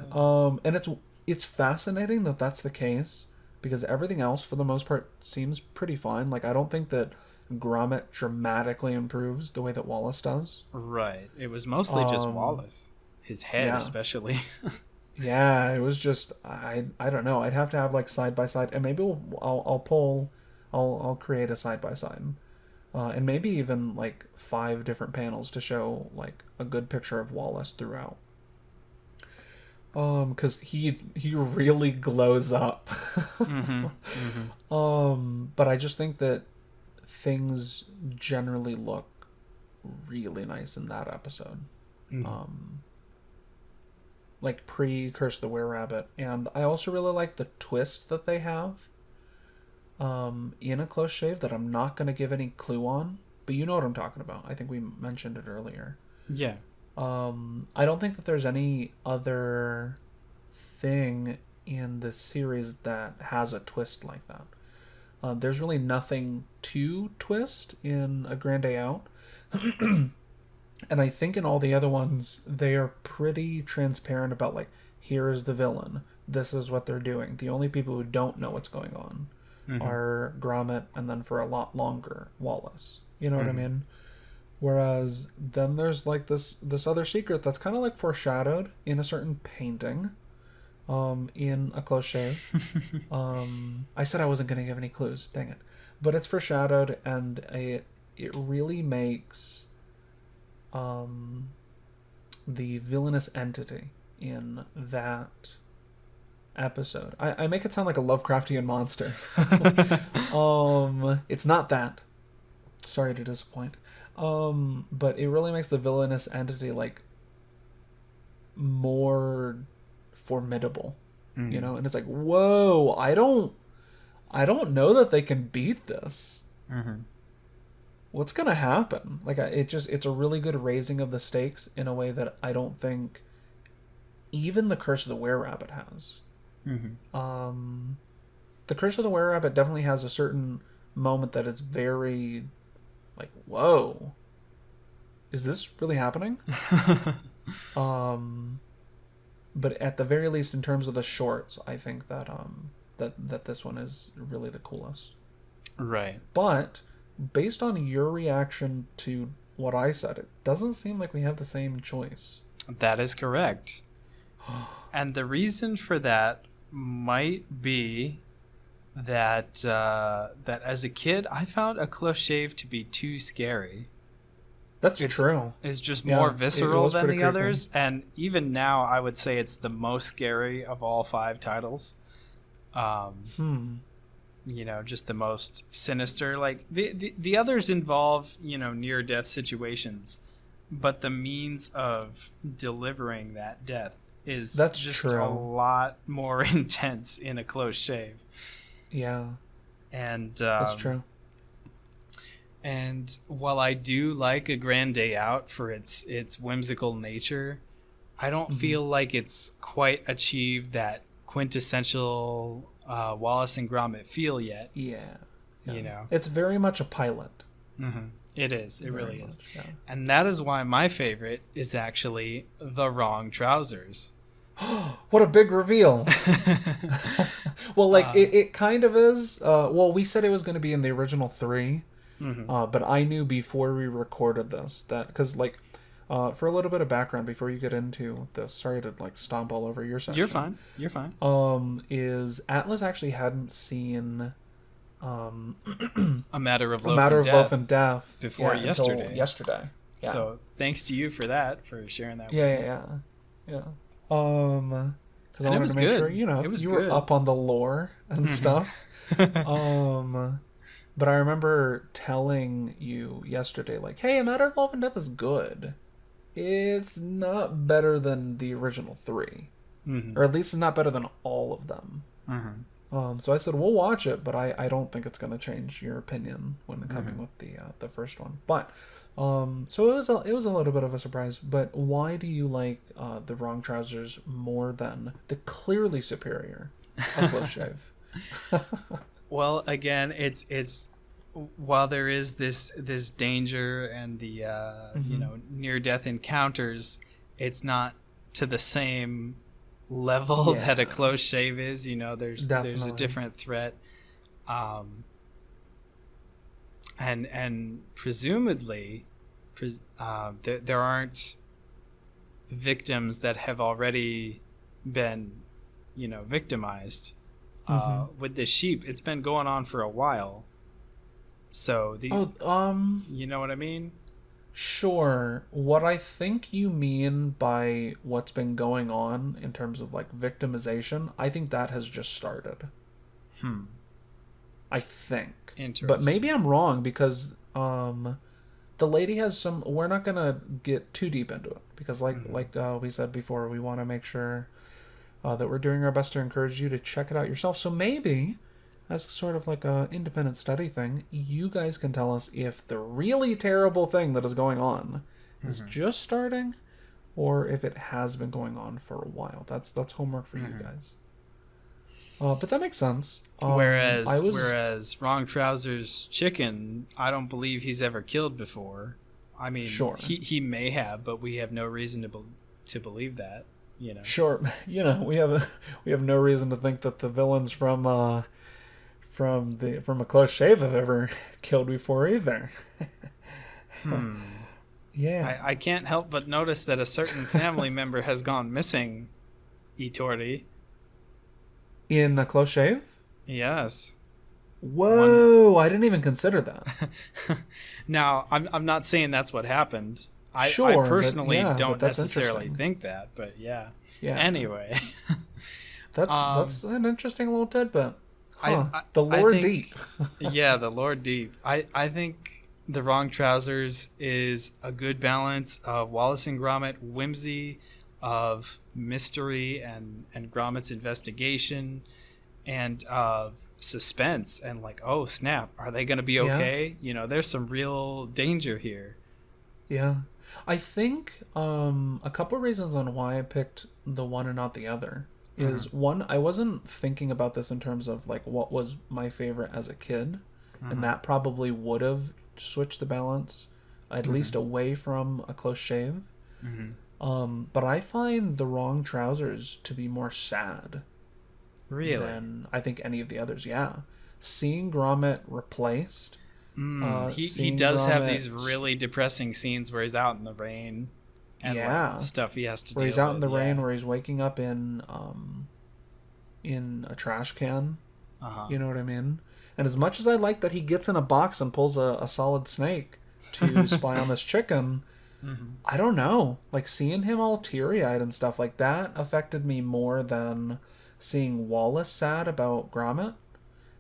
And it's fascinating that that's the case because everything else for the most part seems pretty fine. Like I don't think that Gromit dramatically improves the way that Wallace does. Right. It was mostly just Wallace. His head especially. Yeah, it was just I don't know. I'd have to have like side by side, and maybe I'll create a side by side. And maybe even like 5 different panels to show like a good picture of Wallace throughout. Because he really glows up. But I just think that things generally look really nice in that episode. Like pre-Curse of the Were-Rabbit, and I also really like the twist that they have. In A Close Shave that I'm not going to give any clue on, but you know what I'm talking about. I think we mentioned it earlier. Yeah. I don't think that there's any other thing in this series that has a twist like that. There's really nothing to twist in A Grand Day Out. And I think in all the other ones, they are pretty transparent about, like, here is the villain. This is what they're doing. The only people who don't know what's going on are Gromit, and then for a lot longer, Wallace. You know what I mean? Whereas then there's like this other secret that's kind of like foreshadowed in a certain painting, in A Close Shave. I said I wasn't going to give any clues. Dang it! But it's foreshadowed, and it really makes the villainous entity in that episode. I make it sound like a Lovecraftian monster. It's not that. Sorry to disappoint. But it really makes the villainous entity like more formidable, you know. And it's like, whoa! I don't know that they can beat this. What's gonna happen? Like, it's a really good raising of the stakes in a way that I don't think even the Curse of the Were-Rabbit has. The Curse of the Were-Rabbit definitely has a certain moment that is very like, whoa, is this really happening? But at the very least, in terms of the shorts, I think that that this one is really the coolest. Right. But based on your reaction to what I said, it doesn't seem like we have the same choice. That is correct. And the reason for that might be that that as a kid I found A Close Shave to be too scary. That's true. It's just more visceral than the creepy. others, and even now, I would say it's the most scary of all 5 titles. You know, just the most sinister. Like the others involve, you know, near-death situations, but the means of delivering that death is a lot more intense in A Close Shave. Yeah, and that's true. And while I do like A Grand Day Out for its whimsical nature, I don't feel like it's quite achieved that quintessential Wallace and Gromit feel yet. Yeah. You know, it's very much a pilot. It is. It really is. Yeah. And that is why my favorite is actually The Wrong Trousers. What a big reveal. Well, like it kind of is. Well, we said it was going to be in the original 3. But I knew before we recorded this that, because like for a little bit of background before you get into this, sorry to like stomp all over your section. You're fine. Is Atlas actually hadn't seen A Matter of Loaf and Death before yesterday. Yeah. So thanks to you for that, for sharing that. Yeah. Because I wanted to make sure you were up on the lore and stuff. But I remember telling you yesterday, like, hey, A Matter of Life and Death is good. It's not better than the original 3. Or at least it's not better than all of them. So I said, we'll watch it, but I don't think it's going to change your opinion when coming with the first one. But, so it was a little bit of a surprise. But why do you like The Wrong Trousers more than the clearly superior A Close Shave? Well, again, it's while there is this danger and the near death encounters, it's not to the same level that A Close Shave is. You know, there's a different threat, and presumably, there aren't victims that have already been, victimized. With the sheep, it's been going on for a while. So you know what I mean? Sure. What I think you mean by what's been going on in terms of like victimization, I think that has just started. I think. Interesting. But maybe I'm wrong because the lady has some. We're not gonna get too deep into it because like we said before, we want to make sure that we're doing our best to encourage you to check it out yourself. So maybe, as sort of like a independent study thing, you guys can tell us if the really terrible thing that is going on is just starting, or if it has been going on for a while. That's homework for you guys. But that makes sense. Whereas Wrong Trousers Chicken, I don't believe he's ever killed before. I mean, sure. he may have, but we have no reason to believe that. Sure. We have no reason to think that the villains from A Close Shave have ever killed before either. Yeah. I can't help but notice that a certain family member has gone missing, Itori. In A Close Shave? Yes. Whoa! I didn't even consider that. Now, I'm not saying that's what happened. I personally don't necessarily think that, but yeah. Anyway, that's an interesting little tidbit. The lore deep. Yeah, the lore deep. I think The Wrong Trousers is a good balance of Wallace and Gromit whimsy, of mystery and Gromit's investigation, and of suspense and like, oh snap, are they going to be okay? There's some real danger here. Yeah. I think a couple reasons on why I picked the one and not the other is one, I wasn't thinking about this in terms of like what was my favorite as a kid, and that probably would have switched the balance at least away from A Close Shave. But I find The Wrong Trousers to be more sad than I think any of the others. Yeah, seeing Gromit replaced. He does have these really depressing scenes where he's out in the rain and like, stuff he has to do. Where he's out in the rain, where he's waking up in a trash can. You know what I mean? And as much as I like that he gets in a box and pulls a solid snake, to spy on this chicken. I don't know. Like, seeing him all teary-eyed and stuff like that affected me more than seeing Wallace sad about Gromit.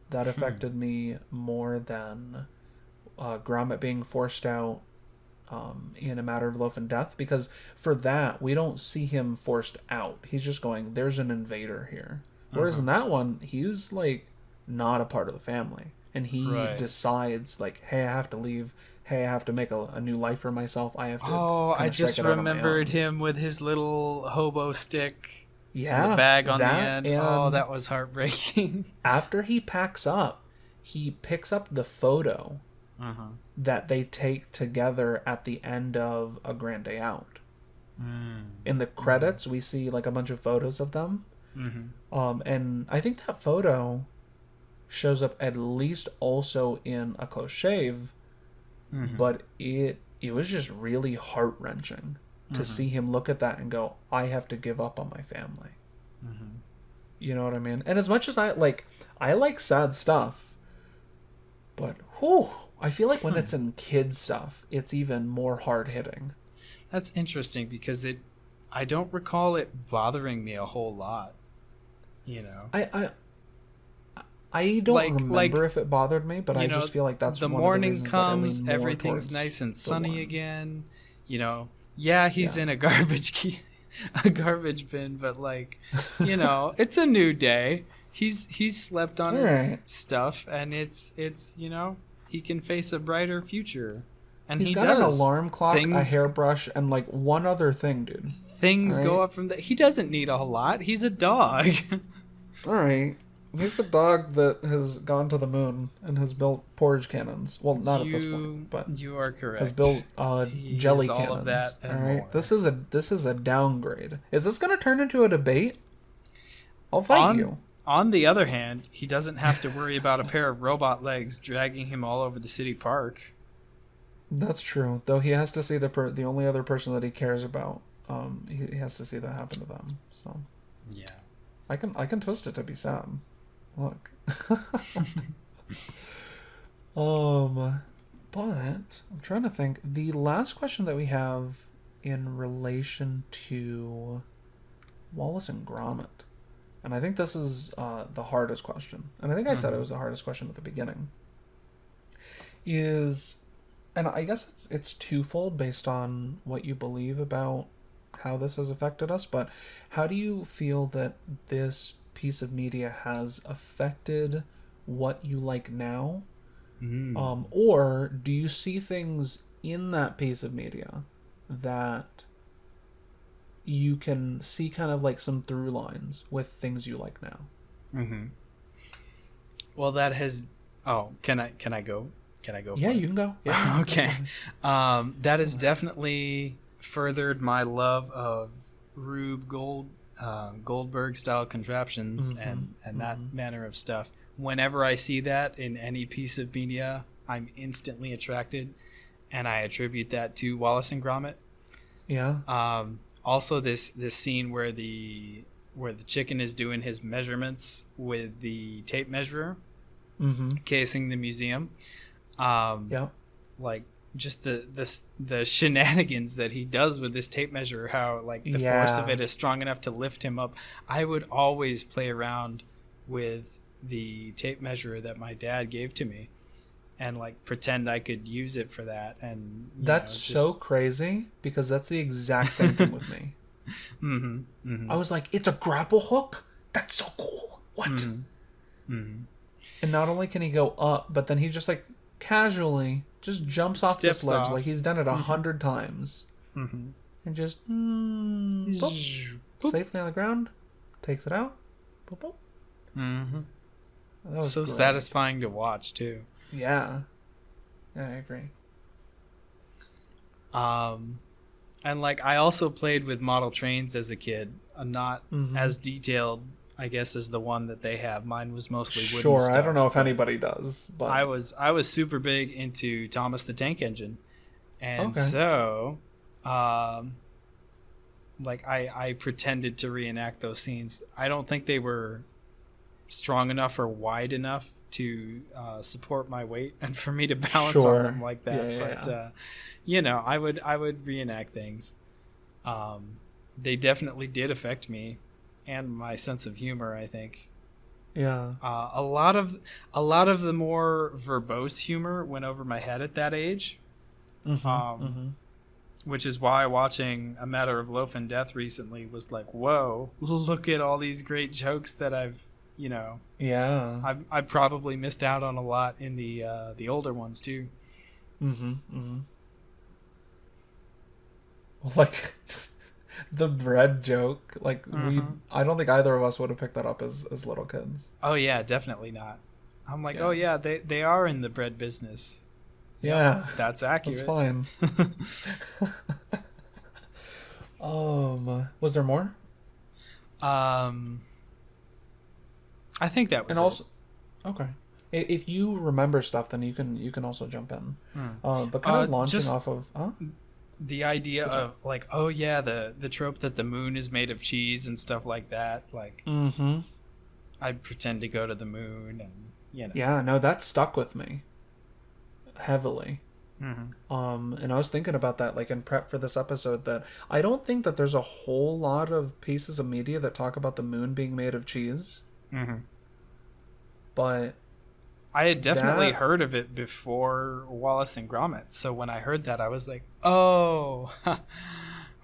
That affected me more than Gromit being forced out in a matter of life and death. Because for that, we don't see him forced out. He's just going, there's an invader here. Whereas in that one, he's, like, not a part of the family. And he decides, like, hey, I have to leave. Hey, I have to make a new life for myself. I have to. Oh, I just remembered him with his little hobo stick. Yeah. The bag on the end. Oh, that was heartbreaking. After he packs up, he picks up the photo that they take together at the end of A Grand Day Out. In the credits, we see, like, a bunch of photos of them. And I think that photo shows up at least also in A Close Shave. But it was just really heart-wrenching to see him look at that and go, I have to give up on my family. You know what I mean? And as much as I like sad stuff, but I feel like when it's in kid stuff, it's even more hard-hitting. That's interesting because I don't recall it bothering me a whole lot. You know, I don't remember if it bothered me, but I just feel like that's the one morning of the comes, everything's nice and sunny again. You know, he's in a garbage bin, but, like, you know, it's a new day. He's slept on his stuff, and it's you know, he can face a brighter future, and he's got an alarm clock, a hairbrush, and, like, one other thing, dude. Things go up from that. He doesn't need a whole lot. He's a dog. All right. He's a dog that has gone to the moon and has built porridge cannons. Well, not at this point, but you are correct. Has built jelly cannons. All of that and all right, more. This is a downgrade. Is this going to turn into a debate? I'll fight you. On the other hand, he doesn't have to worry about a pair of robot legs dragging him all over the city park. That's true. Though he has to see the only other person that he cares about. He has to see that happen to them. So yeah, I can twist it to be sad. Look. But I'm trying to think. The last question that we have in relation to Wallace and Gromit, and I think this is the hardest question, and I think I said it was the hardest question at the beginning, is, and I guess it's twofold based on what you believe about how this has affected us, but how do you feel that this piece of media has affected what you like now? Or do you see things in that piece of media that you can see kind of like some through lines with things you like now? Well, that has... Oh, can I go? Yeah, you can go. Yeah. Okay. That has definitely furthered my love of Rube Goldberg style contraptions and that manner of stuff. Whenever I see that in any piece of media, I'm instantly attracted, and I attribute that to Wallace and Gromit. Yeah. Also, this scene where the chicken is doing his measurements with the tape measure, casing the museum. Like, just the shenanigans that he does with this tape measure, how, like, the force of it is strong enough to lift him up. I would always play around with the tape measure that my dad gave to me and, like, pretend I could use it for that. And that's so crazy, because that's the exact same thing with me. I was like, it's a grapple hook? That's so cool. What? And not only can he go up, but then he just, like, casually just jumps off this ledge like he's done it 100 times. And just boop, safely on the ground, takes it out. Boop, boop. That was so great. Satisfying to watch too. Yeah, I agree. And, like, I also played with model trains as a kid. Not as detailed, I guess, as the one that they have. Mine was mostly wooden stuff. I don't know if anybody does, but I was super big into Thomas the Tank Engine, and so, like, I pretended to reenact those scenes. I don't think they were strong enough or wide enough to support my weight and for me to balance Sure. on them like that. I would reenact things. They definitely did affect me and my sense of humor, I think. Yeah. A lot of the more verbose humor went over my head at that age. Which is why watching A Matter of Loaf and Death recently was like, whoa, look at all these great jokes that I've probably missed out on a lot in the older ones too. Like the bread joke, like I don't think either of us would have picked that up as little kids. Oh yeah, definitely not. I'm like, oh yeah, they are in the bread business. Yeah, yep, that's accurate. That's fine. Was there more? I think that was. And also, okay, if you remember stuff, then you can also jump in. But kind of launching off of the idea of like, oh yeah, the trope that the moon is made of cheese and stuff like that. Like, I'd pretend to go to the moon, and Yeah, no, that stuck with me heavily. And I was thinking about that, like in prep for this episode, that I don't think that there's a whole lot of pieces of media that talk about the moon being made of cheese. But I had definitely heard of it before Wallace and Gromit. So when I heard that, I was like, oh,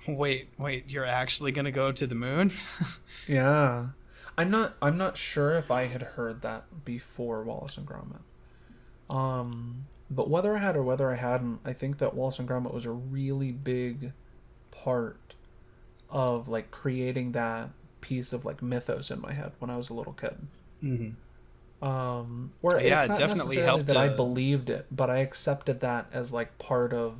wait, you're actually going to go to the moon? Yeah. I'm not sure if I had heard that before Wallace and Gromit. But whether I had or whether I hadn't, I think that Wallace and Gromit was a really big part of like creating that piece of like mythos in my head when I was a little kid. Where it's not definitely necessarily helped that I believed it, but I accepted that as like part of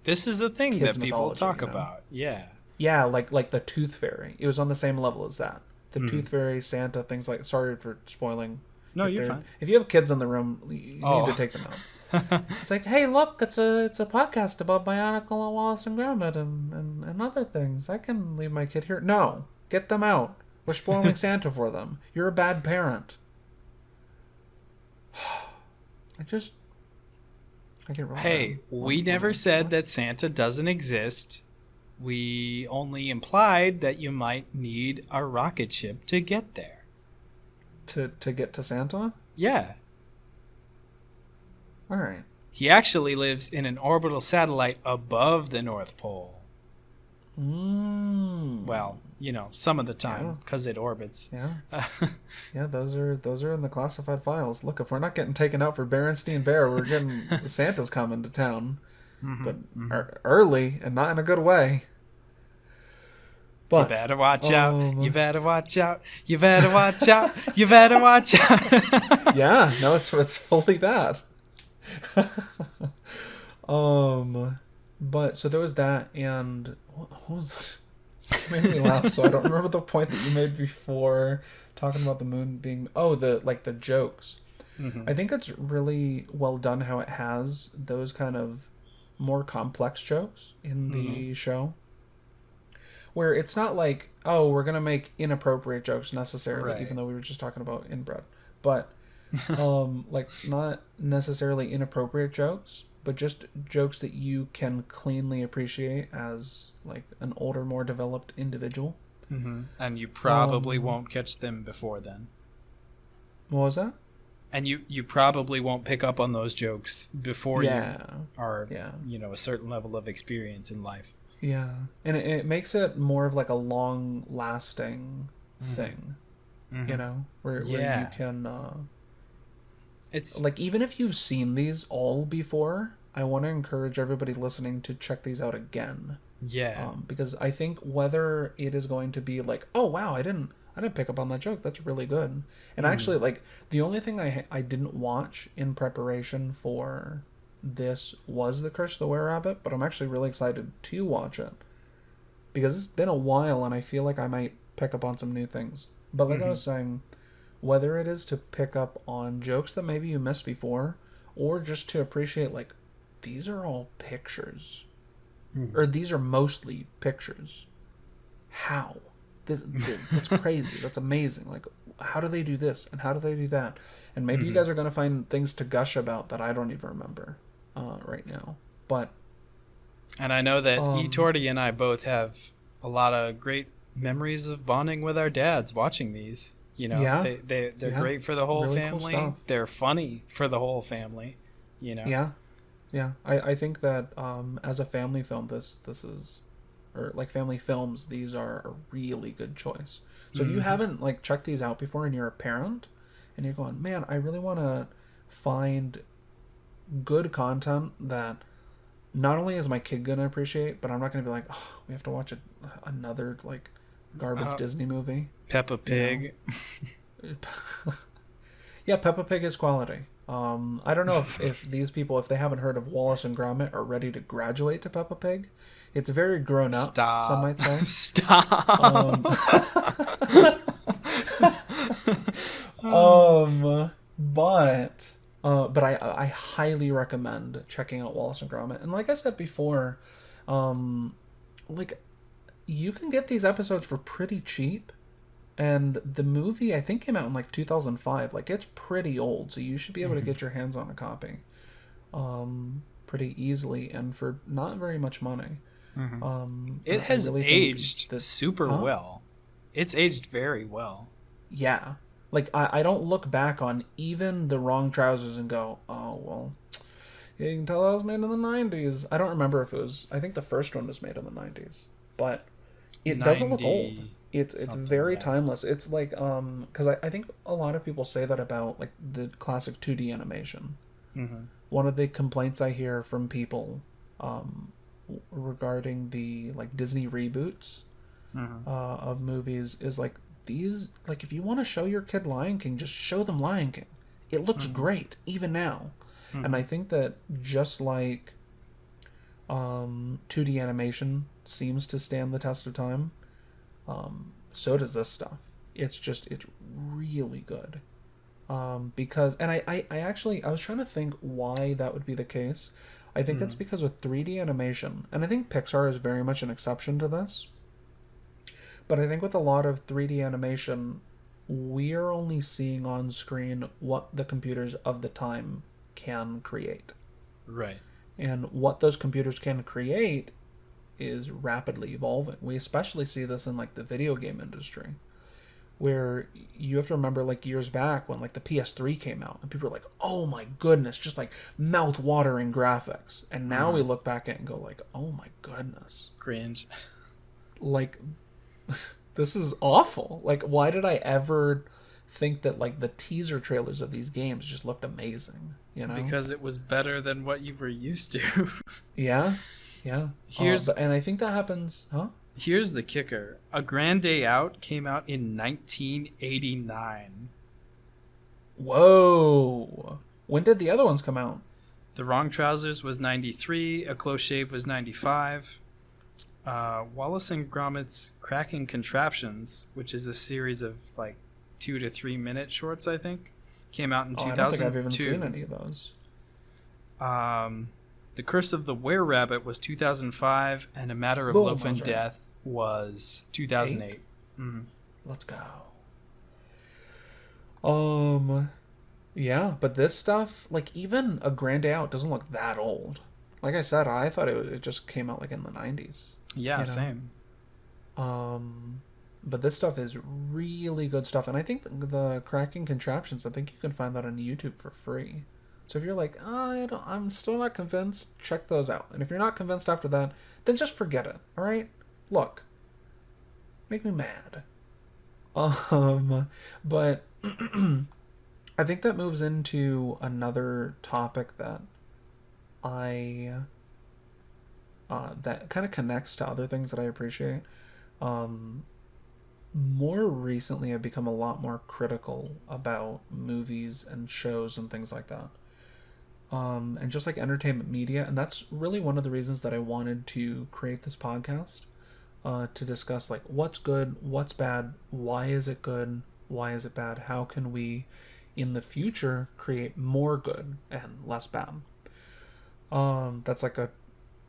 This is a thing that people mythology, talk about. Yeah, like the Tooth Fairy. It was on the same level as that. The Tooth Fairy, Santa, things like. Sorry for spoiling. No, you're fine. If you have kids in the room, you need to take them out. It's like, hey, look, it's a podcast about Bionicle and Wallace and Gromit and other things. I can leave my kid here. No, get them out. We're spoiling Santa for them. You're a bad parent. I get wrong. Hey, we never said that Santa doesn't exist. We only implied that you might need a rocket ship to get there. To get to Santa? Yeah. All right. He actually lives in an orbital satellite above the North Pole. Well, some of the time because it orbits. Yeah. Yeah, those are in the classified files. Look, if we're not getting taken out for Berenstein Bear, we're getting Santa's coming to town, but early and not in a good way. But, you better watch out. You better watch out. You better watch out. You better watch out. Yeah, no, it's fully that. But so there was that, and what was it made me laugh? So I don't remember the point that you made before talking about the moon being the jokes. I think it's really well done how it has those kind of more complex jokes in the show. Where it's not like, oh, we're going to make inappropriate jokes necessarily, even though we were just talking about inbred. But, like, not necessarily inappropriate jokes, but just jokes that you can cleanly appreciate as, like, an older, more developed individual. And you probably won't catch them before then. What was that? And you probably won't pick up on those jokes before you are, a certain level of experience in life. Yeah, and it makes it more of like a long-lasting thing, where you can. It's like, even if you've seen these all before, I want to encourage everybody listening to check these out again. Yeah, because I think whether it is going to be like, oh wow, I didn't pick up on that joke. That's really good. And actually, like, the only thing I didn't watch in preparation for this was The Curse of the Were-Rabbit, but I'm actually really excited to watch it because it's been a while and I feel like I might pick up on some new things. But like I was saying, whether it is to pick up on jokes that maybe you missed before, or just to appreciate, like, these are all pictures, or these are mostly pictures. How? that's crazy. That's amazing. Like, how do they do this and how do they do that? And maybe you guys are gonna find things to gush about that I don't even remember right now. But and I know that Torty and I both have a lot of great memories of bonding with our dads watching these. They're great for the whole really family. Cool, they're funny for the whole family. Yeah. I think that as a family film, this is, or like family films, these are a really good choice. So if you haven't like checked these out before and you're a parent and you're going, man, I really want to find good content that not only is my kid gonna appreciate, but I'm not gonna be like, oh, we have to watch another like garbage Disney movie. Peppa Pig. Yeah, Peppa Pig is quality. I don't know if these people, if they haven't heard of Wallace and Gromit, are ready to graduate to Peppa Pig. It's very grown up. Stop. Some might say. Stop. But I highly recommend checking out Wallace and Gromit. And like I said before, like you can get these episodes for pretty cheap. And the movie, I think, came out in like 2005. Like, it's pretty old, so you should be able to get your hands on a copy pretty easily and for not very much money. It has really aged super well. It's aged very well. Yeah. Like, I don't look back on even The Wrong Trousers and go, oh, well, you can tell that was made in the 90s. I don't remember if it was... I think the first one was made in the 90s. But it doesn't look old. It's very timeless. It's like because I think a lot of people say that about like the classic 2D animation. One of the complaints I hear from people regarding the like Disney reboots of movies is like these, like if you want to show your kid Lion King, just show them Lion King. It looks great even now. And I think that just like 2D animation seems to stand the test of time, so does this stuff. It's really good. Because, and I actually, I was trying to think why that would be the case. I think it's because with 3D animation, and I think Pixar is very much an exception to this, but I think with a lot of 3D animation, we're only seeing on screen what the computers of the time can create. Right. And what those computers can create is rapidly evolving. We especially see this in like the video game industry, where you have to remember like years back when like the PS3 came out and people were like, oh my goodness, just like mouth-watering graphics. And now we look back at it and go like, oh my goodness. Cringe. Like, this is awful. Like, why did I ever think that like the teaser trailers of these games just looked amazing, you know? Because it was better than what you were used to. Yeah. And I think that happens, Here's the kicker. A Grand Day Out came out in 1989. Whoa. When did the other ones come out? The Wrong Trousers was 93. A Close Shave was 95. Wallace and Gromit's Cracking Contraptions, which is a series of like 2 to 3 minute shorts, I think, came out in 2002. I don't think I've even seen any of those. The Curse of the Were-Rabbit was 2005, and A Matter of Loaf and Death was 2008. Let's go. Yeah, but this stuff, like even A Grand Day Out doesn't look that old. Like I said, I thought it just came out like in the 90s. Yeah, you know? Same. But this stuff is really good stuff, and I think the Cracking Contraptions, I think you can find that on YouTube for free. So if you're like, I'm still not convinced, check those out. And if you're not convinced after that, then just forget it. All right? Look, make me mad. But I think that moves into another topic that that kind of connects to other things that I appreciate. More recently, I've become a lot more critical about movies and shows and things like that. And just like entertainment media. And that's really one of the reasons that I wanted to create this podcast, to discuss like what's good, what's bad, why is it good, why is it bad, how can we in the future create more good and less bad. That's like a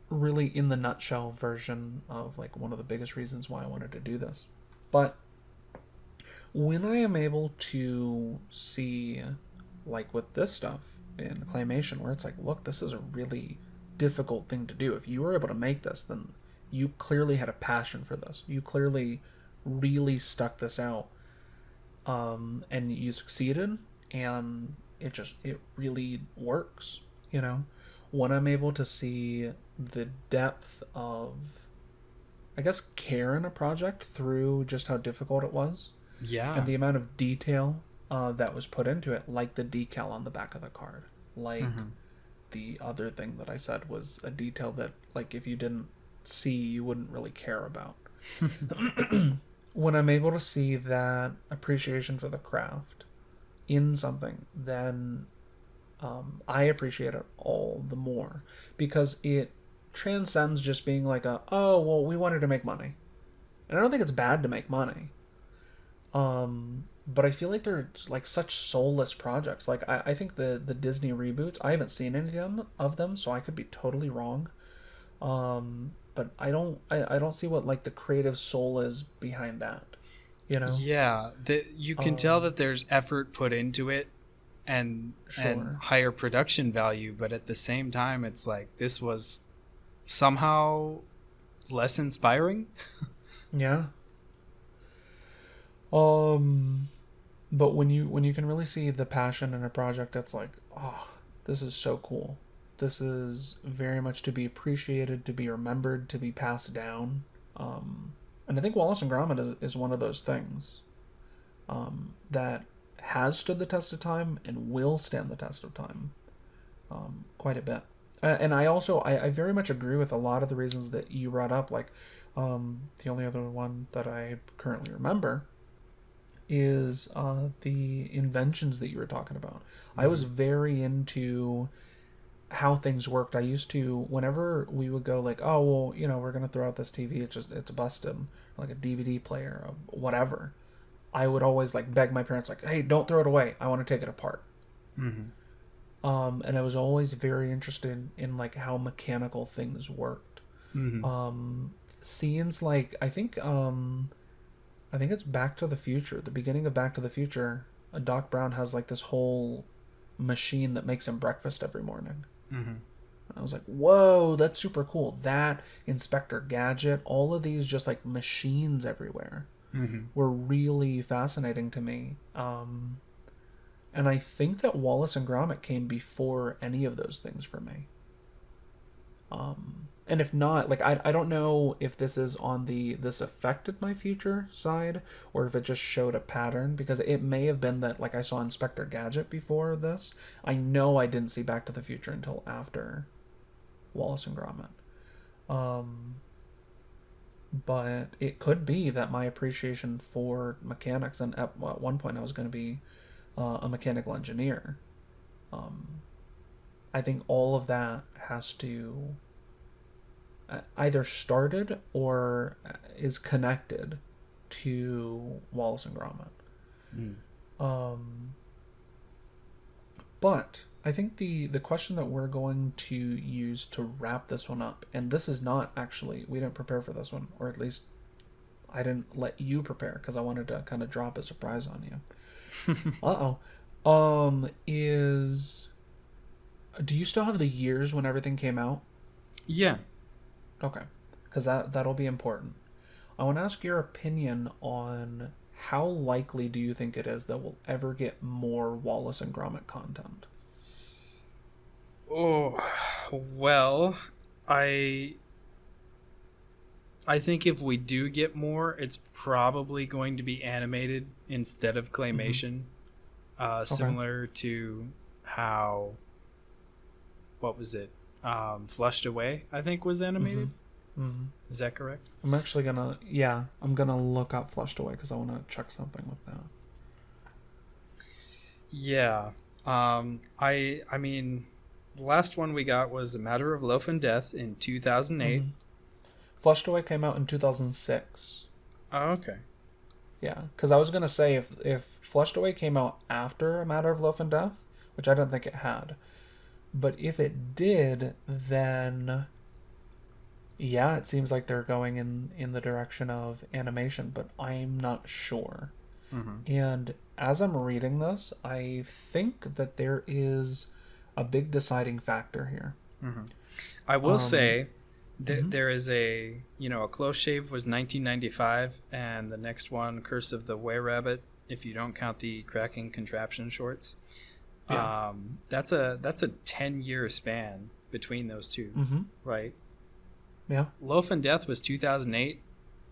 really in the nutshell version of like one of the biggest reasons why I wanted to do this. But when I am able to see, like with this stuff in Claymation, where it's like, look, this is a really difficult thing to do. If you were able to make this, then you clearly had a passion for this. You clearly really stuck this out, and you succeeded, and it really works. When I'm able to see the depth of, I guess, care in a project through just how difficult it was. Yeah. And the amount of detail that was put into it, like the decal on the back of the card. Like the other thing that I said was a detail that, like, if you didn't see, you wouldn't really care about. When I'm able to see that appreciation for the craft in something, then I appreciate it all the more, because it transcends just being like oh, well, we wanted to make money. And I don't think it's bad to make money. But I feel like they're like such soulless projects. Like I think the Disney reboots, I haven't seen any of them, so I could be totally wrong. But I don't see what like the creative soul is behind that. Yeah, you can tell that there's effort put into it, and higher production value, but at the same time, it's like this was somehow less inspiring. Yeah. But when you can really see the passion in a project, that's like, oh, this is so cool. This is very much to be appreciated, to be remembered, to be passed down. And I think Wallace and Gromit is one of those things that has stood the test of time and will stand the test of time quite a bit. And I very much agree with a lot of the reasons that you brought up. Like, the only other one that I currently remember is the inventions that you were talking about. I was very into how things worked. I used to, whenever we would go like, oh, well, we're going to throw out this TV, it's busted, like a DVD player or whatever, I would always like beg my parents like, hey, don't throw it away, I want to take it apart. And I was always very interested in like how mechanical things worked. Scenes like, I think it's Back to the Future, the beginning of Back to the Future, Doc Brown has like this whole machine that makes him breakfast every morning. I was like, whoa, that's super cool. That, Inspector Gadget, all of these just like machines everywhere were really fascinating to me. And I think that Wallace and Gromit came before any of those things for me. And if not, like, I don't know if this is on this affected my future side, or if it just showed a pattern, because it may have been that, like, I saw Inspector Gadget before this. I know I didn't see Back to the Future until after Wallace and Gromit. But it could be that my appreciation for mechanics, and at one point I was going to be a mechanical engineer. I think all of that has to either started or is connected to Wallace and Gromit. But I think the question that we're going to use to wrap this one up, and this is not actually, we didn't prepare for this one, or at least I didn't let you prepare because I wanted to kind of drop a surprise on you. Is, do you still have the years when everything came out? Yeah. Okay, because that'll be important. I want to ask your opinion on how likely do you think it is that we'll ever get more Wallace and Gromit content? Oh, well, I think if we do get more, it's probably going to be animated instead of claymation. Similar to how, what was it? Flushed Away, I think, was animated. Is that correct? I'm actually I'm gonna look up Flushed Away because I want to check something with that. Yeah. I mean, the last one we got was A Matter of Loaf and Death in 2008. Flushed Away came out in 2006. Oh, okay. Yeah, because I was gonna say if Flushed Away came out after A Matter of Loaf and Death, which I don't think it had, but if it did, then Yeah, it seems like they're going in the direction of animation, but I'm not sure. Mm-hmm. And as I'm reading this, I think that there is a big deciding factor here. Mm-hmm. I will Um, say that mhm. there is a Close Shave was 1995, and the next one, Curse of the Were Rabbit, if you don't count the Cracking Contraption shorts. Yeah. That's a 10-year span between those two, Mm-hmm. right? Yeah. Loaf and Death was 2008.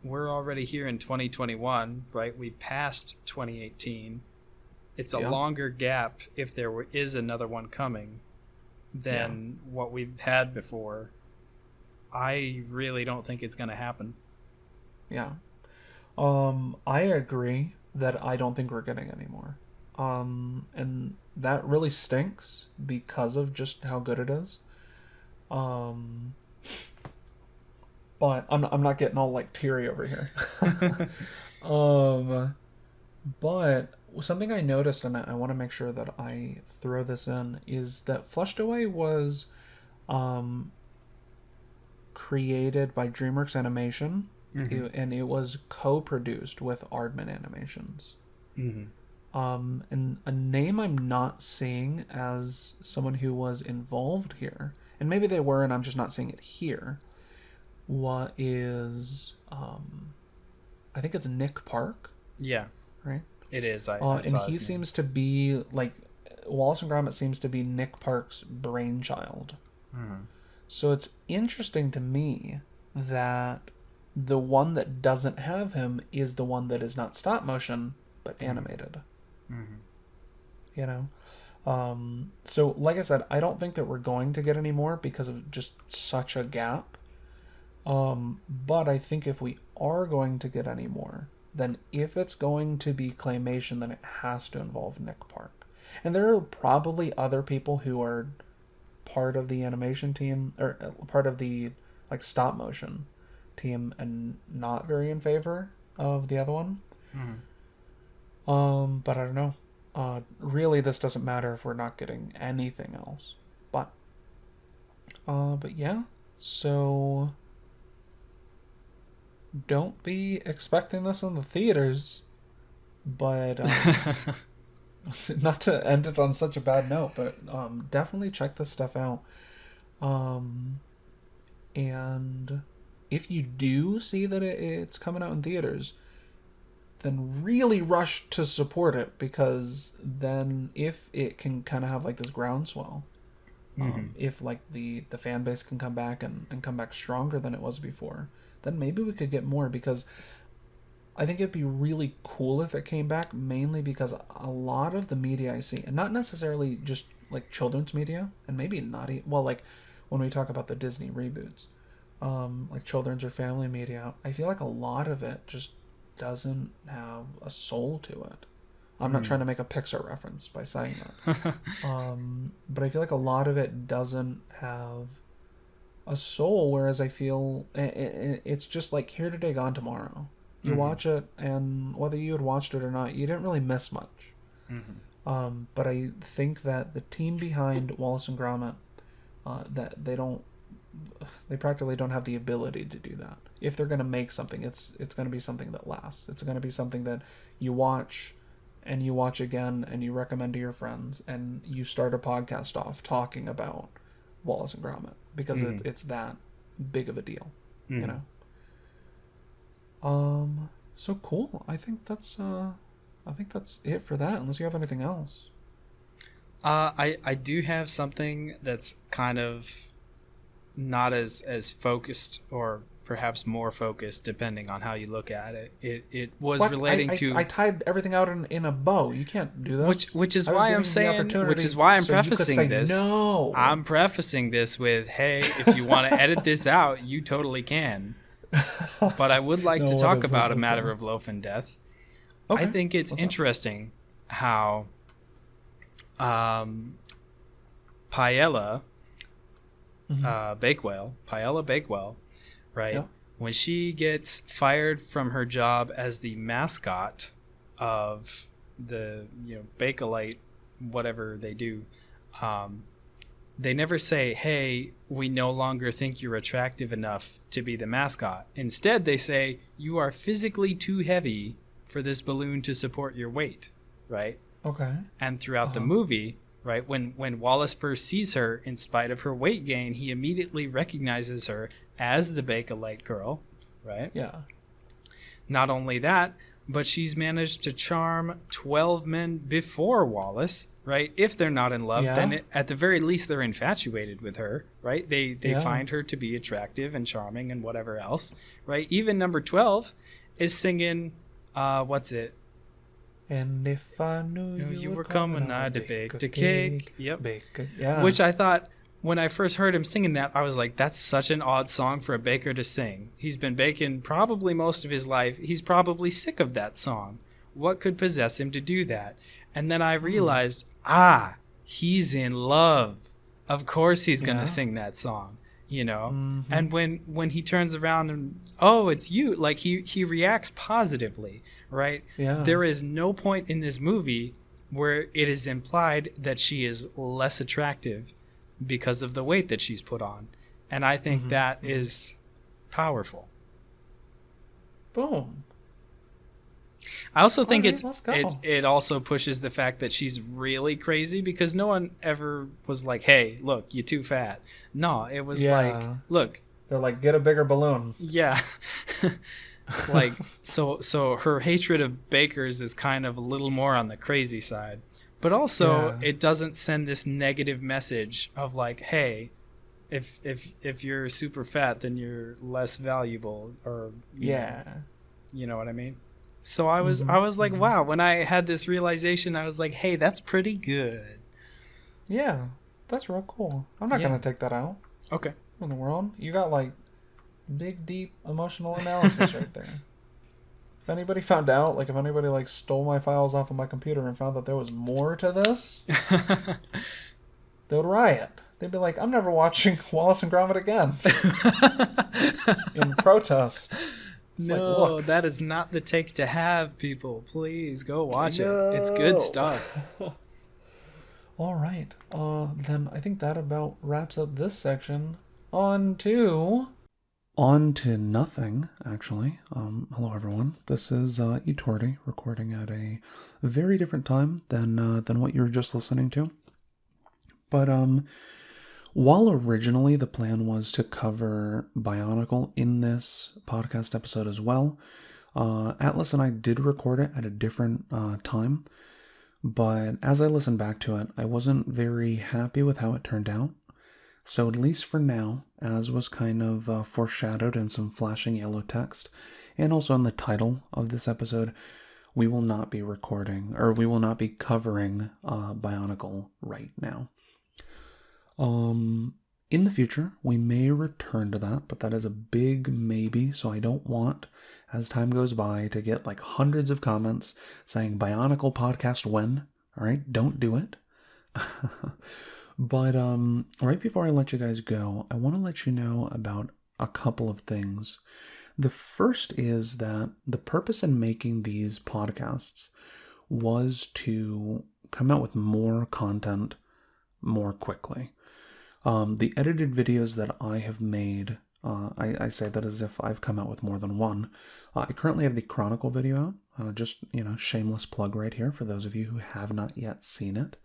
We're already here in 2021, right? We passed 2018. It's a Yeah. longer gap if is another one coming Yeah. than what we've had before. I really don't think it's going to happen. Yeah. I agree that I don't think we're getting any more. And that really stinks because of just how good it is. Um, but I'm not getting all like teary over here. Um, but something I noticed, and I want to make sure that I throw this in, is that Flushed Away was um, created by DreamWorks Animation, Mm-hmm. and it was co-produced with Aardman Animations. Mm-hmm. And a name I'm not seeing as someone who was involved here, and maybe they were, and I'm just not seeing it here. What is, I think it's Nick Park, Yeah, right? it is. I And saw he his name. seems to be like Wallace and Gromit seems to be Nick Park's brainchild. Mm-hmm. So it's interesting to me that the one that doesn't have him is the one that is not stop motion but animated. Mm-hmm. You know, so like I said, I don't think that we're going to get any more because of just such a gap. But I think if we are going to get any more, then if it's going to be claymation, then it has to involve Nick Park. And there are probably other people who are part of the animation team or part of the like stop motion team and not very in favor of the other one. Mm-hmm. But I don't know. Really, this doesn't matter if we're not getting anything else. But yeah. So don't be expecting this in the theaters. But not to end it on such a bad note, but definitely check this stuff out. Um, and if you do see that it's coming out in theaters, then really rush to support it because then if it can kind of have like this groundswell, Mm-hmm. if like the fan base can come back and come back stronger than it was before, then maybe we could get more because I think it'd be really cool if it came back, mainly because a lot of the media I see, and not necessarily just like children's media, and maybe not, well, like when we talk about the Disney reboots, like children's or family media, I feel like a lot of it just doesn't have a soul to it. I'm not trying to make a Pixar reference by saying that. But I feel like a lot of it doesn't have a soul, whereas I feel it's just like here today, gone tomorrow. You Mm-hmm. watch it, and whether you had watched it or not, you didn't really miss much. But I think that the team behind Wallace and Gromit, that they practically don't have the ability to do that. If they're going to make something, it's going to be something that lasts. It's going to be something that you watch and you watch again and you recommend to your friends and you start a podcast off talking about Wallace and Gromit because Mm-hmm. it's that big of a deal, Mm-hmm. you know. So cool. I think that's it for that unless you have anything else. I do have something that's kind of not as focused, or perhaps more focused, depending on how you look at it. It was What? relating to I tied everything out in a bow. You can't do this. which is I was why I'm giving you the saying, opportunity which is why I'm so you could prefacing say this. no. I'm prefacing this with, hey, if you want to edit this out, you totally can. But I would like No, to what talk is it? about a Let's matter go. of Loaf and Death. Okay. I think it's What's up? interesting how Paella Paella Bakewell, right? Yeah. When she gets fired from her job as the mascot of the Bakelite, whatever they do, They never say, hey, we no longer think you're attractive enough to be the mascot. Instead, they say, you are physically too heavy for this balloon to support your weight, right? Okay. And throughout the movie, right, when Wallace first sees her, in spite of her weight gain, he immediately recognizes her as the Bakelite Girl, right? Yeah. Not only that, but she's managed to charm 12 men before Wallace, right? If they're not in love, then at the very least they're infatuated with her, right? They find her to be attractive and charming and whatever else, right? Even number 12 is singing, what's it? And if I knew you were coming, I'd bake the cake. Yep. Yeah. Which I thought, when I first heard him singing that, I was like, that's such an odd song for a baker to sing. He's been baking probably most of his life. He's probably sick of that song. What could possess him to do that? And then I realized, he's in love. Of course he's going to sing that song, you know? Mm-hmm. And when he turns around and, it's you, like he reacts positively, right? Yeah. There is no point in this movie where it is implied that she is less attractive because of the weight that she's put on. And I think that is powerful. Boom. I also think it also pushes the fact that she's really crazy, because no one ever was like, hey, look, you're too fat. No, it was like, look. They're like, get a bigger balloon. Yeah. Like, so her hatred of bakers is kind of a little more on the crazy side. But also, it doesn't send this negative message of like, hey, if you're super fat, then you're less valuable, or you know what I mean? So I was like, wow. When I had this realization, I was like, hey, that's pretty good. Yeah, that's real cool. I'm not gonna take that out. Okay. In the world, you got like big, deep emotional analysis right there. If anybody found out, like if anybody like stole my files off of my computer and found that there was more to this, they would riot. They'd be like, I'm never watching Wallace and Gromit again. In protest. It's like, that is not the take to have, people. Please go watch it. It's good stuff. All right. Then I think that about wraps up this section. On to nothing, actually. Hello, everyone. This is eTorty, recording at a very different time than what you were just listening to. But while originally the plan was to cover Bionicle in this podcast episode as well, Atlas and I did record it at a different time. But as I listened back to it, I wasn't very happy with how it turned out. So at least for now, as was kind of foreshadowed in some flashing yellow text, and also in the title of this episode, we will not be recording, or we will not be covering Bionicle right now. In the future, we may return to that, but that is a big maybe, so I don't want, as time goes by, to get like hundreds of comments saying Bionicle podcast when. All right, don't do it. But right before I let you guys go, I want to let you know about a couple of things. The first is that the purpose in making these podcasts was to come out with more content more quickly. The edited videos that I have made, I say that as if I've come out with more than one. I currently have the Chronicle video out, just, shameless plug right here for those of you who have not yet seen it.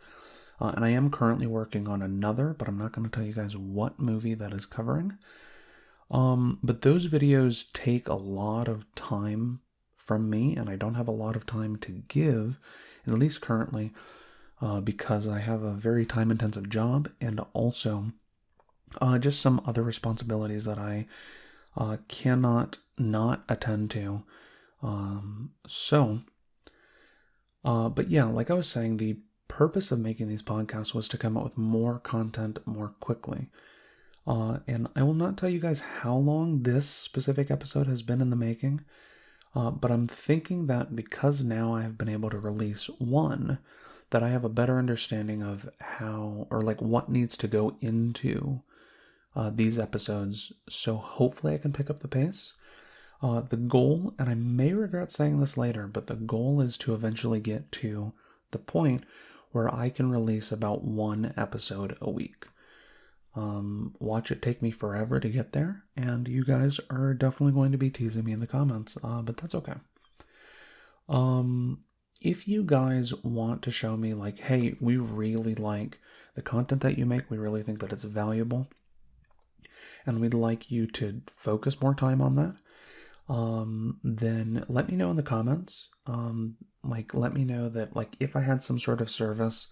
And I am currently working on another, but I'm not going to tell you guys what movie that is covering. But those videos take a lot of time from me, and I don't have a lot of time to give, at least currently, because I have a very time-intensive job, and also just some other responsibilities that I cannot not attend to. But yeah, like I was saying, the purpose of making these podcasts was to come out with more content more quickly. And I will not tell you guys how long this specific episode has been in the making, but I'm thinking that because now I have been able to release one, that I have a better understanding of how, or like what needs to go into these episodes, so hopefully I can pick up the pace. The goal, and I may regret saying this later, but the goal is to eventually get to the point where I can release about one episode a week. watch it take me forever to get there, and you guys are definitely going to be teasing me in the comments, but that's okay. If you guys want to show me, like, hey, we really like the content that you make, we really think that it's valuable, and we'd like you to focus more time on that, then let me know in the comments. Let me know that, like, if I had some sort of service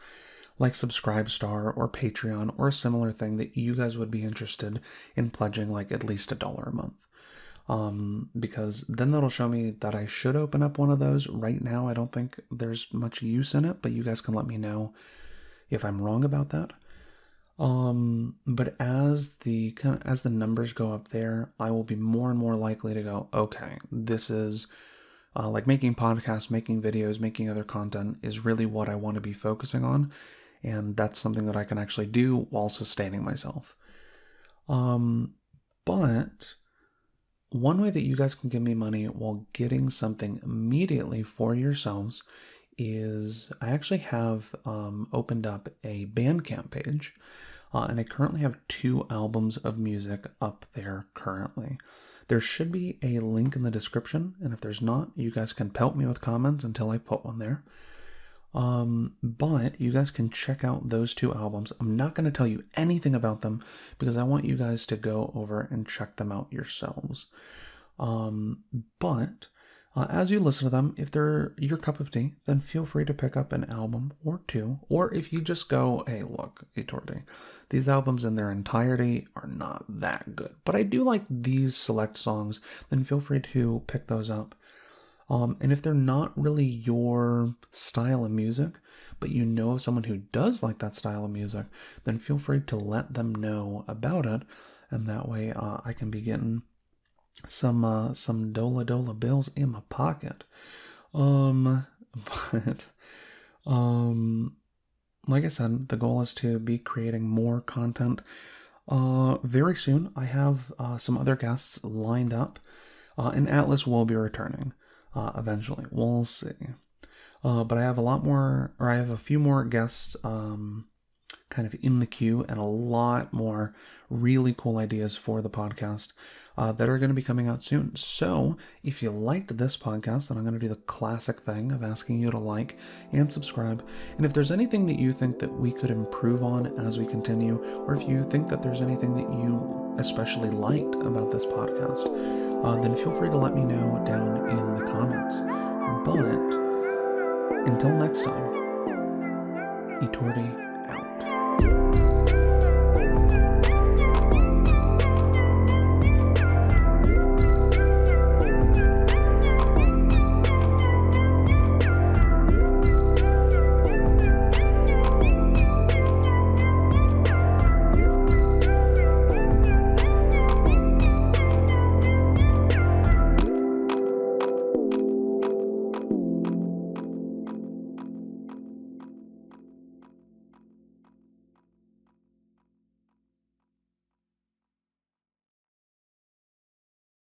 like Subscribestar or Patreon or a similar thing that you guys would be interested in pledging, like at least $1 a month. Because then that'll show me that I should open up one of those. Right now, I don't think there's much use in it, but you guys can let me know if I'm wrong about that. But as the numbers go up there, I will be more and more likely to go, okay, this is like making podcasts, making videos, making other content is really what I want to be focusing on. And that's something that I can actually do while sustaining myself. But one way that you guys can give me money while getting something immediately for yourselves is I actually have opened up a Bandcamp page, and I currently have 2 albums of music up there currently. There should be a link in the description, and if there's not, you guys can pelt me with comments until I put one there. But you guys can check out those 2 albums. I'm not going to tell you anything about them because I want you guys to go over and check them out yourselves. But as you listen to them, if they're your cup of tea, then feel free to pick up an album or 2. Or if you just go, hey, look, Itordi, these albums in their entirety are not that good, but I do like these select songs, then feel free to pick those up. And if they're not really your style of music, but you know someone who does like that style of music, then feel free to let them know about it, and that way I can be getting some $1 bills in my pocket. But like I said, the goal is to be creating more content. Very soon, I have some other guests lined up, and Atlas will be returning. Eventually, we'll see. But I have a few more guests kind of in the queue, and a lot more really cool ideas for the podcast that are going to be coming out soon. So if you liked this podcast, then I'm going to do the classic thing of asking you to like and subscribe. And if there's anything that you think that we could improve on as we continue, or if you think that there's anything that you especially liked about this podcast, then feel free to let me know down in the comments. But until next time, Itordi out.